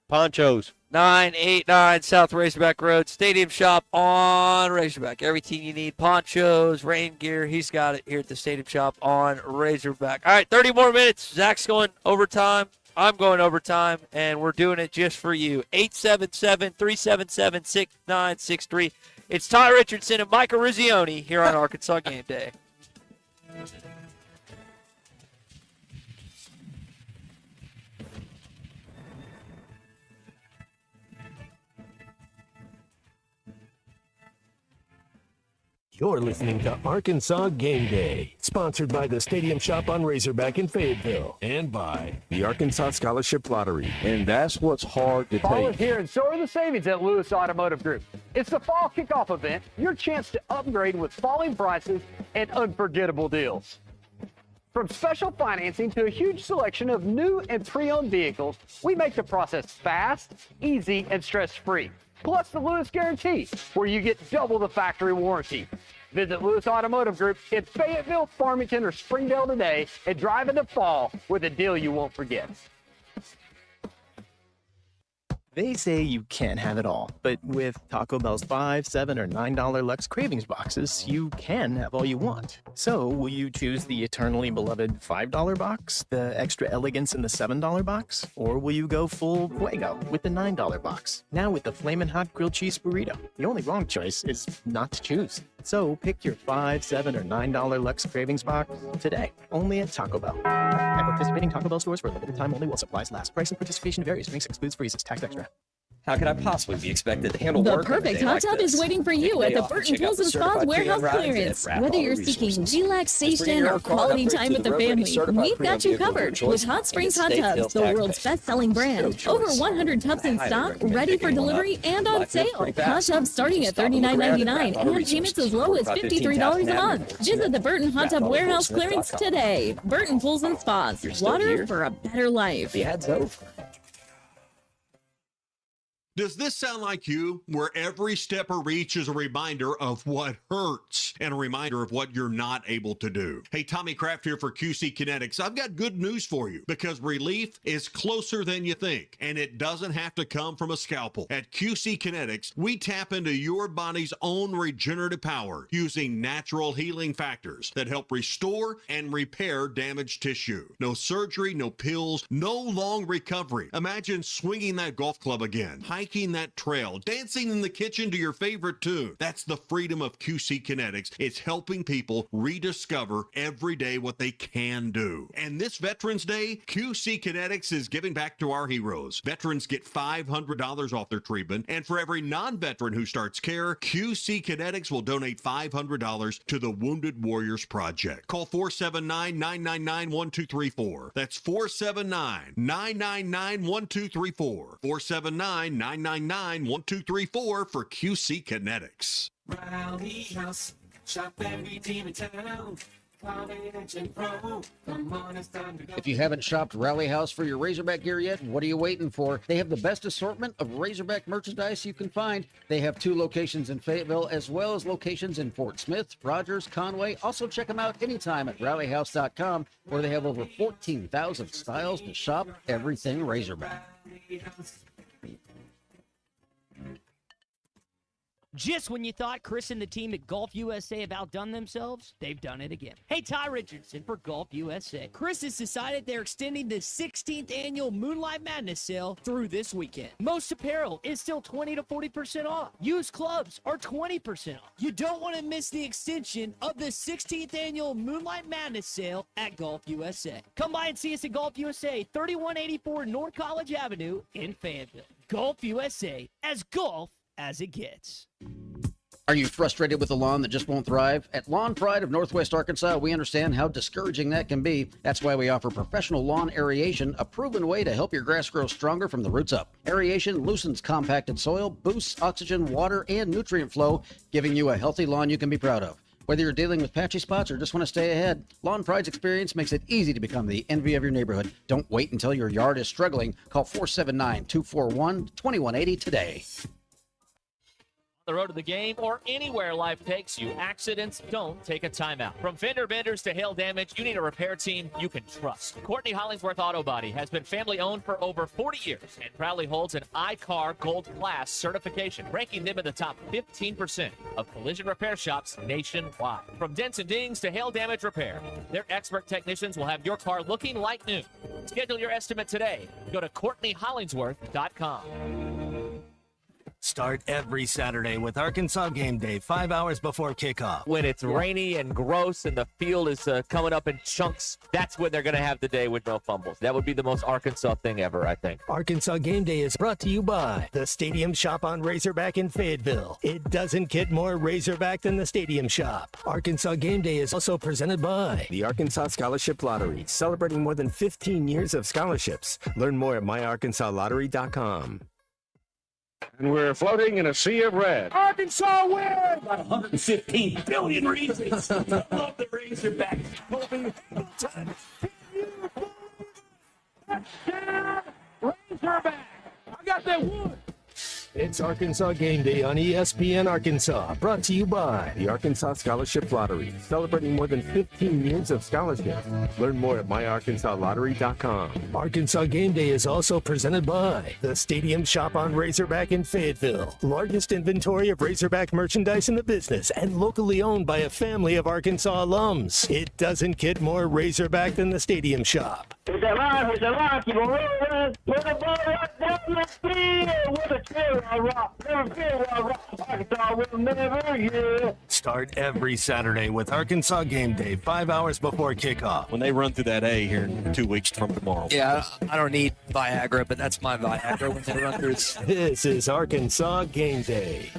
Ponchos. 989 South Razorback Road. Stadium Shop on Razorback. Everything you need. Ponchos, rain gear. He's got it here at the Stadium Shop on Razorback. All right, 30 more minutes. Zach's going overtime. I'm going overtime, and we're doing it just for you. 877-377-6963. It's Ty Richardson and Micah Rizzioni here on Arkansas Game Day. You're listening to Arkansas Game Day, sponsored by the Stadium Shop on Razorback in Fayetteville, and by the Arkansas Scholarship Lottery. And that's what's hard to Fall take. is here, and so are the savings at Lewis Automotive Group. It's the fall kickoff event, your chance to upgrade with falling prices and unforgettable deals. From special financing to a huge selection of new and pre-owned vehicles, we make the process fast, easy, and stress-free. Plus the Lewis Guarantee, where you get double the factory warranty. Visit Lewis Automotive Group in Fayetteville, Farmington, or Springdale today and drive in the fall with a deal you won't forget. They say you can't have it all, but with Taco Bell's $5, $7, or $9 Lux Cravings boxes, you can have all you want. So, will you choose the eternally beloved $5 box, the extra elegance in the $7 box, or will you go full fuego with the $9 box? Now with the Flamin' Hot Grilled Cheese Burrito, the only wrong choice is not to choose. So, pick your $5, $7, or $9 Lux Cravings box today, only at Taco Bell. At participating Taco Bell stores for a limited time only while supplies last. Price and participation varies. Drinks excludes freezes. Tax extra. How could I possibly be expected to handle The work on a perfect day hot like tub this? is waiting for you Take at a the day off and Burton check out Pools the and Spas certified Warehouse pre-owned rides Clearance. at Rapid Whether Auto you're seeking Resources. relaxation Bring your or car quality upgrade time to with the the road-ready family, certified we've pre-owned got you vehicle of your covered choice with Hot and Springs get Hot state Tubs, sales the tax world's benefits. best-selling brand. No Over choice. 100 tubs in I highly stock, recommend ready for picking one up. delivery and on Life moves sale. pretty Hot fast. tubs starting at Stop and look around at $39.99 Rapid Auto and payments as Resources. low as 4515 $53 a Taft month. Avenue, Visit the Burton Hot Tub Warehouse Clearance RapidAutoSmith.com. today. Burton Pools and Spas, You're still water here? for a better life. The ad's over. Does this sound like you, where every step or reach is a reminder of what hurts and a reminder of what you're not able to do? Hey, Tommy Kraft here for QC Kinetics. I've got good news for you because relief is closer than you think, and it doesn't have to come from a scalpel. At QC Kinetics, we tap into your body's own regenerative power using natural healing factors that help restore and repair damaged tissue. No surgery, no pills, no long recovery. Imagine swinging that golf club again, hiking that trail, dancing in the kitchen to your favorite tune. That's the freedom of QC Kinetics. It's helping people rediscover every day what they can do. And this Veterans Day, QC Kinetics is giving back to our heroes. Veterans get $500 off their treatment, and for every non-veteran who starts care, QC Kinetics will donate $500 to the Wounded Warriors Project. Call 479-999-1234. That's 479-999-1234. 479-999-1234 for QC Kinetics. Rally House, shop every team in town. If you haven't shopped Rally House for your Razorback gear yet, what are you waiting for? They have the best assortment of Razorback merchandise you can find. They have 2 locations in Fayetteville as well as locations in Fort Smith, Rogers, Conway. Also check them out anytime at rallyhouse.com, where they have over 14,000 styles to shop everything Razorback. Just when you thought Chris and the team at Golf USA have outdone themselves, they've done it again. Hey, Ty Richardson for Golf USA. Chris has decided they're extending the 16th annual Moonlight Madness sale through this weekend. Most apparel is still 20 to 40% off. Used clubs are 20% off. You don't want to miss the extension of the 16th annual Moonlight Madness sale at Golf USA. Come by and see us at Golf USA, 3184 North College Avenue in Fayetteville. Golf USA, as golf as it gets. Are you frustrated with a lawn that just won't thrive? At Lawn Pride of Northwest Arkansas, we understand how discouraging that can be. That's why we offer professional lawn aeration, a proven way to help your grass grow stronger from the roots up. Aeration loosens compacted soil, boosts oxygen, water, and nutrient flow, giving you a healthy lawn you can be proud of. Whether you're dealing with patchy spots or just want to stay ahead, Lawn Pride's experience makes it easy to become the envy of your neighborhood. Don't wait until your yard is struggling. Call 479-241-2180 today. The road to the game or anywhere life takes you, accidents don't take a timeout. From fender benders to hail damage, you need a repair team you can trust. Courtney Hollingsworth Auto Body has been family owned for over 40 years and proudly holds an iCar Gold Class certification, ranking them in the top 15% of collision repair shops nationwide. From dents and dings to hail damage repair, their expert technicians will have your car looking like new. Schedule your estimate today. Go to CourtneyHollingsworth.com. Start every Saturday with Arkansas Game Day 5 hours before kickoff. When it's rainy and gross and the field is coming up in chunks, that's when they're going to have the day with no fumbles. That would be the most Arkansas thing ever, I think. Arkansas Game Day is brought to you by the Stadium Shop on Razorback in Fayetteville. It doesn't get more Razorback than the Stadium Shop. Arkansas Game Day is also presented by the Arkansas Scholarship Lottery, celebrating more than 15 years of scholarships. Learn more at myarkansaslottery.com. And we're floating in a sea of red. Arkansas wins! About 115 billion reasons. I love the Razorbacks. Colby Hamilton. Touchdown, Razorback. I got that one. It's Arkansas Game Day on ESPN Arkansas, brought to you by the Arkansas Scholarship Lottery, celebrating more than 15 years of scholarships. Learn more at myarkansaslottery.com. Arkansas Game Day is also presented by the Stadium Shop on Razorback in Fayetteville, largest inventory of Razorback merchandise in the business and locally owned by a family of Arkansas alums. It doesn't get more Razorback than the Stadium Shop. Hit that line, keep on rolling, put the ball right down the field with a chill rock, never feel rock, Arkansas will never, yeah. Start every Saturday with Arkansas Game Day 5 hours before kickoff. When they run through that A here in 2 weeks from tomorrow. Yeah, I don't need Viagra, but that's my Viagra when they run through. This is Arkansas Game Day.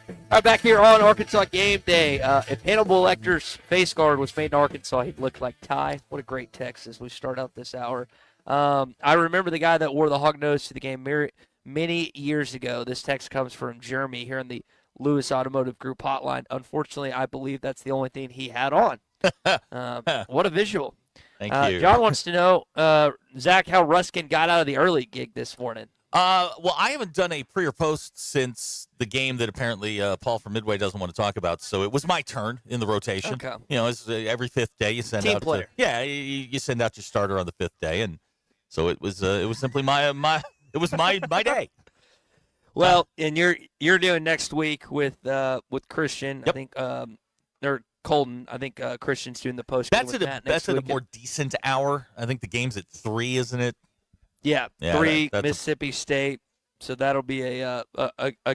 All right, back here on Arkansas Game Day. If Hannibal Lecter's face guard was made in Arkansas, he'd look like Ty. What a great text as we start out this hour. I remember the guy that wore the hog nose to the game many years ago. This text comes from Jeremy here in the Lewis Automotive Group hotline. Unfortunately, I believe that's the only thing he had on. What a visual. Thank you. John wants to know, Zach, how Ruskin got out of the early gig this morning. Well, I haven't done a pre or post since the game that apparently Paul from Midway doesn't want to talk about. So it was my turn in the rotation. Okay. You know, it's, every fifth day you send Team out. player. You send out your starter on the fifth day, and so it was simply my day. Well, and you're doing next week with Christian. Yep. I think or Colton. I think Christian's doing the post. That's at a more decent hour. I think the game's at 3, isn't it? Yeah, Yeah, 3 that's Mississippi State. So that'll be a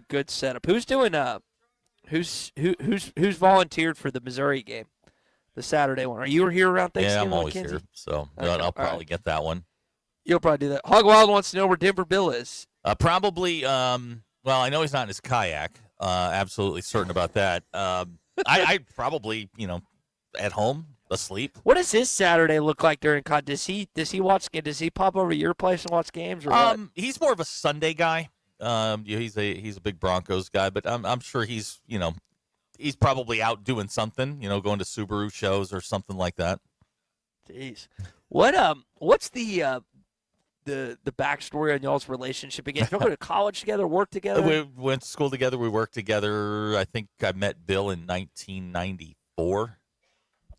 good setup. Who's doing who's volunteered for the Missouri game, the Saturday one? Are you here around Thanksgiving? Yeah, I'm always Mackenzie? here, so Okay, I'll probably right. get that one. You'll probably do that. Hog Wild wants to know where Denver Bill is. Probably. Well, I know he's not in his kayak. Absolutely certain about that. I probably at home asleep. What does his Saturday look like during con? Does he pop over to your place and watch games or what? He's more of a Sunday guy. He's a big Broncos guy, but I'm sure he's probably out doing something, going to Subaru shows or something like that. Jeez. What's the backstory on y'all's relationship again? Y'all go to college together, work together? We went to school together. We worked together. I think I met Bill in 1994.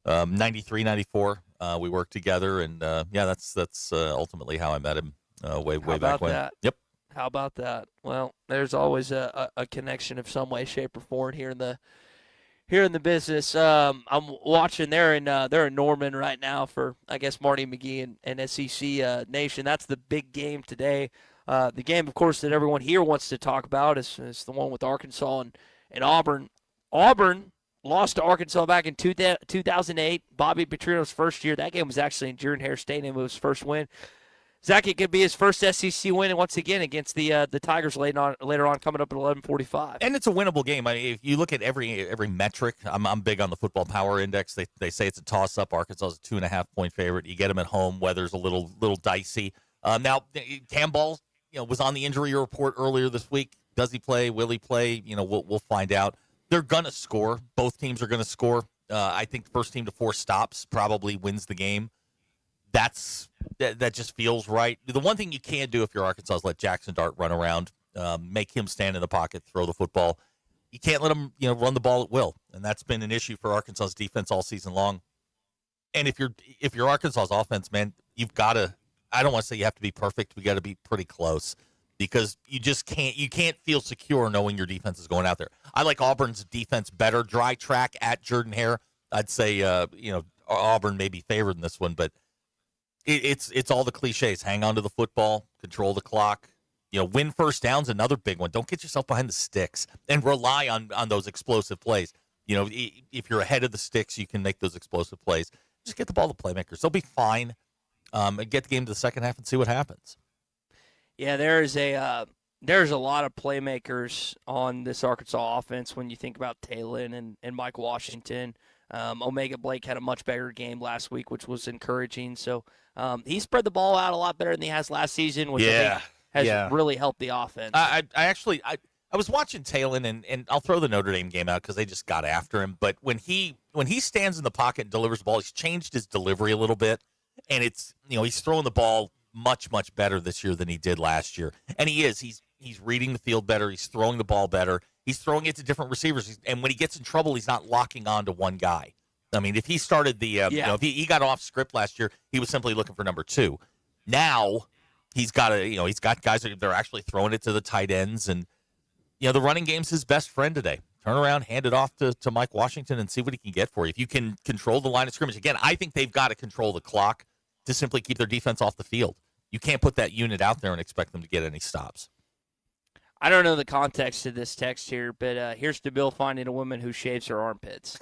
93, 94. We worked together, and that's ultimately how I met him way back when. That? Yep. How about that? Well, there's always a connection of some way, shape, or form here in the business. I'm watching. They're in Norman right now for, I guess, Marty McGee and SEC Nation. That's the big game today. The game, of course, that everyone here wants to talk about is the one with Arkansas and Auburn. Auburn lost to Arkansas back in 2008. Bobby Petrino's first year. That game was actually in Jordan-Hare Stadium. It was his first win. Zach, it could be his first SEC win, and once again against the Tigers later on, coming up at 11:45. And it's a winnable game. I mean, if you look at every metric, I'm big on the Football Power Index. They say it's a toss-up. Arkansas is a 2.5-point favorite. You get them at home. Weather's a little dicey. Now, Campbell, was on the injury report earlier this week. Does he play? Will he play? We'll find out. they're going to score. Both teams are going to score. I think the first team to 4 stops probably wins the game. That just feels right. The one thing you can't do if you're Arkansas is let Jackson Dart run around, make him stand in the pocket, throw the football. You can't let him, run the ball at will, and that's been an issue for Arkansas's defense all season long. And if you're Arkansas's offense, man, you've got to. I don't want to say you have to be perfect. We got to be pretty close because you just can't. You can't feel secure knowing your defense is going out there. I like Auburn's defense better. Dry track at Jordan-Hare. I'd say Auburn may be favored in this one, but it's all the cliches. Hang on to the football, control the clock. Win first down's another big one. Don't get yourself behind the sticks and rely on those explosive plays. If you're ahead of the sticks, you can make those explosive plays. Just get the ball to playmakers. They'll be fine. And get the game to the second half and see what happens. Yeah, there's a lot of playmakers on this Arkansas offense when you think about Talon and Mike Washington. Omega Blake had a much better game last week, which was encouraging. So he spread the ball out a lot better than he has last season, which I think has really helped the offense. I was watching Talon, and I'll throw the Notre Dame game out because they just got after him. But when he stands in the pocket and delivers the ball, he's changed his delivery a little bit. And it's, he's throwing the ball much, much better this year than he did last year. And he is. He's reading the field better. He's throwing the ball better. He's throwing it to different receivers. And when he gets in trouble, he's not locking on to one guy. I mean, if he started if he got off script last year, he was simply looking for number 2. Now he's got he's got guys that they're actually throwing it to the tight ends. And, the running game's his best friend today. Turn around, hand it off to Mike Washington and see what he can get for you. If you can control the line of scrimmage. Again, I think they've got to control the clock to simply keep their defense off the field. You can't put that unit out there and expect them to get any stops. I don't know the context of this text here, but here's DeBill finding a woman who shaves her armpits.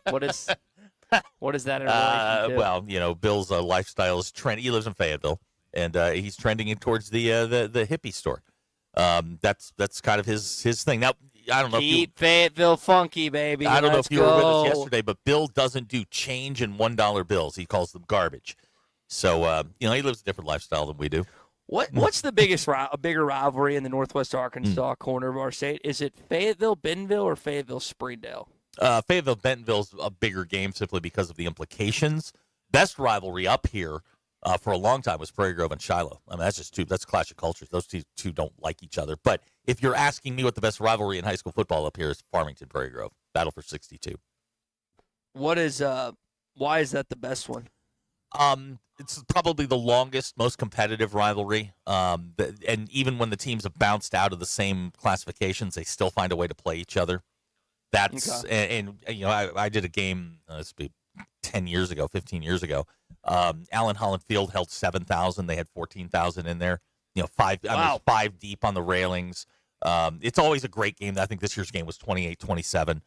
What is that in relation to? Well, Bill's lifestyle is trendy. He lives in Fayetteville, and he's trending in towards the hippie store. That's kind of his thing. Now, I don't know. Keep Fayetteville funky, baby. I don't know if you were with us yesterday, but Bill doesn't do change in $1 bills. He calls them garbage. So, he lives a different lifestyle than we do. What's the bigger rivalry in the Northwest Arkansas corner of our state? Is it Fayetteville-Bentonville or Fayetteville-Springdale? Fayetteville-Bentonville's a bigger game simply because of the implications. Best rivalry up here for a long time was Prairie Grove and Shiloh. I mean, that's a clash of cultures. Those two don't like each other. But if you're asking me what the best rivalry in high school football up here is, Farmington Prairie Grove, battle for 62. Why is that the best one? It's probably the longest, most competitive rivalry. And even when the teams have bounced out of the same classifications, they still find a way to play each other. That's okay. and I did a game. This would be 10 years ago, 15 years ago. Allen Holland Field held 7,000. They had 14,000 in there. Five deep on the railings. It's always a great game. I think this year's game was 28-27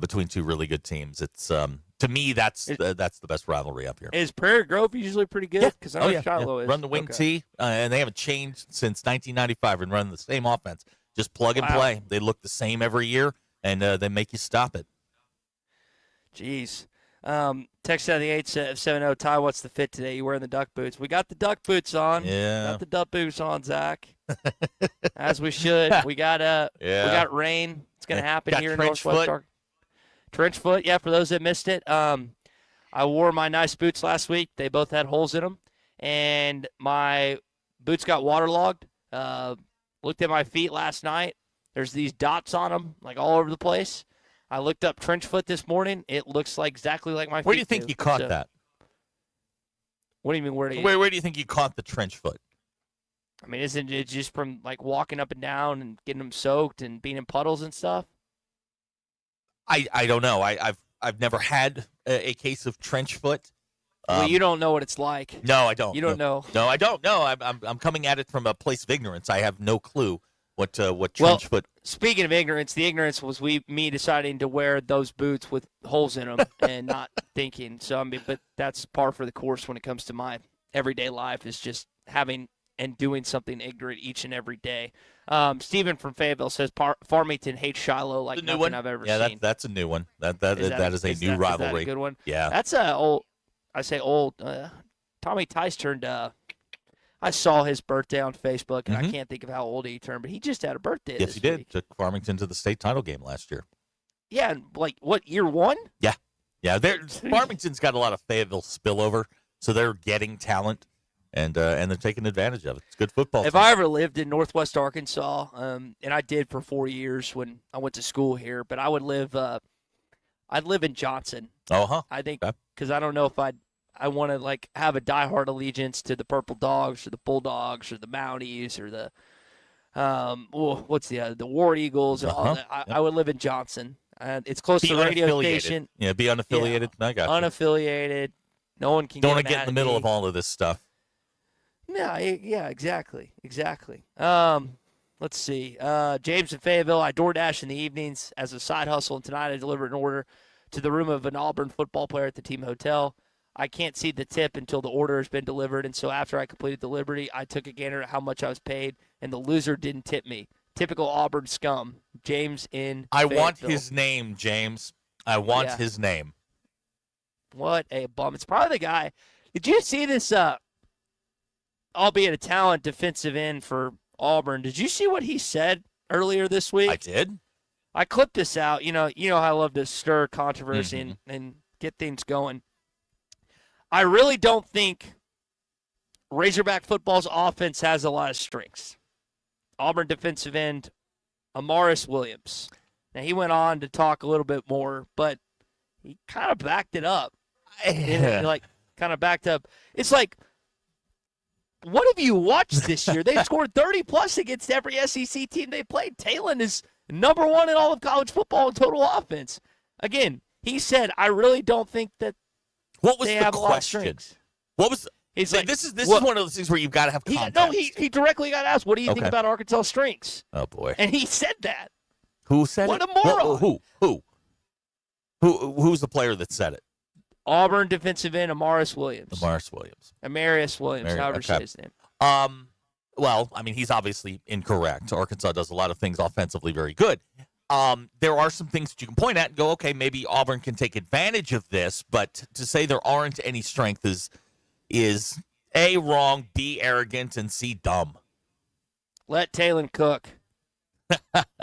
between two really good teams. It's to me that's the best rivalry up here. Is Prairie Grove usually pretty good? Because I know Shiloh is. Run the wing tee, and they haven't changed since 1995 and run the same offense. Just plug and play. They look the same every year, and they make you stop it. Jeez. Text out of the 870, Ty, what's the fit today? You wearing the duck boots? We got the duck boots on. Yeah. Got the duck boots on, Zach. As we should. We got rain. It's gonna happen here in Northwest Arkansas. Trench foot, yeah, for those that missed it. I wore my nice boots last week. They both had holes in them. And my boots got waterlogged. Looked at my feet last night. There's these dots on them, like all over the place. I looked up trench foot this morning. It looks like exactly like my feet. Where do you think you caught that? What do you mean? Where do you think you caught the trench foot? I mean, isn't it just from like walking up and down and getting them soaked and being in puddles and stuff? I don't know. I've never had a case of trench foot. Well, you don't know what it's like. No, I don't. You don't know. No, I don't know. I'm coming at it from a place of ignorance. I have no clue what trench foot. Speaking of ignorance, the ignorance was me deciding to wear those boots with holes in them and not thinking. So I mean, but that's par for the course when it comes to my everyday life, is just having and doing something ignorant each and every day. Stephen from Fayetteville says Farmington hates Shiloh like nothing I've ever seen. Yeah, that's a new one. That is a new rivalry. Is that a good one? Yeah. That's old. I say old. Tommy Tice turned. I saw his birthday on Facebook, and I can't think of how old he turned, but he just had a birthday. Yes, he did. Took Farmington to the state title game last year. Yeah, and like what, year one? Yeah. Farmington's got a lot of Fayetteville spillover, so they're getting talent, and they're taking advantage of it. It's good football. If I ever lived in Northwest Arkansas, and I did for 4 years when I went to school here, but I would live. I'd live in Johnson. I think because I don't know if I want to like have a diehard allegiance to the Purple Dogs or the Bulldogs or the Mounties or the the War Eagles and all that. I would live in Johnson. It's close to the radio station. Yeah, be unaffiliated. Yeah, I got you. unaffiliated. No one can. Don't want to get in the middle of all of this stuff. No, yeah, exactly. Let's see. James in Fayetteville, I DoorDash in the evenings as a side hustle, and tonight I delivered an order to the room of an Auburn football player at the team hotel. I can't see the tip until the order has been delivered, and so after I completed delivery, I took a gander at how much I was paid, and the loser didn't tip me. Typical Auburn scum. James in Fayetteville. I want his name, James. I want his name. What a bum. It's probably the guy. Did you see this, albeit a talent defensive end for Auburn? Did you see what he said earlier this week? I did. I clipped this out. You know how I love to stir controversy and get things going. I really don't think Razorback football's offense has a lot of strengths. Auburn defensive end, Amaris Williams. Now, he went on to talk a little bit more, but he kind of backed it up. Kind of backed up. It's like, what have you watched this year? They've scored 30-plus against every SEC team they played. Talon is number one in all of college football in total offense. Again, he said, I really don't think that they have a lot of strengths. What was He's like, this is one of those things where you've got to have context. He directly got asked, what do you think about Arkansas' strengths? Oh, boy. And he said that. Who said what it? What a moron. Who's the player that said it? Auburn defensive end, Amaris Williams. Amarius Williams, however you say his name. Well, I mean, he's obviously incorrect. Arkansas does a lot of things offensively very good. There are some things that you can point at and go, okay, maybe Auburn can take advantage of this, but to say there aren't any strength is A, wrong, B, arrogant, and C, dumb. Let Talon cook.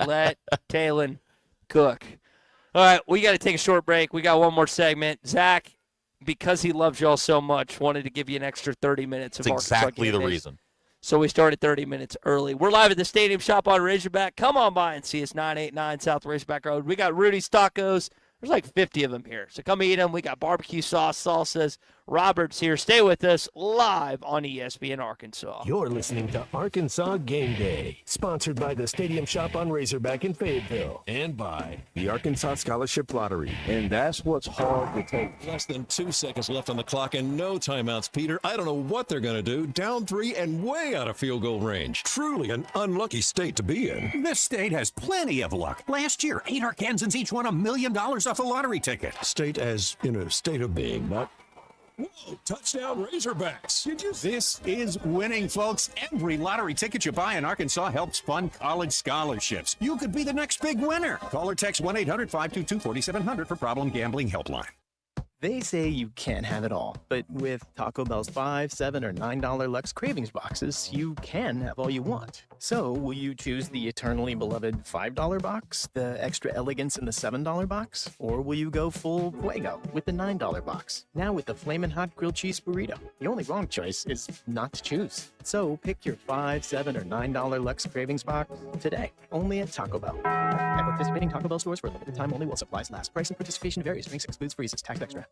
Let Talon cook. All right, we got to take a short break. We got one more segment. Zach, because he loves y'all so much, wanted to give you an extra 30 minutes of That's Arkansas exactly the game days. reason. So we started 30 minutes early. We're live at the Stadium Shop on Razorback. Come on by and see us, 989 South Razorback Road. We got Rudy's Tacos. There's like 50 of them here. So come eat them. We got barbecue sauce, salsas. Robert's here. Stay with us live on ESPN Arkansas. You're listening to Arkansas Game Day, sponsored by the Stadium Shop on Razorback in Fayetteville. And by the Arkansas Scholarship Lottery. And that's what's hard to take. Less than 2 seconds left on the clock and no timeouts, Peter. I don't know what they're going to do. Down 3 and way out of field goal range. Truly an unlucky state to be in. This state has plenty of luck. Last year, 8 Arkansans each won $1 million off a lottery ticket. State as in a state of being, not... Whoa, touchdown Razorbacks. Did you? This is winning, folks. Every lottery ticket you buy in Arkansas helps fund college scholarships. You could be the next big winner. Call or text 1-800-522-4700 for Problem Gambling Helpline. They say you can't have it all, but with Taco Bell's $5, $7, or $9 Lux Cravings boxes, you can have all you want. So, will you choose the eternally beloved $5 box, the extra elegance in the $7 box, or will you go full Fuego with the $9 box? Now with the Flamin' Hot Grilled Cheese Burrito, the only wrong choice is not to choose. So, pick your $5, $7, or $9 Lux Cravings box today, only at Taco Bell. At participating Taco Bell stores for a limited time only while supplies last. Price and participation varies. Drinks excludes freezes. Tax extra.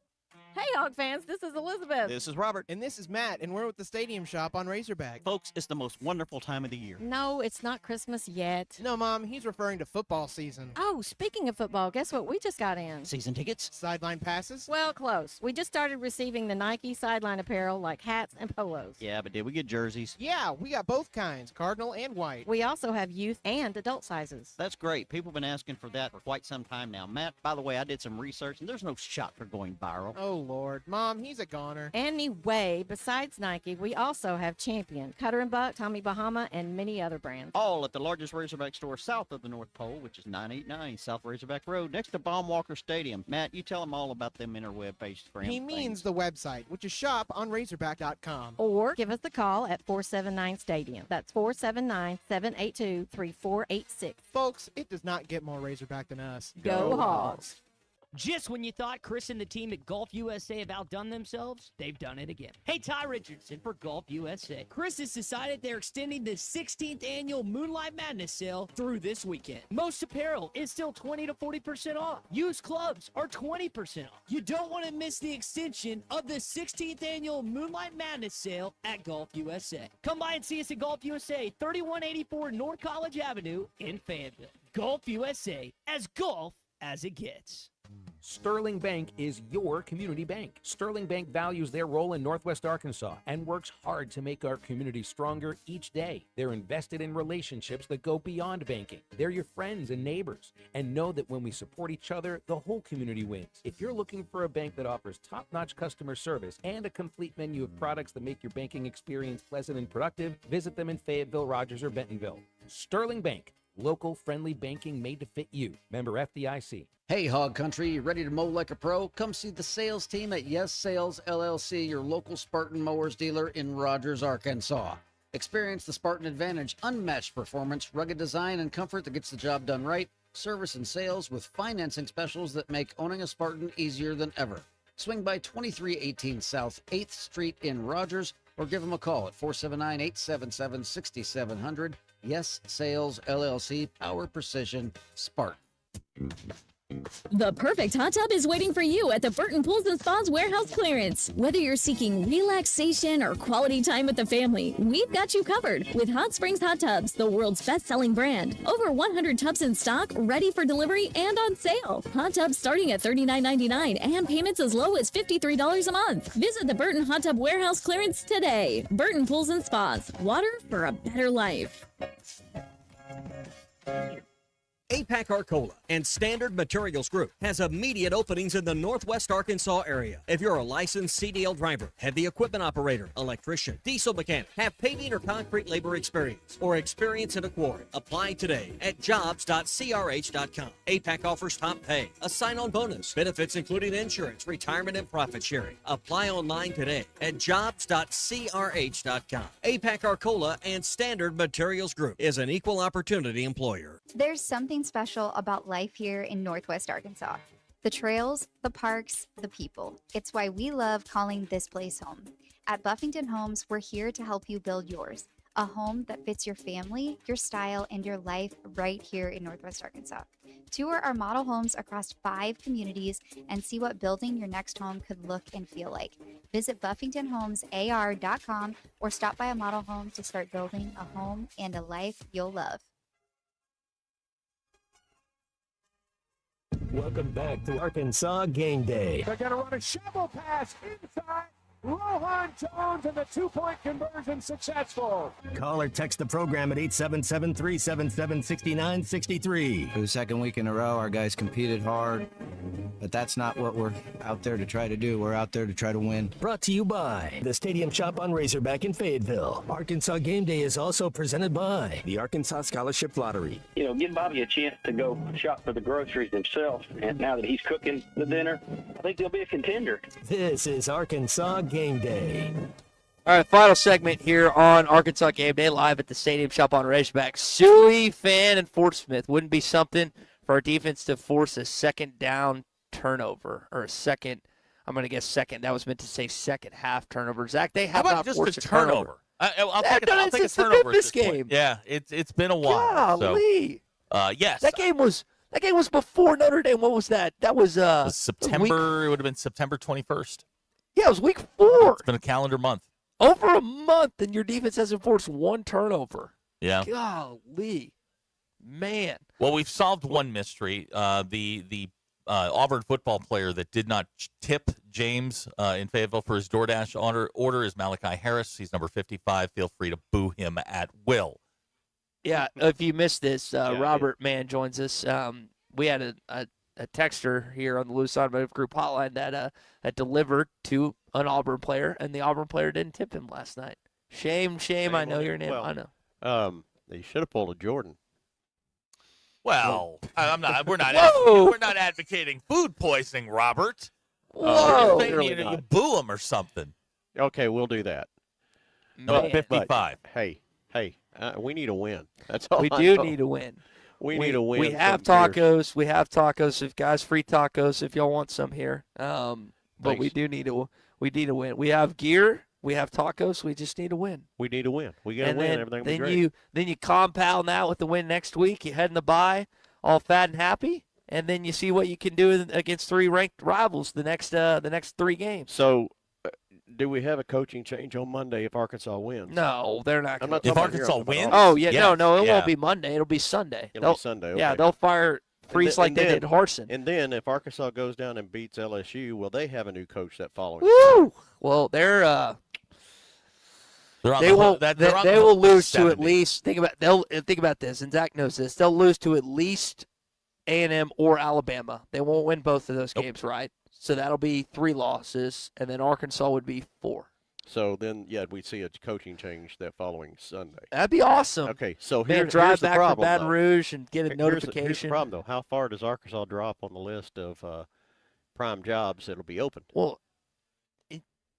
Hey, Hog fans, this is Elizabeth. This is Robert. And this is Matt, and we're with the Stadium Shop on Razorback. Folks, it's the most wonderful time of the year. No, it's not Christmas yet. No, Mom, he's referring to football season. Oh, speaking of football, guess what we just got in? Season tickets? Sideline passes? Well, close. We just started receiving the Nike sideline apparel like hats and polos. Yeah, but did we get jerseys? Yeah, we got both kinds, cardinal and white. We also have youth and adult sizes. That's great. People have been asking for that for quite some time now. Matt, by the way, I did some research, and there's no shot for going viral. Oh, Lord. Lord. Mom, he's a goner. Anyway, besides Nike, we also have Champion, Cutter and Buck, Tommy Bahama, and many other brands. All at the largest Razorback store south of the North Pole, which is 989 South Razorback Road, next to Baumwalker Stadium. Matt, you tell them all about them interweb-based brands. He means the website, which is shop on Razorback.com. Or give us a call at 479-STADIUM. That's 479-782-3486. Folks, it does not get more Razorback than us. Go Hogs! Just when you thought Chris and the team at Golf USA have outdone themselves, they've done it again. Hey, Ty Richardson for Golf USA. Chris has decided they're extending the 16th annual Moonlight Madness sale through this weekend. Most apparel is still 20 to 40% off. Used clubs are 20% off. You don't want to miss the extension of the 16th annual Moonlight Madness sale at Golf USA. Come by and see us at Golf USA, 3184 North College Avenue in Fayetteville. Golf USA, as golf as it gets. Sterling Bank is your community bank. Sterling Bank values their role in Northwest Arkansas and works hard to make our community stronger each day. They're invested in relationships that go beyond banking. They're your friends and neighbors, and know that when we support each other, the whole community wins. If you're looking for a bank that offers top-notch customer service and a complete menu of products that make your banking experience pleasant and productive, visit them in Fayetteville, Rogers, or Bentonville. Sterling Bank. Local, friendly banking made to fit you. Member FDIC. Hey, Hog Country, you ready to mow like a pro? Come see the sales team at Yes Sales LLC, your local Spartan mowers dealer in Rogers, Arkansas. Experience the Spartan Advantage, unmatched performance, rugged design, and comfort that gets the job done right. Service and sales with financing specials that make owning a Spartan easier than ever. Swing by 2318 South 8th Street in Rogers, or give them a call at 479-877-6700. Yes Sales LLC, Power Precision Spartan. The perfect hot tub is waiting for you at the Burton Pools and Spas warehouse clearance. Whether you're seeking relaxation or quality time with the family, we've got you covered with Hot Springs Hot Tubs, the world's best-selling brand. Over 100 tubs in stock, ready for delivery and on sale. Hot tubs starting at $39.99 and payments as low as $53 a month. Visit the Burton Hot Tub warehouse clearance today. Burton Pools and Spas, water for a better life. APAC Arcola and Standard Materials Group has immediate openings in the Northwest Arkansas area. If you're a licensed CDL driver, heavy equipment operator, electrician, diesel mechanic, have paving or concrete labor experience, or experience in a quarry, apply today at jobs.crh.com. APAC offers top pay, a sign-on bonus, benefits including insurance, retirement, and profit sharing. Apply online today at jobs.crh.com. APAC Arcola and Standard Materials Group is an equal opportunity employer. There's something special about life here in Northwest Arkansas. The trails, the parks, the people. It's why we love calling this place home. At Buffington Homes, we're here to help you build yours. A home that fits your family, your style, and your life right here in Northwest Arkansas. Tour our model homes across 5 communities and see what building your next home could look and feel like. Visit BuffingtonHomesAR.com or stop by a model home to start building a home and a life you'll love. Welcome back to Arkansas Game Day. They're going to run a shovel pass inside. Rohan Jones and the 2-point conversion successful. Call or text the program at 877-377-6963. For the second week in a row, our guys competed hard, but that's not what we're out there to try to do. We're out there to try to win. Brought to you by the Stadium Shop on Razorback in Fayetteville. Arkansas Game Day is also presented by the Arkansas Scholarship Lottery. You know, give Bobby a chance to go shop for the groceries himself, and now that he's cooking the dinner, I think he'll be a contender. This is Arkansas Game Day. All right, final segment here on Arkansas Game Day, live at the Stadium Shop on Razorback. Suey, Fan, and Fort Smith. Wouldn't be something for our defense to force a second down turnover, or a second, I'm going to guess second. That was meant to say second half turnover. Zach, they have not forced a turnover. I'll take a turnover this game. Yeah, it's been a while. Golly. So, yes. That game was before Notre Dame. What was that? That was September. It would have been September 21st. Yeah, it was week 4. It's been a calendar month. Over a month, and your defense hasn't forced one turnover. Yeah. Golly. Man. Well, we've solved one mystery. The Auburn football player that did not tip James in Fayetteville for his DoorDash order is Malachi Harris. He's number 55. Feel free to boo him at will. Yeah, if you missed this, Robert Mann joins us. We had a a texter here on the Loose Automotive Group hotline that delivered to an Auburn player, and the Auburn player didn't tip him last night. Shame. I know your name. Well, I know. They should have pulled a Jordan. Well, I'm not. We're not. Whoa! We're not advocating food poisoning, Robert. Whoa! You boo him or something. Okay, we'll do that. Number 55. Hey, we need a win. That's all. We I do know. need a win. We need a win. We have from Pierce. tacos. We have tacos. If guys, free tacos if y'all want some here. But we Thanks. do need a. We need a win. We have gear. We have tacos. We just need a win. We need a win. We got to And win. then, Everything will be then great. you compound that with the win next week. You head in the bye, all fat and happy, and then you see what you can do against 3 ranked rivals the next 3 games. So, do we have a coaching change on Monday if Arkansas wins? No, they're not. I'm gonna- not talking about here, I'm talking about Oh Auburn. yeah, no, it won't be Monday. It'll be Sunday. It'll be Sunday. Yeah, okay. they'll fire Freeze like they did Harsin. And then if Arkansas goes down and beats LSU, will they have a new coach that following? Woo! Well, they will lose to at least think about this, and Zach knows this. They'll lose to at least A&M or Alabama. They won't win both of those games, right? So that'll be 3 losses, and then Arkansas would be 4. So then, yeah, we'd see a coaching change that following Sunday. That'd be awesome. Okay, so Man, here's drive the back problem, to Baton though. Rouge and get a Here's notification. the problem, though. How far does Arkansas drop on the list of prime jobs that'll be open? Well,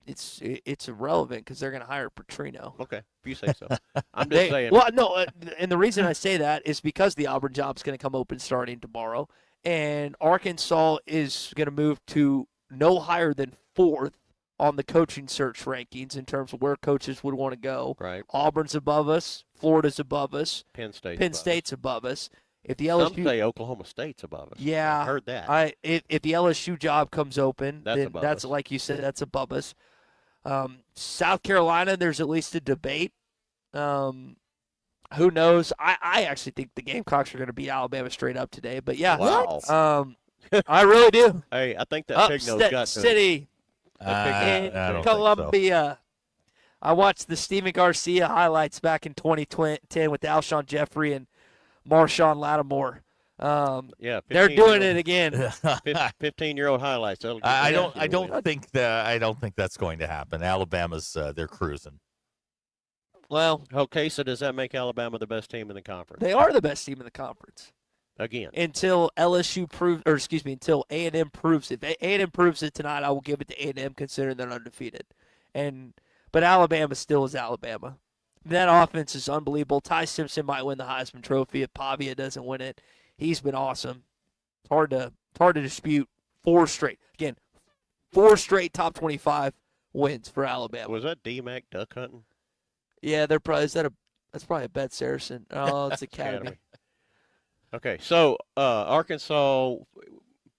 it's irrelevant because they're going to hire Petrino. Okay, if you say so. I'm just saying. Well, no, and the reason I say that is because the Auburn job's going to come open starting tomorrow, and Arkansas is going to move to no higher than 4th on the coaching search rankings in terms of where coaches would want to go. Right. Auburn's above us. Florida's above us. Penn State's above us. If the Some LSU say Oklahoma State's above us. Yeah, I heard that. If the LSU job comes open, That's then above that's us. like you said, that's above us. South Carolina, there's at least a debate. Who knows? I actually think the Gamecocks are going to beat Alabama straight up today. But yeah, Wow. I really do. Hey, I think that pig nose got to City I in don't think Columbia. I watched the Steven Garcia highlights back in 2010 with Alshon Jeffrey and Marshawn Lattimore. Yeah, they're doing it again. 15-year-old highlights. That'll get I you don't win. think that's going to happen. Alabama's they're cruising. Well, okay, so does that make Alabama the best team in the conference? They are the best team in the conference. Again. Until until A&M proves it. If A&M proves it tonight, I will give it to A&M considering they're undefeated. But Alabama still is Alabama. That offense is unbelievable. Ty Simpson might win the Heisman Trophy if Pavia doesn't win it. He's been awesome. It's hard to dispute 4 straight top 25 wins for Alabama. Was that D-Mac duck hunting? Yeah, they're probably that's probably a Bet Saracen. Oh, it's Academy. Okay, so Arkansas,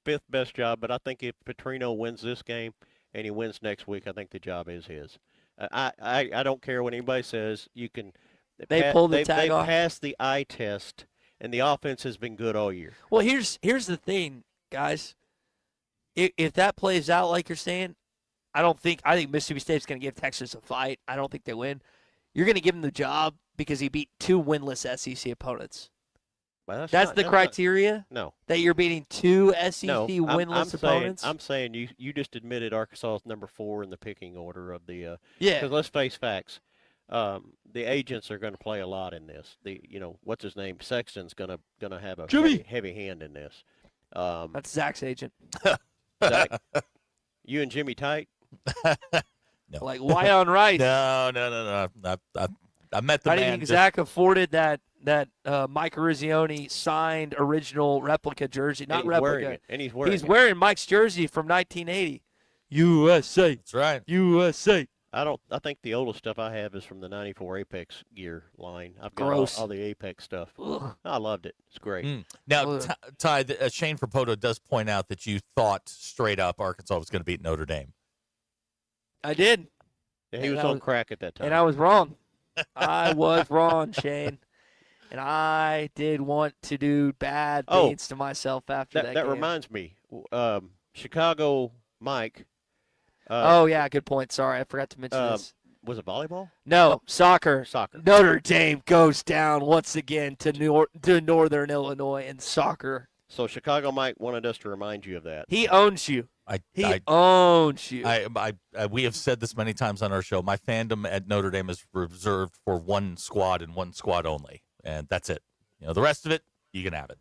5th best job, but I think if Petrino wins this game and he wins next week, I think the job is his. I don't care what anybody says. You can. They pulled the tag They've off. passed the eye test, and the offense has been good all year. Well, here's the thing, guys. If that plays out like you're saying, I think Mississippi State's going to give Texas a fight. I don't think they win. You're going to give him the job because he beat 2 winless SEC opponents. Well, that's the criteria? No. That you're beating 2 SEC winless opponents? I'm saying you just admitted Arkansas is number 4 in the picking order of the Yeah. Because let's face facts. The agents are going to play a lot in this. What's his name? Sexton's going to have a heavy hand in this. That's Zach's agent. Zach, you and Jimmy tight? No. Like white on rice. No. I met the I man. didn't think Zach afforded that Mike Arizioni signed original replica jersey. Not he's replica. wearing it, and he's wearing He's it. wearing Mike's jersey from 1980. USA. That's right. USA. I think the oldest stuff I have is from the 94 Apex gear line. I've got Gross. all the Apex stuff. Ugh. I loved it. It's great. Now, Ty, Shane Frapoto does point out that you thought straight up Arkansas was going to beat Notre Dame. I did. Yeah, he And was I on crack at that time. And I was wrong. I was wrong, Shane. And I did want to do bad things to myself after that That game. reminds me, Chicago Mike. Oh, yeah, good point. Sorry, I forgot to mention this. Was it volleyball? No, soccer. Soccer. Notre Dame goes down once again to Northern Illinois in soccer. So Chicago Mike wanted us to remind you of that. He owns you. He owns you. We have said this many times on our show. My fandom at Notre Dame is reserved for one squad and one squad only, and that's it. The rest of it, you can have it.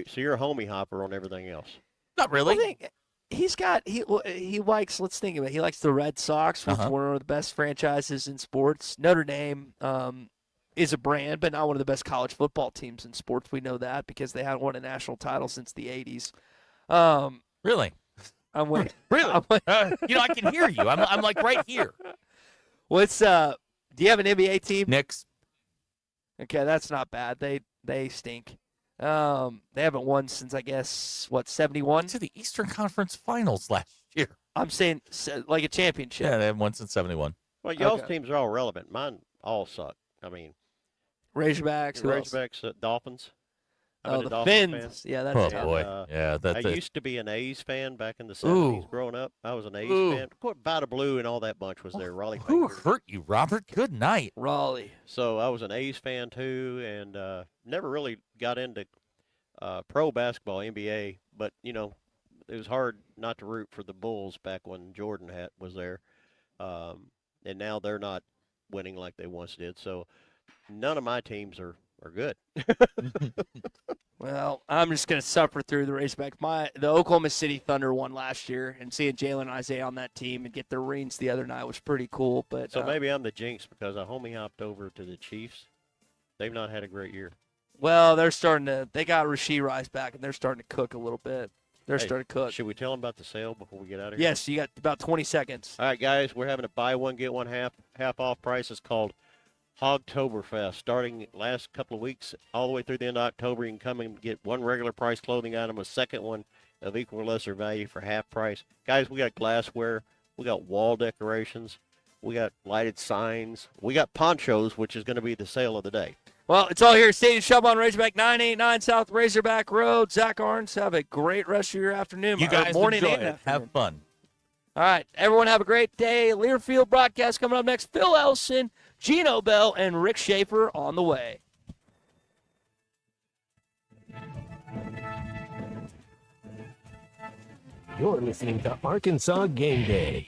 So you're a homie hopper on everything else. Not really. I think he likes. Let's think of it. He likes the Red Sox, which is one of the best franchises in sports. Notre Dame is a brand, but not one of the best college football teams in sports. We know that because they haven't won a national title since the '80s. Really? I'm waiting. Really? I can hear you. I'm like right here. What's do you have an NBA team? Knicks. Okay, that's not bad. They stink. They haven't won since I guess 71 to the Eastern Conference Finals last year. I'm saying like a championship. Yeah, they haven't won since 71. Well, y'all's teams are all relevant. Mine all suck. I mean, Razorbacks. Dolphins. Oh, the Fins. Dolphins fan. Yeah, that's Oh tough. boy. Yeah, that's I it. used to be an A's fan back in the 70s. Growing up, I was an A's fan. Of course, Vita Blue and all that bunch was there. Raleigh. Who Fakers. hurt you, Robert? Good night. Raleigh. So I was an A's fan too, and never really got into pro basketball, NBA. But it was hard not to root for the Bulls back when Jordan was there, and now they're not winning like they once did. So none of my teams are good. Well, I'm just going to suffer through the Razorbacks. The Oklahoma City Thunder won last year, and seeing Jalen and Isaiah on that team and get their rings the other night was pretty cool. But So maybe I'm the jinx because I homie hopped over to the Chiefs. They've not had a great year. Well, they got Rashee Rice back, and they're starting to cook a little bit. They're starting to cook. Should we tell them about the sale before we get out of here? Yes, you got about 20 seconds. All right, guys, we're having a buy one, get one half off price. It's called Hogtoberfest. Starting last couple of weeks, all the way through the end of October, you can come and get one regular price clothing item, a second one of equal or lesser value for half price. Guys, we got glassware. We got wall decorations. We got lighted signs. We got ponchos, which is going to be the sale of the day. Well, it's all here at Stadium Shop on Razorback, 989 South Razorback Road. Zach Arns, have a great rest of your afternoon. You guys morning enjoy and it. afternoon. Have fun. All right, everyone have a great day. Learfield broadcast coming up next. Phil Elson, Gino Bell, and Rick Schaefer on the way. You're listening to Arkansas Game Day.